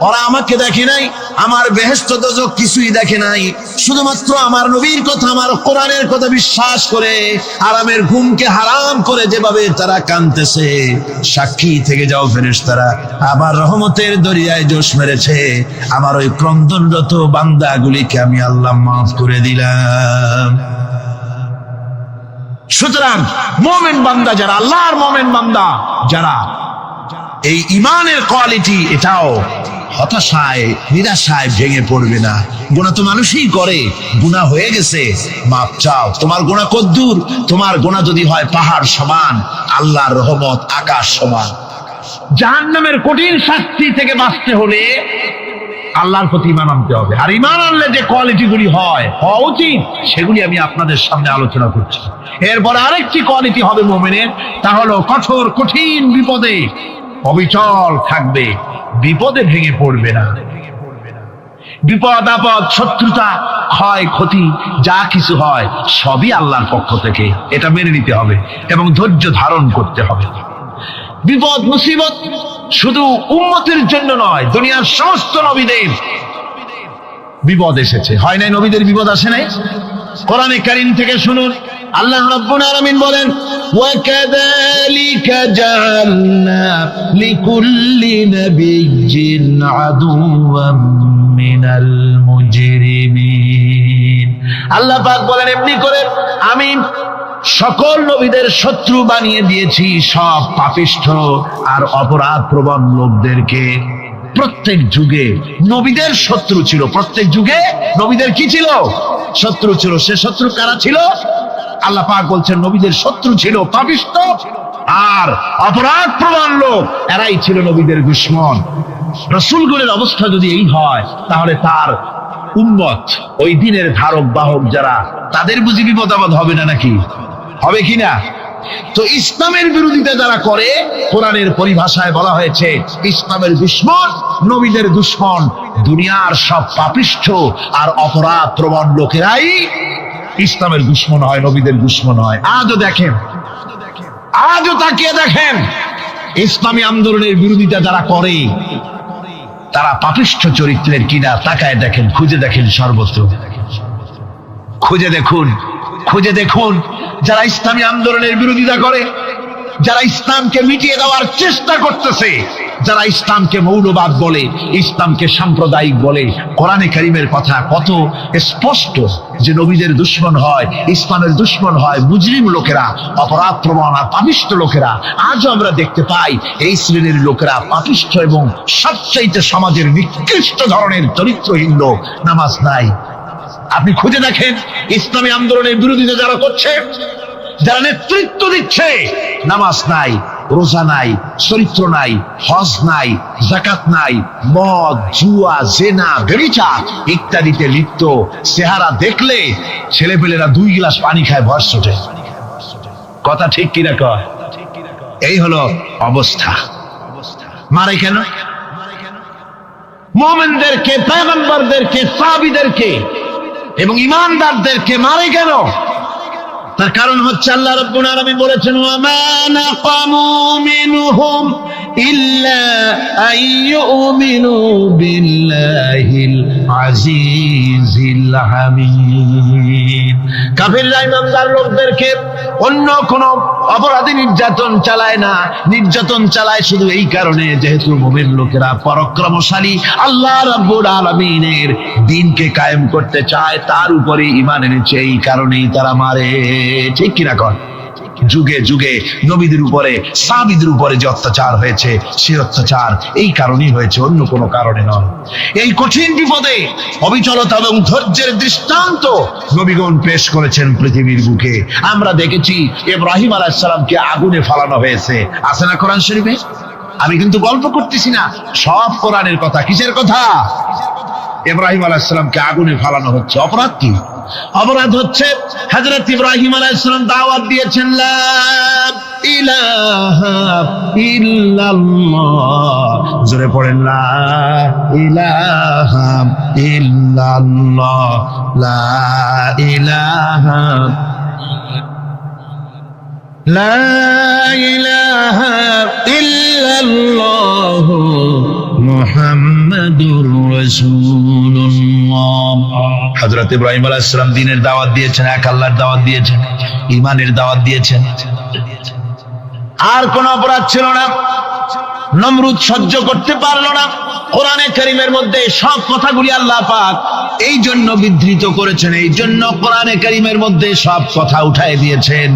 ওরা আমাকে দেখে নাই, আমার বেহেশত দোজখ কিছুই দেখে নাই, শুধুমাত্র আমার নবীর কথা, আমার কোরআনের কথা বিশ্বাস করে আরামের ঘুমকে হারাম করে যেভাবে তারা কাঁদতেছে, সাক্ষী থেকে যাও ফেরেশতারা, আমার রহমতের দরিয়ায় জোশ মেরেছে, আমার ওই ক্রন্দনরত বান্দাগুলিকে আমি আল্লাহ মাফ করে দিলাম। সুতরাং মুমিন বান্দা যারা, আল্লাহর মুমিন বান্দা যারা, এই ইমানের কোয়ালিটি এটাও হতাশায় নিরাশায় ভেঙে পড়বে না। গুনাহ তো মানুষই করে, গুনাহ হয়ে গেছে মাপ চাও। তোমার গুনাহ কদ্দুর? তোমার গুনাহ যদি হয় পাহাড় সমান, আল্লাহর রহমত আকাশ সমান। জাহান্নামের কঠিন শাস্তি থেকে বাঁচতে হলে আল্লাহর প্রতি ঈমান আনতে হবে। আর ঈমান আনলে যে কোয়ালিটিগুলি হওয়া উচিত সেগুলি আমি আপনাদের সামনে আলোচনা করছি। এরপর আরেকটি কোয়ালিটি হবে মুমিনের, তা হলো কঠোর কঠিন বিপদে অবিচল থাকবে, বিপদে ভেঙে পড়বে না। বিপদ আপদ, শত্রুতা, ক্ষয় ক্ষতি যা কিছু হয় সবই আল্লাহর পক্ষ থেকে, এটা মেনে নিতে হবে এবং ধৈর্য ধারণ করতে হবে। বিপদ মুসিবত শুধু উম্মতের জন্য নয়, দুনিয়ার সমস্ত নবীদের বিপদ এসেছে, হয় নাই? নবীদের বিপদ আসে নাই? কোরআনে কারীম থেকে শুনুন, আল্লাহ রাব্বুল আলামিন বলেন ওয়াকাযালিকা জাআলনা লিকুল্লি নাবিয়্যিন আদুওয়াম মিনাল মুজরিমিন। আল্লাহ পাক বলেন এমনি করে আমি সকল নবীদের শত্রু বানিয়ে দিয়েছি সব পাপিষ্ঠ আর অপরাধ প্রবণ লোকদেরকে। প্রত্যেক যুগে নবীদের শত্রু ছিল, প্রত্যেক যুগে নবীদের কি ছিল? শত্রু ছিল। সে শত্রু কারা ছিল? আল্লাহ পাক বলছেন নবীদের শত্রু ছিল পাপিষ্ঠ আর অপরাধ প্রবণ লোক, এরাই ছিল নবীদের দুশমন। রাসূলগণের অবস্থা যদি এই হয়, তাহলে তার উম্মত, ওই দিনের ধারক বাহক যারা, তাদের বুঝি বিপদ আপদ হবে না নাকি? হবে কিনা? তো ইসলামের বিরোধিতা যারা করে, কোরআনের পরিভাষায় বলা হয়েছে ইসলামের দুশমন, নবীদের দুশমন। দুনিয়ার সব পাপিষ্ঠ আর অপরাধ প্রবণ লোকেরাই ইসলামের দুশমন হয়, নবীদের দুশমন হয়। আজও দেখেন, আজও তাকিয়ে দেখেন, ইসলামী আন্দোলনের বিরোধিতা যারা করে তারা পাপিষ্ঠ চরিত্রের কিনা তাকায় দেখেন, খুঁজে দেখেন, সর্বত্র খুঁজে দেখুন, খুঁজে দেখুন। যারা ইসলামী আন্দোলনের বিরোধিতা করে, যারা ইসলামকে মিটিয়ে দেওয়ার চেষ্টা করতেছে, যারা ইসলামকে মৌলবাদ বলে, ইসলামকে সাম্প্রদায়িক বলে, কোরআনে কারীমের কথা কত স্পষ্ট যে নবীদের দুশমন হয়, ইসলামের দুশমন হয় মুজরিম লোকেরা, অপরাধ প্রবণ আর পাপিষ্ঠ লোকেরা। আজও আমরা দেখতে পাই এই শ্রেণীর লোকেরা পাপিষ্ঠ এবং সবচাইতে সমাজের নিকৃষ্ট ধরনের চরিত্রহীন লোক। নামাজ নাই। আপনি খুঁজে দেখেন ইসলামী আন্দোলনের বিরোধিতা যারা করছে, যারা নেতৃত্ব দিচ্ছে, নামাজ নাই, রোজা নাই, চরিত্র নাই, হজ নাই, যাকাত নাই, মদ, জুয়া, জেনা, ব্যভিচার ইত্যাদিতে লিপ্ত। চেহারা দেখলে ছেলেপেলেরা 2 গ্লাস পানি খায়, ভর ওঠে। কথা ঠিক কিনা কয়? এই হলো অবস্থা। মারে কেন? মুমিনদেরকে, পয়গম্বরদেরকে, সাহাবীদেরকে এবং ঈমানদারদেরকে মারে কেন? তার কারণ হচ্ছে আল্লাহ রাব্বুল আলামিন বলেছেন ওয়ামা নাকামু মিনহুম ইল্লা আইয়ুমিনু বিল্লাহিল আজিজিল হামিদ। কাফিররা ঈমানদার লোকদেরকে অন্য কোন অপরাধী নির্যাতন চালায় না, নির্যাতন চালায় শুধু এই কারণে যেহেতু মুমিন লোকেরা পরাক্রমশালী, আল্লাহ রাব্বুল আলামিনের দ্বীনকে কায়েম করতে চায়, তার উপরে ঈমান এনেছে, এই কারণেই তারা মারে। ঠিক কিনা কর? যুগে যুগে নবীদের উপরে, সাহাবীদের উপরে যে অত্যাচার হয়েছে, সেই অত্যাচার এই কারণেই হয়েছে, অন্য কোনো কারণে নয়। এই কঠিন বিপদে অবিচলতা এবং ধৈর্যের দৃষ্টান্ত নবীগণ পেশ করেছেন পৃথিবীর বুকে। আমরা দেখেছি ইব্রাহিম আলাইহিস সালামকে আগুনে ফালানো হয়েছে, আছে না কোরআন শরীফে? আমি কিন্তু গল্প করতেছি না, সব কোরআনের কথা। কিসের কথা? ইব্রাহিম আলাইহিস সালামকে আগুনে ফালানো হচ্ছে। অপরাধ কি? অপরাধ হচ্ছে হযরত ইব্রাহিম আলাইহিস সালাম দাওয়াত দিয়েছেন লা ইলাহা ইল্লাল্লাহ। জোরে পড়েন লা ইলাহা ইল্লাল্লাহ, লা ইলাহা লা ইলাহা ইল্লাল্লাহ মুহাম্মাদুর রাসূলুল্লাহ। হযরত ইব্রাহিম আলাইহিস সালাম দ্বীনের দাওয়াত দিয়েছেন, এক আল্লাহর দাওয়াত দিয়েছেন, ঈমানের দাওয়াত দিয়েছেন। আর কোন অপরাধ ছিল না। নমরুদ সহ্য করতে পারল না। কোরআনে কারীমের মধ্যে সব কথাগুলি আল্লাহ পাক এই জন্য বিধৃত করেছেন, এই জন্য কোরআনে কারীমের মধ্যে সব কথা উঠায় দিয়েছেন,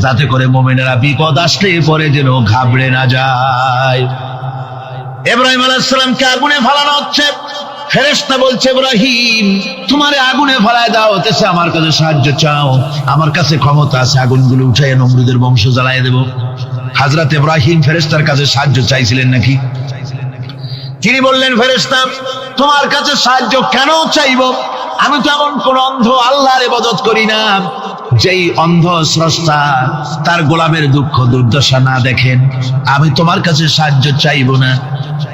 যাতে করে মুমিনেরা বিপদ আসলে পরে যেন ঘাবড়ে না যায়। ইব্রাহিম আলাইহিস সালামকে আগুনে ফালানো হচ্ছে। ফেরেশতা বলছে, ইব্রাহিম তোমারে আগুনে ফালায় দাও, হতেছে আমার কাছে সাহায্য চাও, আমার কাছে ক্ষমতা আছে, আগুনগুলো উঠায় নমরুদের বংশ জ্বালায় দেব। হযরত ইব্রাহিম ফেরেশতার কাছে সাহায্য চাইছিলেন নাকি? তিনি বললেন, ফেরেশতা তোমার কাছে সাহায্য কেন চাইব? আমি তো এমন কোন অন্ধ আল্লাহর ইবাদত করি না যেই অন্ধ স্রষ্টা তার গোলামের দুঃখ দুর্দশা না দেখেন। আমি তোমার কাছে সাহায্য চাইব না।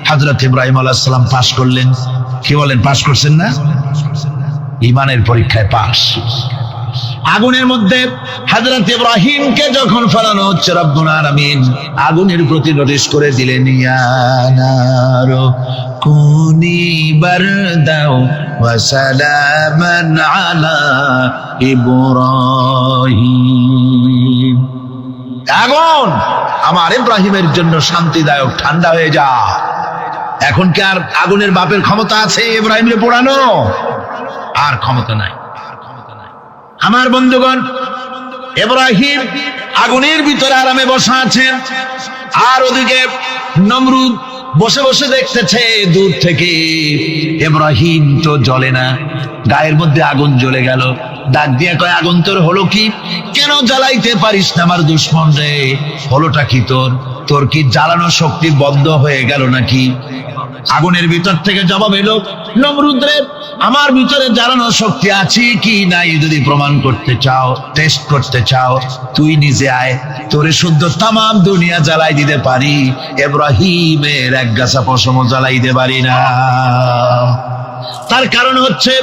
হযরত ইব্রাহিম আলাইহিস সালাম পাশ করলেন। কি বলেন, পাশ করছেন না? ঈমানের পরীক্ষায় পাশ। আগুনের মধ্যে হযরত ইব্রাহিমকে যখন ফেলানো হচ্ছে, রব্বুল আলামিন আগুনের প্রতি নোটিশ করে দিলেন, ইয়া নারু কুনি বারদাও ওয়া সালামান আলা ইব্রাহিম। আগুন আমার ইব্রাহিমের জন্য শান্তিদায়ক, ঠান্ডা হয়ে যা। এখন কি আর আগুনের বাপের ক্ষমতা আছে ইব্রাহিমকে পোড়ানো? আর ক্ষমতা নাই। আমার বন্ধুগণ, ইব্রাহিম আগুনের ভিতরে আরামে বসা আছেন, আর ওদিকে নমরুদ বসে বসে দেখতেছে দূর থেকে। ইব্রাহিম তো জ্বলে না, গায়ের মধ্যে আগুন জ্বলে গেল। ডাক দিয়ে কয়, আগুন তোর হলো কি? কেন জ্বালাইতে পারিস না আমার দুশমন রে? হলোটা কি তোর? তোর কি জ্বালানো শক্তি বন্ধ হয়ে গেল নাকি? আগুনের ভিতর থেকে জবাব এলো, নমরুদ রে, আমার ভিতরে জ্বালানো শক্তি আছে কি নাই যদি প্রমাণ করতে চাও, টেস্ট করতে চাও, তুই নিজে আয়, তোরে শুদ্ধ তামাম দুনিয়া জ্বালাই দিতে পারি, ইব্রাহিমের এক গাছা পশমও জ্বালাই দিতে পারি না। তার কারণ হচ্ছে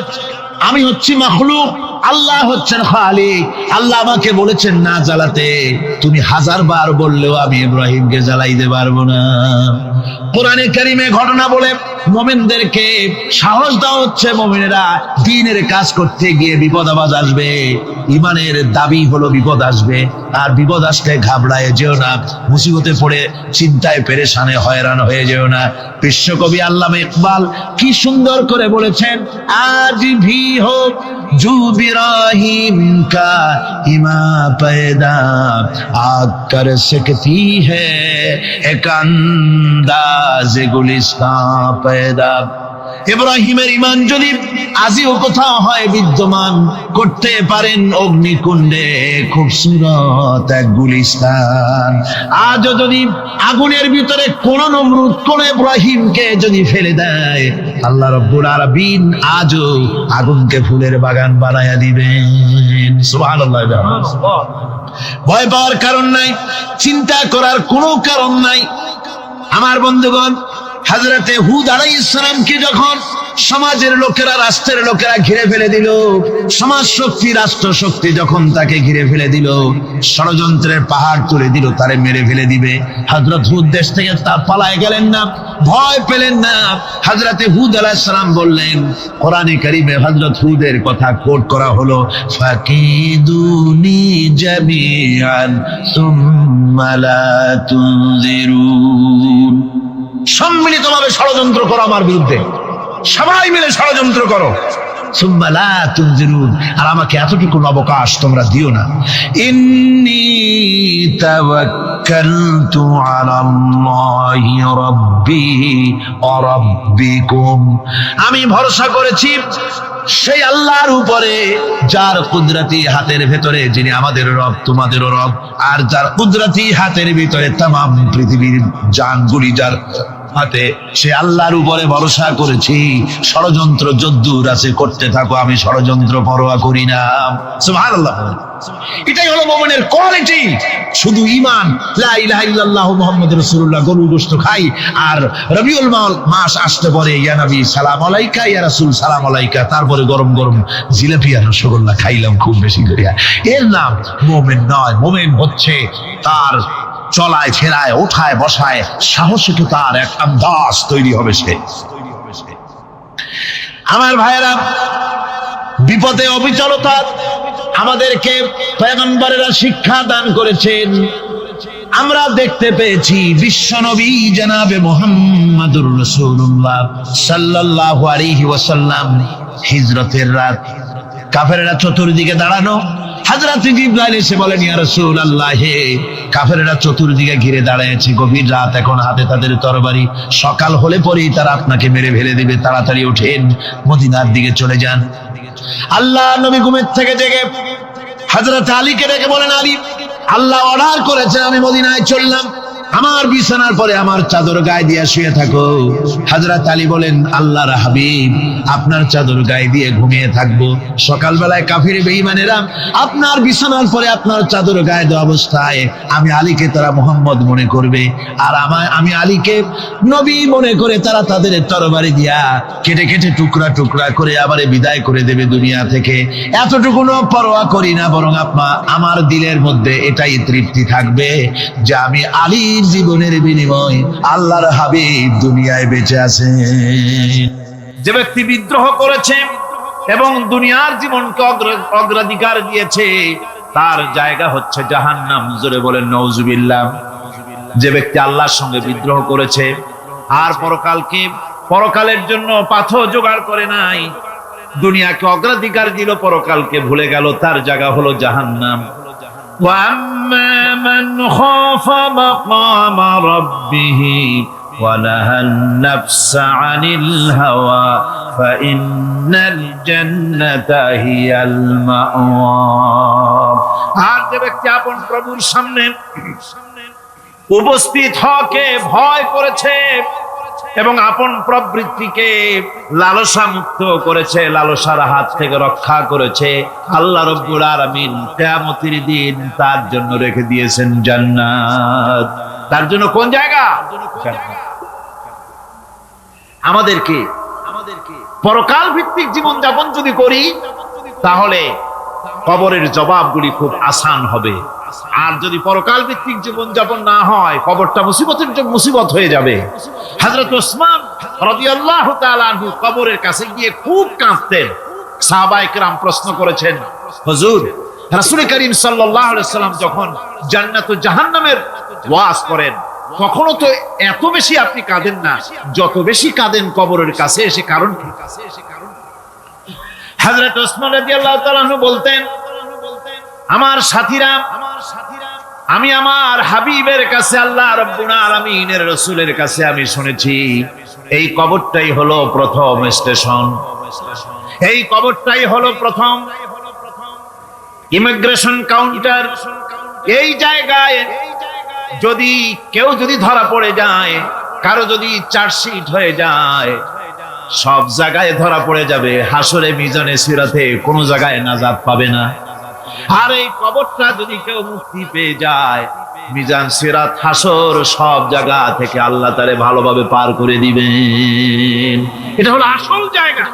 আমি হচ্ছি মাখলুক, আল্লাহ হচ্ছেন খালিক। আল্লাহ আমাকে বলেছেন না জ্বালাতে, তুমি 1000 বার বললেও আমি ইব্রাহিমকে জ্বালাইতে পারবো না। কোরআনে কারীমে ঘটনা বলে মুমিনদেরকে সাহস দেওয়া হচ্ছে, মুমিনেরা দ্বীনের কাজ করতে গিয়ে বিপদ আবাজ আসবে, ঈমানের দাবি হলো বিপদ আসবে, আর বিপদ আসলে ঘাবড়ায় যেও না, মুসিবতে পড়ে চিন্তায় পেরেশানে হয়রান হয়ে যেও না। বিশ্বকবি আল্লামা ইকবাল কি সুন্দর করে বলেছেন, আজ ভি হোক জু ইব্রাহিম কা ইমা पैदा आग कर सकती है एक अंदाज गुलिस्तां पैदा। ইব্রাহিমের ঈমান যদি আজিও কোথাও হয় বিদ্যমান, করতে পারেন অগ্নিকুণ্ডে খুবসুরত এক গুলিস্তান। আজও যদি আগুনের ভিতরে কোন নমরুদ কোন ইব্রাহিমকে যদি ফেলে দেয়, আল্লাহ রাব্বুল আলামিন আজও আগুনকে ফুলের বাগান বানায়া দিবেন। সুবহানাল্লাহ। ভয় পাওয়ার কারণ নাই, চিন্তা করার কোনো কারণ নাই। আমার বন্ধুগণ, হযরতে হুদ আলাইহিস সালামকে যখন সমাজের লোকেরা, রাষ্ট্রের লোকেরা ঘিরে ফেলে দিল, সমাজ শক্তি, রাষ্ট্র শক্তি যখন তাকে ঘিরে ফেলে দিল, ষড়যন্ত্রের পাহাড় তুলে দিল, তারে মেরে ফেলে দিবে, হযরত হুদ দেশ থেকে তা পালায় গেলেন না, ভয় পেলেন না। হযরতে হুদ আলাইহিস সালাম বললেন, কোরআনে কারীমে হযরত হুদের কথা কোট করা হলো, ফাকিদুনি জামিআন সুম্মা লা তুনজিরুন। সম্মিলিতভাবে ষড়যন্ত্র করো আমার বিরুদ্ধে, সবাই মিলে ষড়যন্ত্র করো, সুম্মা লা তুনজিরুন, আর আমাকে এতটুকু অবকাশ তোমরা দিও না। ইন্নী তাওয়াক্কালতু আলাল্লাহি রাব্বি ওয়া রাব্বিকুম, আমি ভরসা করেছি সেই আল্লাহর উপরে যার কুদরতি হাতের ভেতরে, যিনি আমাদের রব তোমাদেরও রব, আর যার কুদরতি হাতের ভিতরে তামাম পৃথিবীর জানগুলি যার হাতে সে আল্লাহর উপরে ভরসা করেছি, ষড়যন্ত্র যদ্দূর আছে করতে থাকো, আমি ষড়যন্ত্র পরোয়া করি না। সুবহানাল্লাহ। এটাই হলো মুমিনের কোয়ালিটি। শুধু ঈমান, লা ইলাহা ইল্লাল্লাহ মুহাম্মাদুর রাসূলুল্লাহ, গরুর গোশত খাই, আর রবিউল মাস আসতে পরে ইয়া নবী সালাম আলাইকা, ইয়া রাসূল সালাম আলাইকা, তারপরে গরম গরম জিলাপি আর রসগোল্লা খাইলাম খুব বেশি করিয়া, এর নাম মুমিন নয়। মুমিন হচ্ছে তার চলায় ফেরায় ওঠায় বসায় সাহসিকতার তার এক আন্দাজ তৈরি হবে সে। আমার ভাইয়েরা, বিপদে অবিচলতা আমাদেরকে পয়গম্বরেরা শিক্ষা দান করেছেন। আমরা দেখতে পেয়েছি বিশ্বনবী জনাবে মুহাম্মাদুর রাসূলুল্লাহ সাল্লাল্লাহু আলাইহি ওয়াসাল্লাম হিজরতের রাত, কাফেররা চতুর্দিকে দাঁড়ানো, হযরত জিবরাইল এসে বলেন, ইয়া রাসূলুল্লাহ, হে কাফেররা চতুর্দিকে ঘিরে দাঁড়িয়েছে, গভীর রাত, এখন হাতে তাদের তরবারি, সকাল হলে পরেই তারা আপনাকে মেরে ফেলে দিবে, তাড়াতাড়ি ওঠেন, মদিনার দিকে চলে যান। আল্লাহ নবী ঘুমের থেকে জেগে হযরত আলীকে ডেকে বলেন, আলী, আল্লাহ অর্ডার করেছেন আমি মদিনায় চললাম, আমার বিছানার পরে আমার চাদর গায়ে দিয়ে শুয়ে থাকো। হযরত আলী বলেন, আল্লাহর হাবিব, আপনার চাদর গায়ে দিয়ে ঘুমিয়ে থাকবো, সকালবেলায় কাফির বেঈমানেরা আপনার বিছানার পরে আপনার চাদর গায়ে দেওয়া অবস্থায় আমি আলীকে তারা মুহাম্মদ মনে করবে, আর আমি আলীকে নবী মনে করে তারা তাদের তরবারি দিয়া কেটে কেটে টুকরা টুকরা করে আবারে বিদায় করে দেবে দুনিয়া থেকে। এতটুকুনো পরোয়া করি না, বরং আমার দিলের মধ্যে এটাই তৃপ্তি থাকবে যে আমি আলী জীবনের বিনিময় আল্লাহর হাবিব দুনিয়ায় বেঁচে আছে। যে ব্যক্তি বিদ্রোহ করেছে এবং দুনিয়ার জীবনকে অগ্রাধিকার দিয়েছে, তার জায়গা হচ্ছে জাহান্নাম। জোরে বলেন নাউজুবিল্লাহ। যে ব্যক্তি আল্লাহর সঙ্গে বিদ্রোহ করেছে আর পরকালের জন্য পাথর জোগাড় করে নাই, দুনিয়াকে অগ্রাধিকার দিল, পরকালকে ভুলে গেল, তার জায়গা হলো জাহান্নাম। وَأَمَّا مَنْ خَافَ مَقَامَ رَبِّهِ وَنَهَى النَّفْسَ عَنِ الْهَوَى فَإِنَّ الْجَنَّةَ هِيَ الْمَأْوَى। আর যে ব্যক্তি আপন প্রভুর সামনে উপস্থিত হওয়াকে ভয় করেছে এবং আপন প্রবৃত্তিকে লালসা মুক্ত করেছে, লালসার হাত থেকে রক্ষা করেছে, আল্লাহ রাব্বুল আলামিন কিয়ামতের দিন তার জন্য রেখে দিয়েছেন জান্নাত। তার জন্য কোন জায়গা? আমাদেরকে পরকাল ভিত্তিক জীবন যাপন যদি করি, তাহলে কবরের জবাবগুলি খুব আসান হবে। আর যদি পরকাল ভিত্তিক জীবন যাপন না হয়, কবরটা মুসিবত হয়ে যাবে। হযরত ওসমান রাদিয়াল্লাহু তাআলা আনহু কবরের কাছে গিয়ে খুব কাঁদতেন। সাহাবায়ে কেরাম প্রশ্ন করেছেন, হুজুর, রাসূল করিম সাল্লাল্লাহু আলাইহি ওয়াসাল্লাম যখন জান্নাত ও জাহান্নামের ওয়াজ করেন, কখনো তো এত বেশি আপনি কাঁদেন না, যত বেশি কাঁদেন কবরের কাছে এসে, কারণ কি? হযরত ওসমান রাদিয়াল্লাহু তাআলা আনহু বলতেন, আমার সাথীরা, আমি আমার হাবিবের কাছে, আল্লাহ রাব্বুল আলামিনের রাসূলের কাছে আমি শুনেছি, এই কবরটাই হলো প্রথম স্টেশন, এই কবরটাই হলো প্রথম ইমিগ্রেশন কাউন্টার। এই জায়গায় যদি কেউ ধরা পড়ে যায়, কারো যদি চার্জশিট হয়ে যায়, সব জায়গায় ধরা পড়ে যাবে, হাসরে মিজানে সিরাতে কোনো জায়গায় নাজাত পাবে না। আর এই কবরটা যদি কেউ মুক্তি পেয়ে যায়, মিজান সিরাত হাসর সব জায়গা থেকে আল্লাহ তারে ভালোভাবে পার করে দিবেন। এটা হলো আসল জায়গা,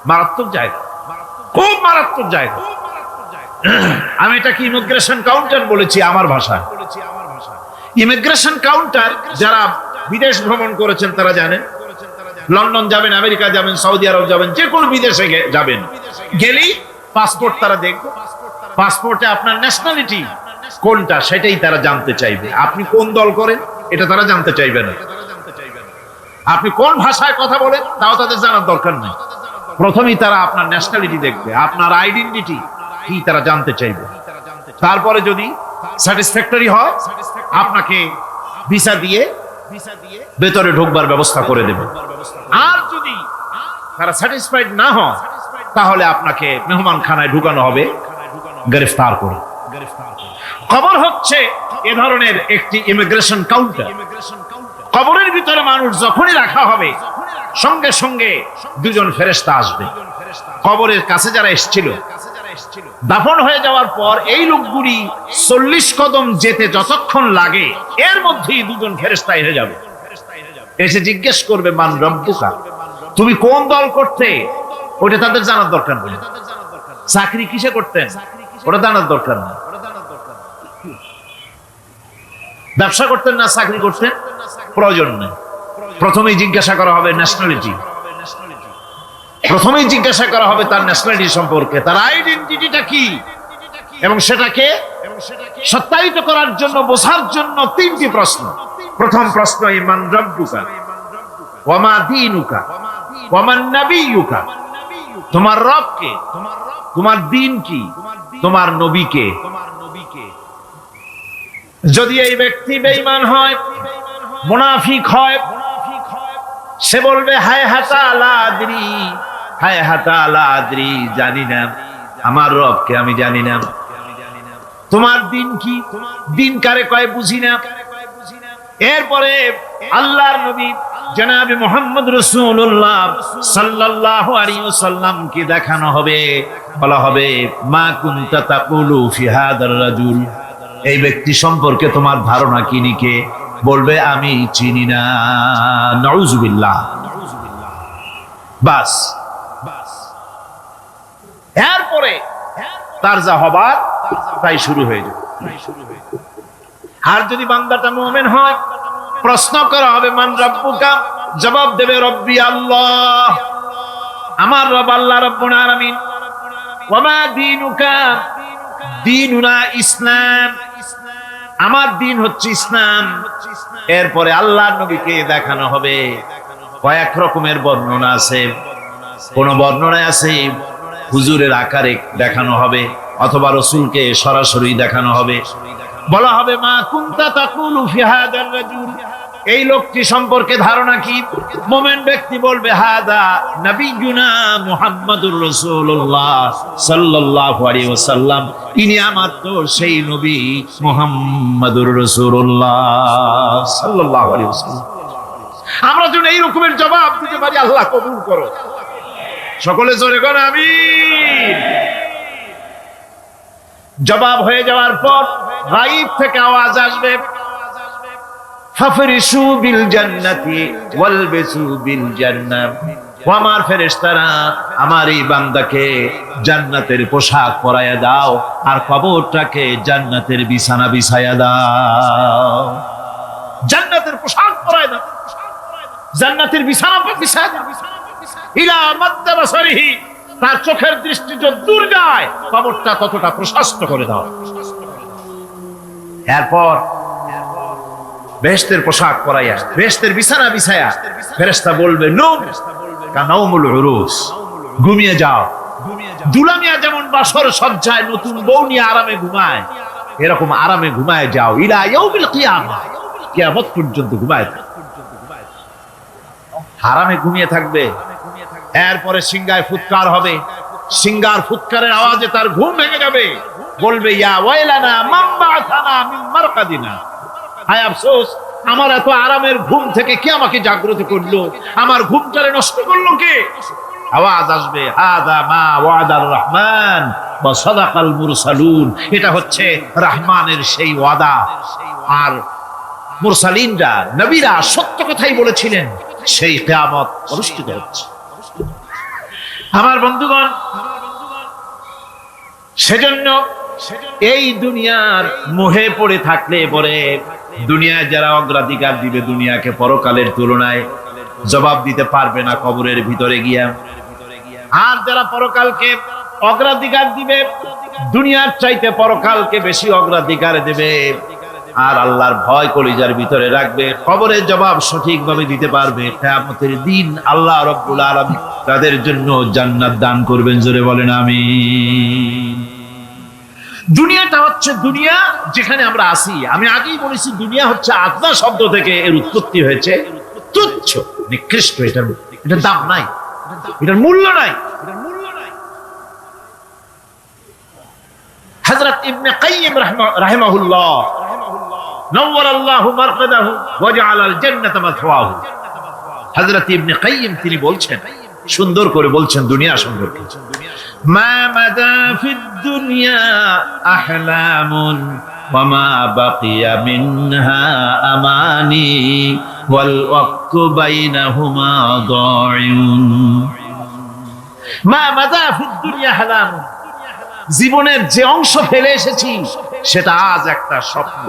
মারাত্মক জায়গা, খুব মারাত্মক জায়গা। আমি এটাকে ইমিগ্রেশন কাউন্টার বলেছি আমার ভাষায়। ইমিগ্রেশন কাউন্টার যারা বিদেশ ভ্রমণ করেছেন তারা জানেন। লন্ডন যাবেন, আমেরিকা যাবেন, সৌদি আরব যাবেন, যে কোনো বিদেশে যাবেন, গেলেই পাসপোর্ট তারা দেখবে। পাসপোর্টে আপনার ন্যাশনালিটি কোনটা সেটাই তারা জানতে চাইবে। আপনি কোন দল করেন এটা তারা জানতে চাইবে না। আপনি কোন ভাষায় কথা বলেন তাও তাদের জানার দরকার নেই। প্রথমেই তারা আপনার ন্যাশনালিটি দেখবে, আপনার আইডেন্টিটি কি তারা জানতে চাইবে। তারপরে যদি স্যাটিসফ্যাক্টরি হয়, আপনাকে ভিসা দিয়ে ভেতরে ঢোকবার ব্যবস্থা করে দেবে। আর যদি তারা স্যাটিসফাইড না হয়, তাহলে আপনাকে মেহমানখানায় ঢুকানো হবে গ্রেফতার করে। কবর হচ্ছে এ ধরনের একটি ইমিগ্রেশন কাউন্টার। কবরের ভিতরে মানুষ যখনই রাখা হবে সঙ্গে সঙ্গে দুজন ফেরেশতা আসবে। কবরের কাছে যারা এসেছিল, দাফন হয়ে যাওয়ার পর এই লোকগুলি 40 কদম যেতে যতক্ষণ লাগে এর মধ্যেই দুজন ফেরেশতা এসে যাবে। এসে জিজ্ঞেস করবে, মান রব্বুকা, তুমি কোন দল করতে? ওটা তাদের জানার দরকার নেই। চাকরি কিসে করতেন ওটা জানার দরকার নেই। ব্যবসা করতেন না চাকরি করতেন প্রয়োজন নেই। প্রথমেই জিজ্ঞাসা করা হবে ন্যাশনালিটি, প্রথমেই জিজ্ঞাসা করা হবে তার ন্যাশনালিটি সম্পর্কে, তার আইডেন্টিটিটা কি, এবং সেটাকে সত্যায়িত করার জন্য, বোঝার জন্য 3টি প্রশ্ন। প্রথম প্রশ্ন, মান রব্বুকা ওয়া মা দীনুকা ওয়া মান নাবিয়ুকা, তোমার রব কে, তোমার দ্বীন কি, তোমার নবী কে। যদি এই ব্যক্তি বেঈমান হয়, মুনাফিক হয়, সে বলবে হায় হাতা লা আদরি, হায় হাতা লা আদরি, জানি না আমার রবকে, আমি জানি না। তোমার দিন কি, দিন কারে কয় বুঝি না। এরপরে আল্লাহর নবী জনাবে মুহাম্মদ রাসূলুল্লাহ সাল্লাল্লাহু আলাইহি ওয়াসাল্লাম কে দেখানো হবে, বলা হবে মা কুনতা তাকুলু ফি হাদার রাজুল, এই ব্যক্তি সম্পর্কে তোমার ধারণা কি নিকে? বলবে আমি চিনি না। নাউযুবিল্লাহ। বাস, এরপরে তার যা হবার তাই শুরু হয়ে যাবে। আর যদি বান্দাটা মুমিন হয়, প্রশ্ন করা হবে মান রব্বুকা, জবাব দেবে রব্বি আল্লাহ, আমার রব আল্লাহ রাব্বুল আলামিন। ওয়া মা দীনুকা, দীনুনা ইসলাম, আমার দিন হচ্ছে ইসলাম। এরপরে আল্লাহর নবীকে দেখানো হবে। কয়েক রকমের বর্ণনা আছে, কোন বর্ণনায় আছে হুজুরের আকারে দেখানো হবে, অথবা রাসূলকে সরাসরি দেখানো হবে। বলা হবে মা কুনতা তাকুলু ফি হাদার রাজুল, এই লোকটি সম্পর্কে ধারণা কি? মুমিন ব্যক্তি বলবে হাদা নবিয়ুনা মুহাম্মাদুর রাসূলুল্লাহ সাল্লাল্লাহু আলাইহি ওয়াসাল্লাম, ইনি আমার তো সেই নবী মুহাম্মাদুর রাসূলুল্লাহ সাল্লাল্লাহু আলাইহি ওয়াসাল্লাম। আমরা যেন এই রকমের জবাব দিতে পারি, আল্লাহ কবুল করো। সকলে জোরে বলেন আমিন। জবাব হয়ে যাওয়ার পর গায়ব থেকে আওয়াজ আসবে, ফাফরিশু বিল জান্নাতি ওয়ালবিসু বিল জান্নাহ, ও আমার ফেরেশতারা আমার এই বান্দাকে জান্নাতের পোশাক পরায়া দাও আর কবরটাকে জান্নাতের বিছানা বিছায়া দাও। জান্নাতের পোশাক পরায়া দাও, জান্নাতের বিছানা বিছায়া দাও। ইলা মাদ্দা বাসারিহি, তার চোখের দৃষ্টি যত দূর যায় কবরটা ততটা প্রশস্ত করে দাও। এরপর বেহেশতের পোশাক পরাইয়া, বেহেশতের বিছানা বিছায়া ফেরেশতা বলবে নূম কানাউমুল উরুস, ঘুমিয়ে যাও। দুলামিয়া যেমন বাসর সজ্জায় নতুন বউ নিয়ে আরামে ঘুমায়, এরকম আরামে ঘুমায় যাও। ইলা ইয়াউমিল কিয়ামা, কিয়ামত পর্যন্ত ঘুমায় আরামে ঘুমিয়ে থাকবে। এরপরে সিংহায় ফুৎকার হবে, সিংহার ফুৎকারের আওয়াজে তার ঘুম ভেঙে যাবে। বলবে ইয়া ওয়াইলানা মান বা'আথানা মিন মারকাদিনা, হায় আফসোস, আমার এত আরামের ঘুম থেকে কে আমাকে জাগ্রত করলো, আমার ঘুমটারে নষ্ট করলো কে? আওয়াজ আসবে হাদা মা ওয়াদার রহমান ওয়া সাদাকাল মুরসালুন, এটা হচ্ছে রহমানের সেই ওয়াদা, আর মুরসালিনরা নবীরা সত্য কথাই বলেছিলেন, সেই কিয়ামত অনুষ্ঠিত হচ্ছে। আমার বন্ধুগণ, সেজন্য এই দুনিয়ার মোহে পড়ে থাকলে পরে দুনিয়ায় যারা অগ্রাধিকার দিবে দুনিয়াকে পরকালের তুলনায়, জবাব দিতে পারবে না কবরের ভিতরে গিয়া। আর যারা পরকালকে অগ্রাধিকার দিবে, দুনিয়ার চাইতে পরকালকে বেশি অগ্রাধিকার দেবে, আর আল্লাহর ভয় কলিজার ভিতরে রাখবে, কবরের জবাব সঠিকভাবে দিতে পারবে, কিয়ামতের দিন আল্লাহ রাব্বুল আলামিন তাদের জন্য জান্নাত দান করবেন। জোরে বলেন আমিন। দুনিয়াটা হচ্ছে দুনিয়া যেখানে আমরা আছি। আমি আগেই বলেছি দুনিয়া হচ্ছে আদনা শব্দ থেকে এর উৎপত্তি হয়েছে। তুচ্ছ, নিকৃষ্ট, এটার দাম নাই, এটার মূল্য নাই। হযরত ইবনে কাইয়িম রাহিমাহুল্লাহ নাওয়ারাল্লাহু মারকাদাহু ওয়া জাআলাল জান্নাতা মাথওয়াহু। হযরত ইবনে কাইয়্যিম তিনি বলছেন, সুন্দর করে বলছেন দুনিয়া সম্পর্কে, মা মাদা ফিদ দুনিয়া আহলামুন ওয়া মা বাকিয়া মিনহা আমানি ওয়াল ওয়াক্তু বাইনাহুমা দাইউন। মা মাদা ফিদ দুনিয়া আহলামুন, জীবনের যে অংশ ফেলে এসেছি সেটা আজ একটা স্বপ্ন।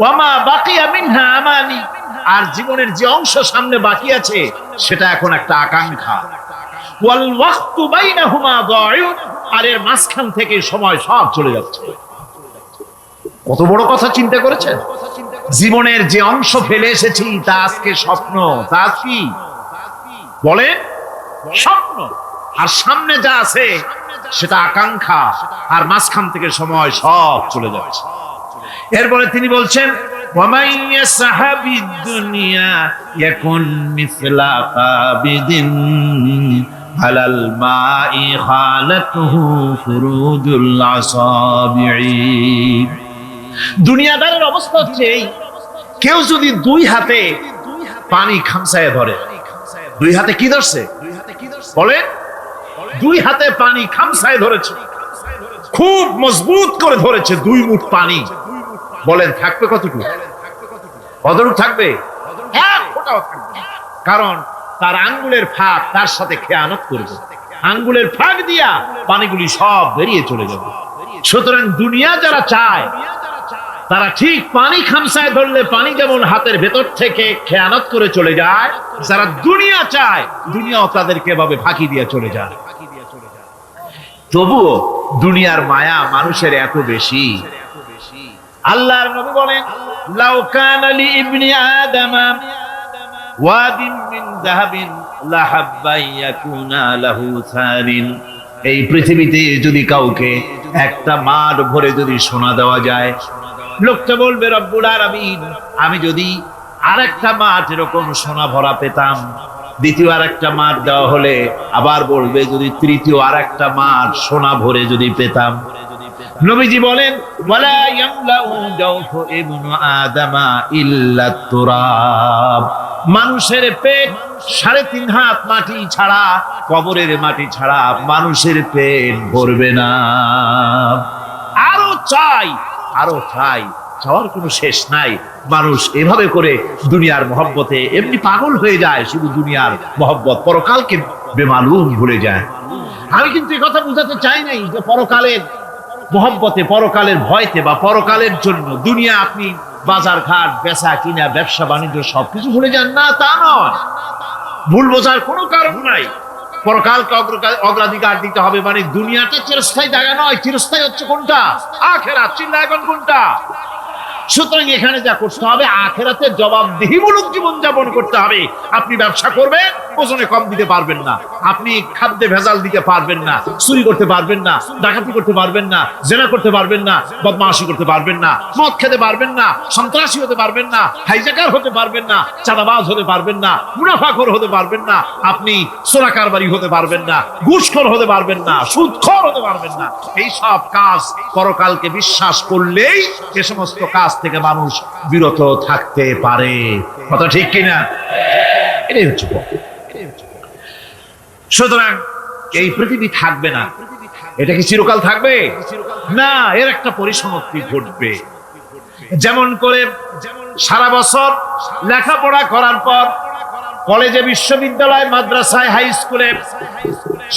ওয়া মা বাকিয়া মিনহা আমানি, আর জীবনের যে অংশ সামনে বাকি আছে সেটা এখন একটা আকাঙ্ক্ষা। ওয়াল ওয়াক্তু বাইনাহুমা দাইউন, আর এর মাঝখান থেকে সময় সব চলে যাচ্ছে। কত বড় কথা চিন্তা করেছেন? জীবনের যে অংশ ফেলে এসেছি তা আজকে স্বপ্ন, তা কি বলে স্বপ্ন, আর সামনে যা আছে সেটা আকাঙ্ক্ষা, আর মাঝখান থেকে সময় সব চলে যাচ্ছে। এরপরে তিনি বলছেন, ওয়ামাই ইয়াসহাবিদ দুনিয়া ইয়াকুন মিসলা কাবিদিন আলাল মাই খালাতুহু ফুরুজুল আসাবিঈ। দুনিয়াদারের অবস্থা হচ্ছে এই, কেউ যদি দুই হাতে পানি খামসায় ধরে, দুই হাতে কি ধরছে বলে, দুই হাতে পানি খামসায় ধরেছে, খুব মজবুত করে ধরেছে, দুই মুঠ পানি, বলেন থাকবে কতটুকু? কতটুকু থাকবে? এক ফোঁটাও থাকবে না। কারণ তার আঙ্গুলের ফাঁক তার সাথে খেয়ানত করবে, আঙ্গুলের ফাঁক দিয়া পানিগুলি সব বেরিয়ে চলে যাবে। সুতরাং দুনিয়া যারা চায় তারা ঠিক পানি খামসায় ধরলে পানি যেমন হাতের ভেতর থেকে খেয়ানত করে চলে যায়, যারা দুনিয়া চায় দুনিয়াও তাদেরকে এভাবে ফাঁকি দিয়ে চলে যায়। তবুও দুনিয়ার মায়া মানুষের এত বেশি। আল্লাহর নবী বলেন, লাউ কানা লি ইবনি আদামা ওয়াদিন মিন যাহাবিন লাহাব্বা ইয়াকুনা লাহু সারিন। এই পৃথিবীতে যদি কাউকে একটা মাঠ ভরে যদি সোনা দেওয়া যায়, লোকটা বলবে রব্বুল আলামিন, আমি যদি আরেকটা মাঠ এরকম সোনা ভরা পেতাম। দ্বিতীয় আরেকটা মাঠ দেওয়া হলে আবার বলবে যদি তৃতীয় আরেকটা মাঠ সোনা ভরে যদি পেতাম। নবীজি বলেন, ওয়ালা ইয়ামলাউ জাওফু ইবনু আদামা ইল্লা তুরাব। মানুষের পেট 3.5 হাত মাটি ছাড়া, কবরের মাটি ছাড়া মানুষের পেট ভরবে না। আরো চাই, আরো চাই, চাওয়ার কোনো শেষ নাই। মানুষ এভাবে করে দুনিয়ার মহব্বতে এমনি পাগল হয়ে যায়, শুধু দুনিয়ার মহব্বত, পরকালকে বেমালুম ভুলে যায়। আমি কিন্তু এই কথা বুঝাতে চাই নাই যে পরকালের মহব্বতে, পরকালের ভয়তে বা পরকালের জন্য দুনিয়া আপনি বাজার ঘাট, বেচা কিনা, ব্যবসা বাণিজ্য সবকিছু ভুলে যান না, তা নয়। ভুল বোঝার কোনো কারণ নাই। পরকালকে অগ্রাধিকার দিতে হবে, মানে দুনিয়াটা চিরস্থায়ী জায়গা নয়। চিরস্থায়ী হচ্ছে কোনটা? আখিরাত। চিন্তা এখন কোনটা? সুতরাং এখানে যা করতে হবে, আখিরাতের জবাবদিহিমূলক জীবন যাপন করতে হবে। আপনি ব্যবসা করবেন, ওজনে কম দিতে পারবেন না, আপনি খাদ্যে ভেজাল দিতে পারবেন না, চুরি করতে পারবেন না, ডাকাতি করতে পারবেন না, জেনা করতে পারবেন না, বদমাশি করতে পারবেন না, মদ খেতে পারবেন না, সন্ত্রাসী হতে পারবেন না, হাইজ্যাকার হতে পারবেন না, চাঁদাবাজ হতে পারবেন না, মুনাফাখোর হতে পারবেন না, আপনি চোরা কারবারি হতে পারবেন না, ঘুষখোর হতে পারবেন না, সুদখোর হতে পারবেন না। এই সব কাজ পরকালকে বিশ্বাস করলেই এ সমস্ত কাজ থেকে মানুষ বিরত থাকতে পারে। কথা ঠিক কিনা? এটাই হচ্ছে। সুতরাং এই পৃথিবী থাকবে না, এটা কি চিরকাল থাকবে না? এর একটা পরিসমাপ্তি ঘটবে। যেমন করে সারা বছর লেখাপড়া করার পর কলেজে, বিশ্ববিদ্যালয়, মাদ্রাসায়, হাই স্কুলে,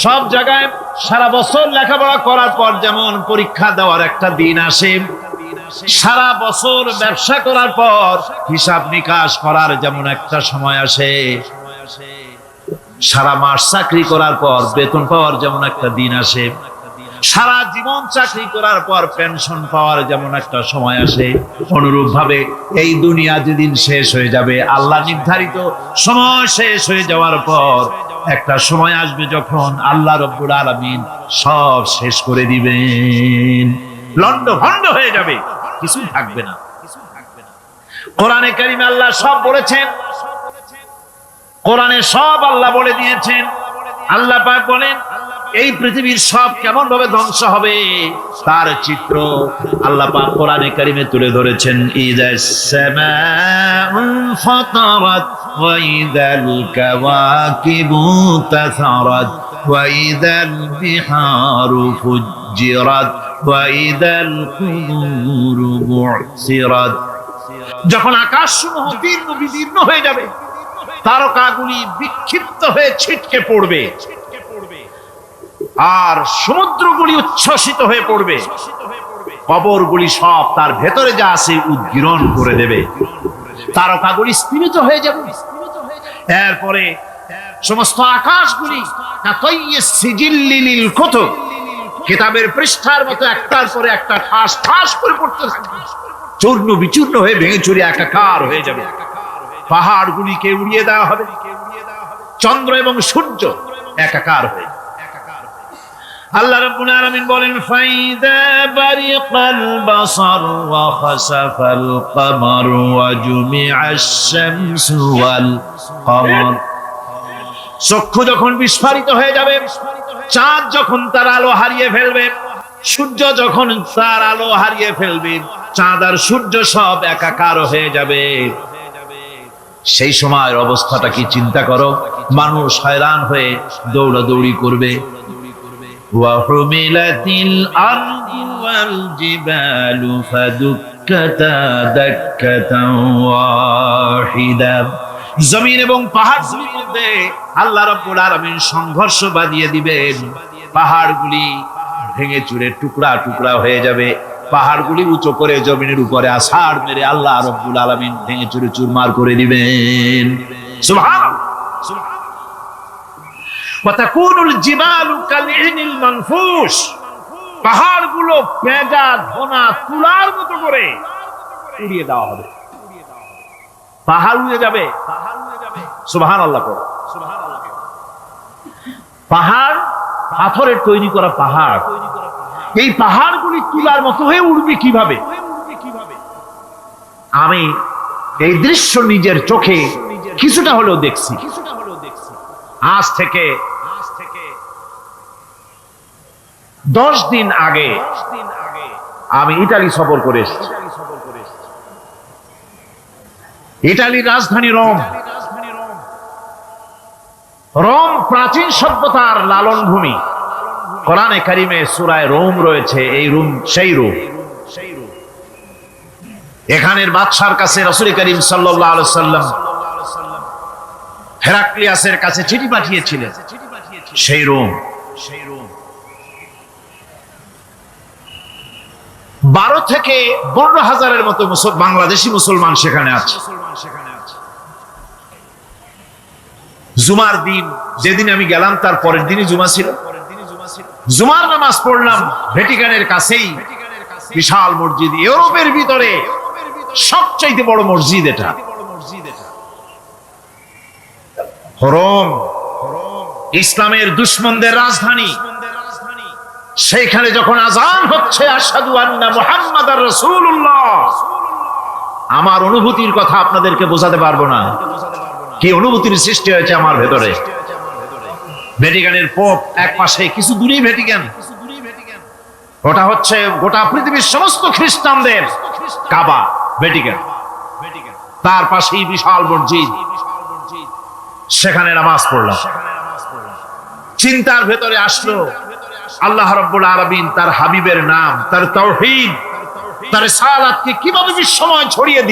সব জায়গায় সারা বছর লেখাপড়া করার পর যেমন পরীক্ষা দেওয়ার একটা দিন আসে, সারা বছর ব্যবসা করার পর হিসাব নিকাশ করার যেমন একটা সময় আসে, সারা মাস চাকরি করার পর বেতন পাওয়ার যেমন একটা দিন আসে, সারা জীবন চাকরি করার পর পেনশন পাওয়ার যেমন একটা সময় আসে, অনুরূপ ভাবে এই দুনিয়া যেদিন শেষ হয়ে যাবে, আল্লাহ নির্ধারিত সময় শেষ হয়ে যাওয়ার পর একটা সময় আসবে যখন আল্লাহ রব্বুল আলামিন সব শেষ করে দিবেন, লন্ডভন্ড হয়ে যাবে, কিছু থাকবে না। কোরআনে কারিমে আল্লাহ সব বলেছেন, কোরআনে সব আল্লাহ বলে দিয়েছেন। আল্লাহ পাক বলেন, এই পৃথিবীর সব কেমন ভাবে ধ্বংস হবে তার চিত্র আল্লাহ পাক কোরআনে কারিমে তুলে ধরেছেন। ইযাস সামাউন ফাতারাত ওয়া ইযাল কাওয়াকিবু তাসারাত ওয়া ইযাল বিহারু ফুজ্জিরাত ওয়া ইযাল কুবুরু বু'সিরাত। যখন আকাশসমূহ জীর্ণ বিদীর্ণ হয়ে যাবে, তারকাগুলি বিক্ষিপ্ত হয়ে ছিটকে পড়বে, আর সমুদ্রগুলি উচ্ছ্বসিত হয়ে পড়বে, কবরগুলি সব তার ভেতরে যা আছে উদ্গীরণ করে দেবে, তারকাগুলি স্থিমিত হয়ে যাবে। এরপরে সমস্ত আকাশগুলি সিজিল্লিল কুতুব, কিতাবের পৃষ্ঠার মতো একটার পরে একটা ঠাস ঠাস করে পড়তে থাকবে, চূর্ণ বিচূর্ণ হয়ে ভেঙে চুরে একাকার হয়ে যাবে। পাহাড়গুলিকে উড়িয়ে দেওয়া হবে, চন্দ্র এবং সূর্য একাকার হয়ে। আল্লাহ রাব্বুল আলামিন বলেন ফাইদা বারিকাল বাসার ওয়া খাসাফাল কমার ওয়া জুমিআশ শামসু ওয়াল কমার। চক্ষু যখন বিস্ফারিত হয়ে যাবে, চাঁদ যখন তার আলো হারিয়ে ফেলবে, সূর্য যখন তার আলো হারিয়ে ফেলবে, চাঁদ আর সূর্য সব একাকার হয়ে যাবে, সেই সময়ের অবস্থাটা কি চিন্তা করো। মানুষ হয়রান হয়ে দৌড়াদৌড়ি করবে। ওয়াহুমিলাতিল আরদু ওয়াল জিবালু ফাদুক্কাতা দাক্কাতান ওয়াহিদা। জমিন এবং পাহাড়গুলির মধ্যে আল্লাহ রাব্বুল আলামিন সংঘর্ষ বাঁধিয়ে দিবেন, পাহাড়গুলি ভেঙে চুরে টুকরা টুকরা হয়ে যাবে, পাহাড়গুলি উঁচু করে জমিনের উপরে আছাড় মেরে আল্লাহ রাব্বুল আলামিন ভেঙে চুরে চুরমার করে দিবেন। সুবহানাল্লাহ। ওয়া তাকুনুল জিবালু কালইনিল মানফুশ। পাহাড়গুলো পেঁজা ধোনা তুলার মতো করে উড়িয়ে দেওয়া হবে, পাহাড় উড়ে যাবে। সুবহানাল্লাহ। পাহাড় পাথরের তৈরি করা পাহাড়, এই পাহাড়গুলি তুলার মতো হয়ে উড়বে কিভাবে? আমি এই দৃশ্য নিজের চোখে কিছুটা হলেও দেখছি। আজ থেকে 10 দিন আগে আমি ইতালি সফর করে এসেছি। ইতালির রাজধানী রোম। রোম প্রাচীন সভ্যতার লালন ভূমি। কোরআনে কারিমে সূরায়ে রোম রয়েছে। এই রোম সেই রোম। এখানের বাদশার কাছে রাসূল করিম সাল্লাল্লাহু আলাইহি সাল্লাম হেরাক্লিয়াসের কাছে চিঠি পাঠিয়েছিলেন। সেই রোম 12 থেকে 15,000-এর মতো বাংলাদেশি মুসলমান সেখানে আছে। জুমার দিন যেদিন আমি গেলাম তার পরের দিনই জুমা ছিল। জুমার নামাজ পড়লাম ভ্যাটিকানের কাছেই বিশাল মসজিদ, ইউরোপের ভিতরে সবচাইতে বড় মসজিদ এটা। রোম ইসলামের দুশমনদের রাজধানী। সেইখানে যখন আযান হচ্ছে আশহাদু আন্না মুহাম্মাদার রাসূলুল্লাহ, আমার অনুভূতির কথা আপনাদেরকে বোঝাতে পারবো না, কি অনুভূতির সৃষ্টি হয়েছে আমার ভেতরে। ভ্যাটিকানের পোপ এক পাশে, কিছু দূরেই ভ্যাটিকান। ওটা হচ্ছে গোটা পৃথিবীর সমস্ত খ্রিস্টানদের কাবা, ভ্যাটিকান। তার পাশেই বিশাল মসজিদ, সেখানে নামাজ পড়লাম। চিন্তার ভেতরে আসলো আল্লাহ রাব্বুল আলামিন তার হাবিবের নাম, তার তাওহীদ, তার রিসালাতকে কিভাবে বিশ্বময় ছড়িয়ে দিলেন।